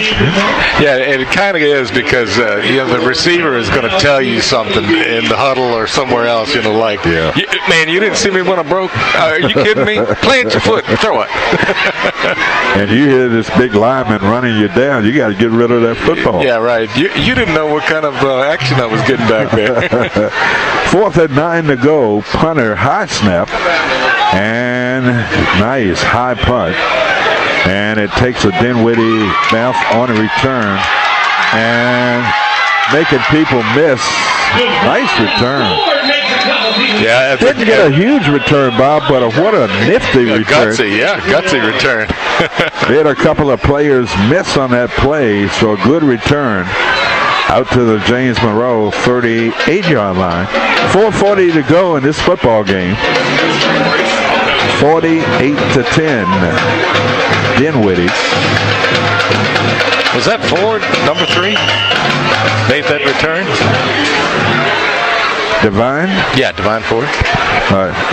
Yeah, and it kind of is because the receiver is going to tell you something in the huddle or somewhere else. Like, man, you didn't see me when I broke. Are you kidding me? Plant your foot, throw it. And you hear this big lineman running you down. You got to get rid of that football. Yeah, right. You didn't know what kind of action I was getting back there. 4th and 9 to go. Punter, high snap, and nice high punt. And it takes a Dinwiddie bounce on a return and making people miss. Nice return. Yeah, didn't get a huge return, Bob, but what a nifty return. Gutsy return. They had a couple of players miss on that play, so a good return out to the James Monroe 38-yard line. 4:40 to go in this football game. 48-10. Dinwiddie. Was that Ford, number 3? Made that return? Divine? Yeah, Divine Ford.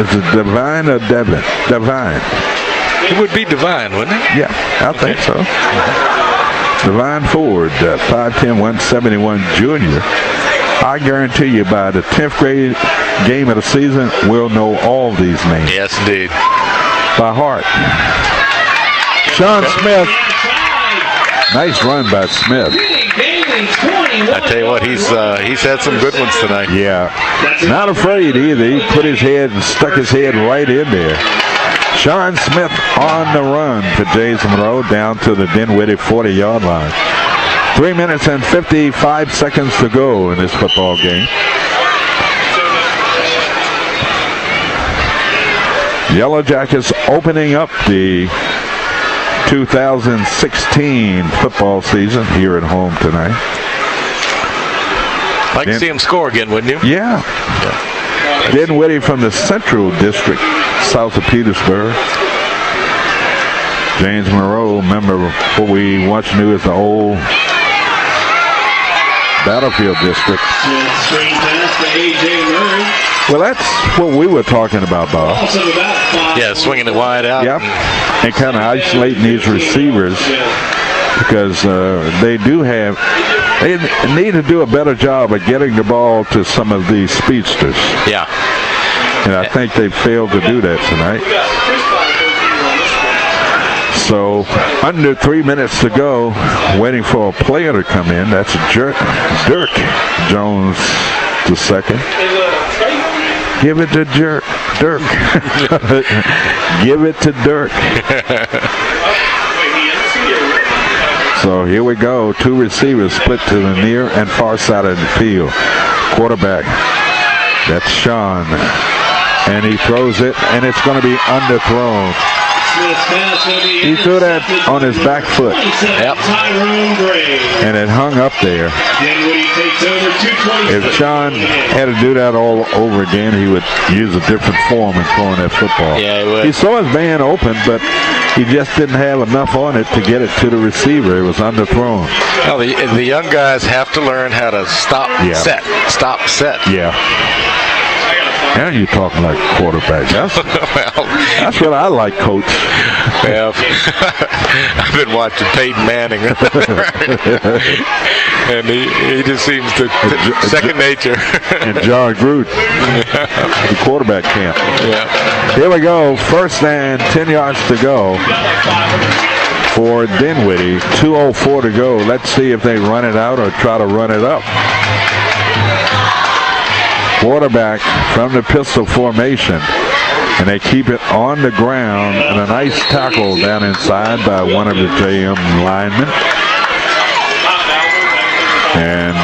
Is it Divine or Devin? Divine. It would be Divine, wouldn't it? Yeah, I think so. Divine Ford, 5'10", 171 junior. I guarantee you by the 10th grade game of the season, we'll know all these names. Yes, indeed. By heart. Sean Smith. Nice run by Smith. I tell you what, he's had some good ones tonight. Yeah. Not afraid either. He put his head and stuck his head right in there. Sean Smith on the run to James Monroe down to the Dinwiddie 40-yard line. 3 minutes and 55 seconds to go in this football game. Yellow Jackets opening up the 2016 football season here at home tonight. Like to see him score again, wouldn't you? Yeah. Dinwiddie from the Central District, south of Petersburg. James Monroe, remember what we once knew as the old Battlefield District. Well, that's what we were talking about, Bob. Yeah, swinging it wide out. Yep. And kind of isolating these receivers because they need to do a better job of getting the ball to some of these speedsters. Yeah. And I think they failed to do that tonight. So, under 3 minutes to go, waiting for a player to come in. That's Dirk Jones II. Give it to Dirk. Give it to Dirk. So here we go. 2 receivers split to the near and far side of the field. Quarterback. That's Sean. And he throws it, and it's going to be underthrown. He threw that on his back foot. Yep. And it hung up there. If Sean had to do that all over again, he would use a different form in throwing that football. Yeah, he would. He saw his man open, but he just didn't have enough on it to get it to the receiver. It was underthrown. Well, the young guys have to learn how to stop, set. Stop, set. Yeah. Now you're talking like a quarterback. That's what I like, Coach. Yeah, I've been watching Peyton Manning, and he just seems to second nature. And John Groot, the quarterback camp. Yeah. Here we go. First and 10 yards to go for Dinwiddie. 2:04 to go. Let's see if they run it out or try to run it up. Quarterback from the pistol formation, and they keep it on the ground, and a nice tackle down inside by one of the JM linemen. And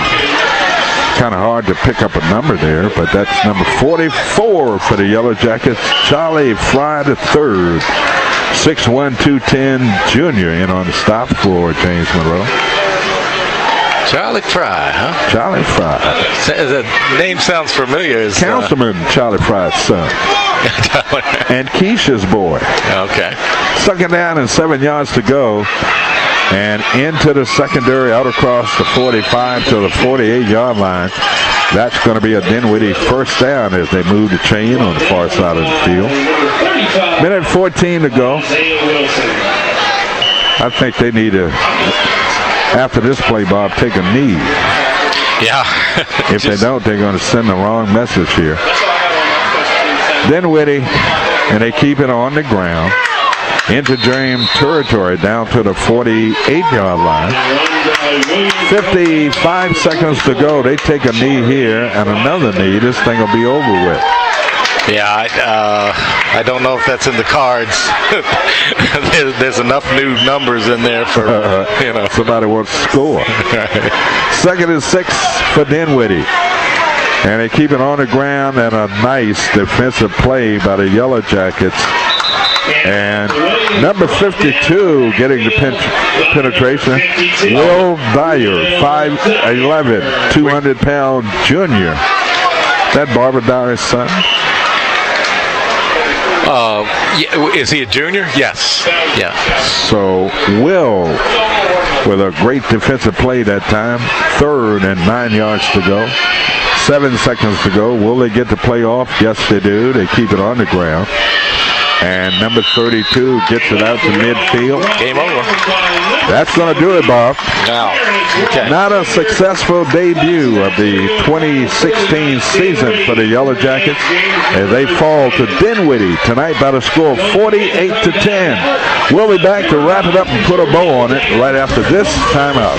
kind of hard to pick up a number there, but that's number 44 for the Yellow Jackets, Charlie Fry III, 6'1", 210 junior in on the stop for James Monroe. Charlie Fry, huh? Charlie Fry. The name sounds familiar. Councilman Charlie Fry's son. And Keisha's boy. Okay. Second down and 7 yards to go. And into the secondary, out across the 45 to the 48-yard line. That's going to be a Dinwiddie first down as they move the chain on the far side of the field. Minute 14 to go. I think they need to, after this play, Bob, take a knee. Yeah. If they don't, they're going to send the wrong message here. Dinwiddie, and they keep it on the ground. Into James territory, down to the 48-yard line. 55 seconds to go. They take a knee here and another knee. This thing will be over with. Yeah, I don't know if that's in the cards. There's enough new numbers in there for, somebody wants to score. Second and 6 for Dinwiddie. And they keep it on the ground, and a nice defensive play by the Yellow Jackets. And number 52 getting the penetration, Will Dyer, 5'11", 200-pound junior. That Barbara Dyer's son? Is he a junior? Yes. Yeah. So Will, with a great defensive play that time, third and 9 yards to go. 7 seconds to go. Will they get the play off? Yes, they do. They keep it on the ground. And number 32 gets it out to midfield. Game over. That's going to do it, Bob. Now, okay. Not a successful debut of the 2016 season for the Yellow Jackets as they fall to Dinwiddie tonight by the score of 48-10. We'll be back to wrap it up and put a bow on it right after this timeout.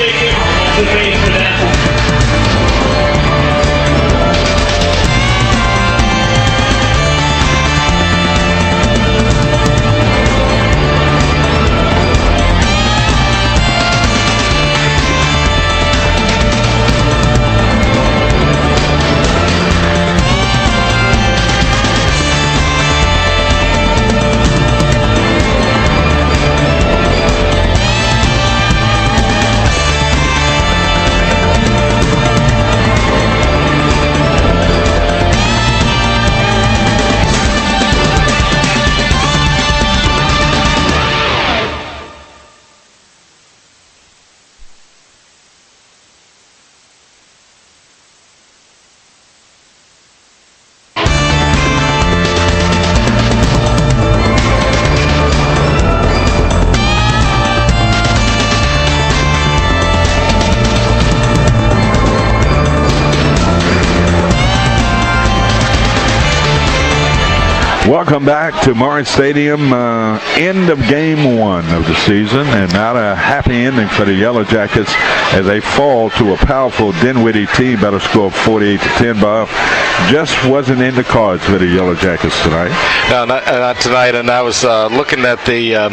Welcome back to Morris Stadium. End of game one of the season, and not a happy ending for the Yellow Jackets as they fall to a powerful Dinwiddie team by the score of 48-10. Bob, just wasn't in the cards for the Yellow Jackets tonight. No, not tonight. And I was looking at the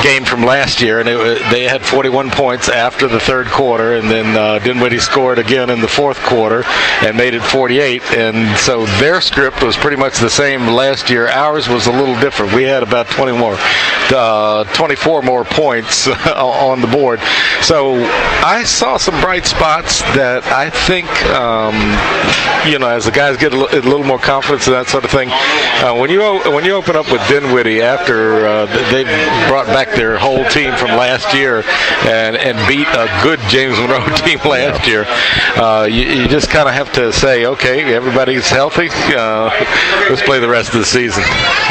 game from last year, and they had 41 points after the third quarter, and then Dinwiddie scored again in the fourth quarter and made it 48. And so their script was pretty much the same last year. Ours was a little different. We had about 24 more points on the board. So I saw some bright spots that I think, as the guys get a little more confidence and that sort of thing. When you open up with Dinwiddie after they brought back their whole team from last year and beat a good James Monroe team last year, you just kind of have to say, okay, everybody's healthy. Let's play the rest of the season.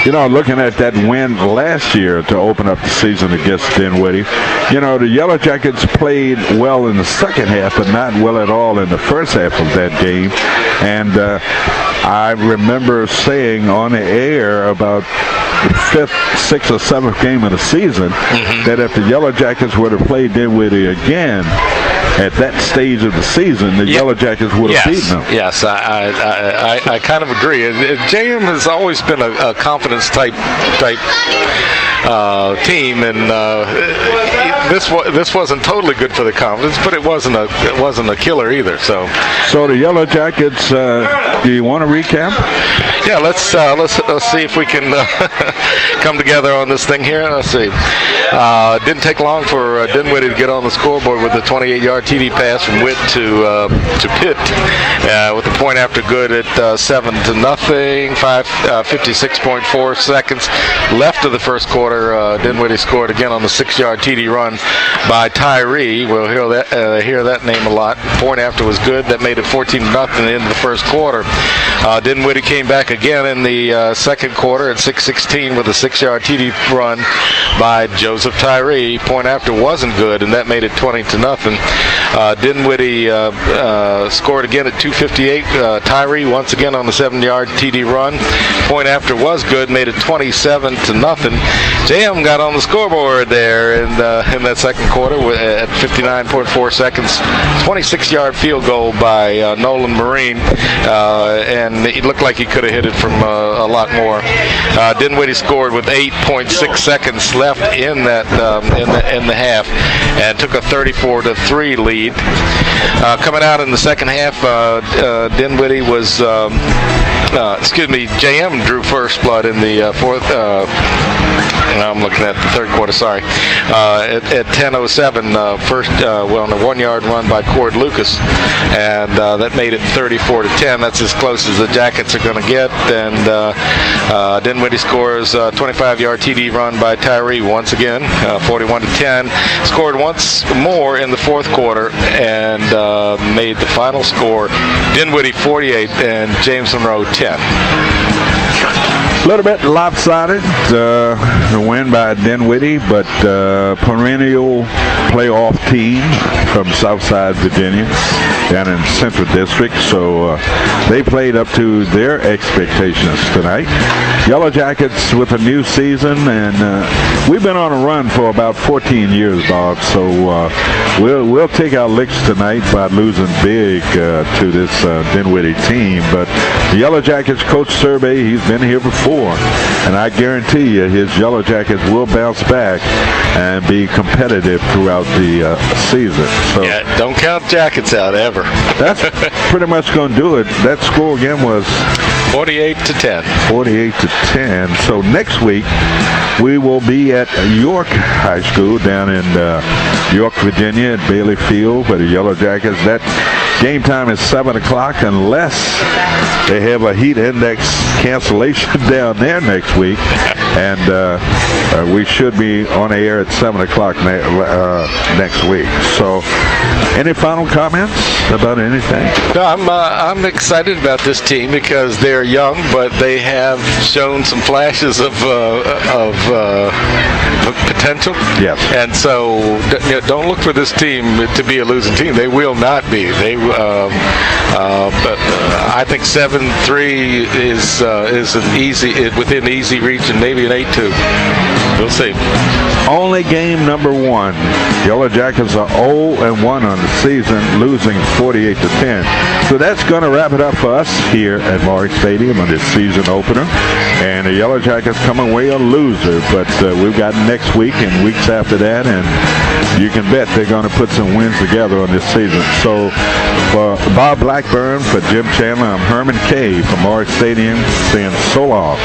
Looking at that win last year to open up the season against Dinwiddie, the Yellow Jackets played well in the second half, but not well at all in the first half of that game. And I remember saying on the air about the fifth, sixth, or seventh game of the season that if the Yellow Jackets were to play Dinwiddie again at that stage of the season, the Yellow Jackets would have beaten them. Yes, I kind of agree. JM has always been a confidence type team, and this wasn't totally good for the confidence, but it wasn't a killer either. So the Yellow Jackets. Do you want to recap? Yeah, let's see if we can come together on this thing here. Let's see. Didn't take long for Dinwiddie to get on the scoreboard with a 28-yard TD pass from Witt to Pitt with the point after good at 7-0. 56.4 seconds left of the first quarter. Dinwiddie scored again on the 6-yard TD run by Tyree. We'll hear that name a lot. Point after was good. That made it 14-0 in the first quarter. Dinwiddie came back again in the second quarter at 6:16 with a 6-yard TD run by Joseph Tyree. Point after wasn't good, and that made it 20-0. Dinwiddie scored again at 2:58. Tyree once again on the 7-yard TD run. Point after was good, made it 27-0. JM got on the scoreboard there in that second quarter at 59.4 seconds. 26-yard field goal by Nolan Marine, and it looked like he could have hit it from a lot more. Dinwiddie scored with 8.6 seconds left in that in the half, and took a 34-3 lead. Coming out in the second half, Dinwiddie was, JM drew first blood in the fourth. I'm looking at the third quarter. Sorry, at 10:07, first on a 1-yard run by Cord Lucas, and that made it 34-10. That's as close as the Jackets are going to get. And Dinwiddie scores a 25-yard TD run by Tyree once again, 41-10. Scored once more in the fourth quarter and made the final score Dinwiddie 48 and James Monroe 10. A little bit lopsided, the win by Dinwiddie, but perennial playoff team from Southside Virginia down in Central District, so they played up to their expectations tonight. Yellow Jackets with a new season, and we've been on a run for about 14 years, Bob, so we'll take our licks tonight by losing big to this Dinwiddie team, but the Yellow Jackets coach Survey, he's been here before, and I guarantee you his Yellow Jackets will bounce back and be competitive throughout the season. So yeah, don't count Jackets out ever. That's pretty much going to do it. That score again was 48-10. 48-10. So next week we will be at York High School down in York, Virginia at Bailey Field for the Yellow Jackets. That game time is 7 o'clock unless they have a heat index cancellation down there next week. And we should be on air at 7 o'clock next week. So any final comments about anything? No, I'm excited about this team because they're young, but they have shown some flashes of potential. Yes. And so don't look for this team to be a losing team. They will not be. But I think 7-3 is an easy within easy reach, and maybe maybe an 8-2. We'll see. Only game number 1. Yellow Jackets are 0-1 on the season, losing 48-10. So that's going to wrap it up for us here at Morris Stadium on this season opener. And the Yellow Jackets come away a loser, but we've got next week and weeks after that, and you can bet they're going to put some wins together on this season. So for Bob Blackburn, for Jim Chandler, I'm Herman Kay from Morris Stadium saying so long.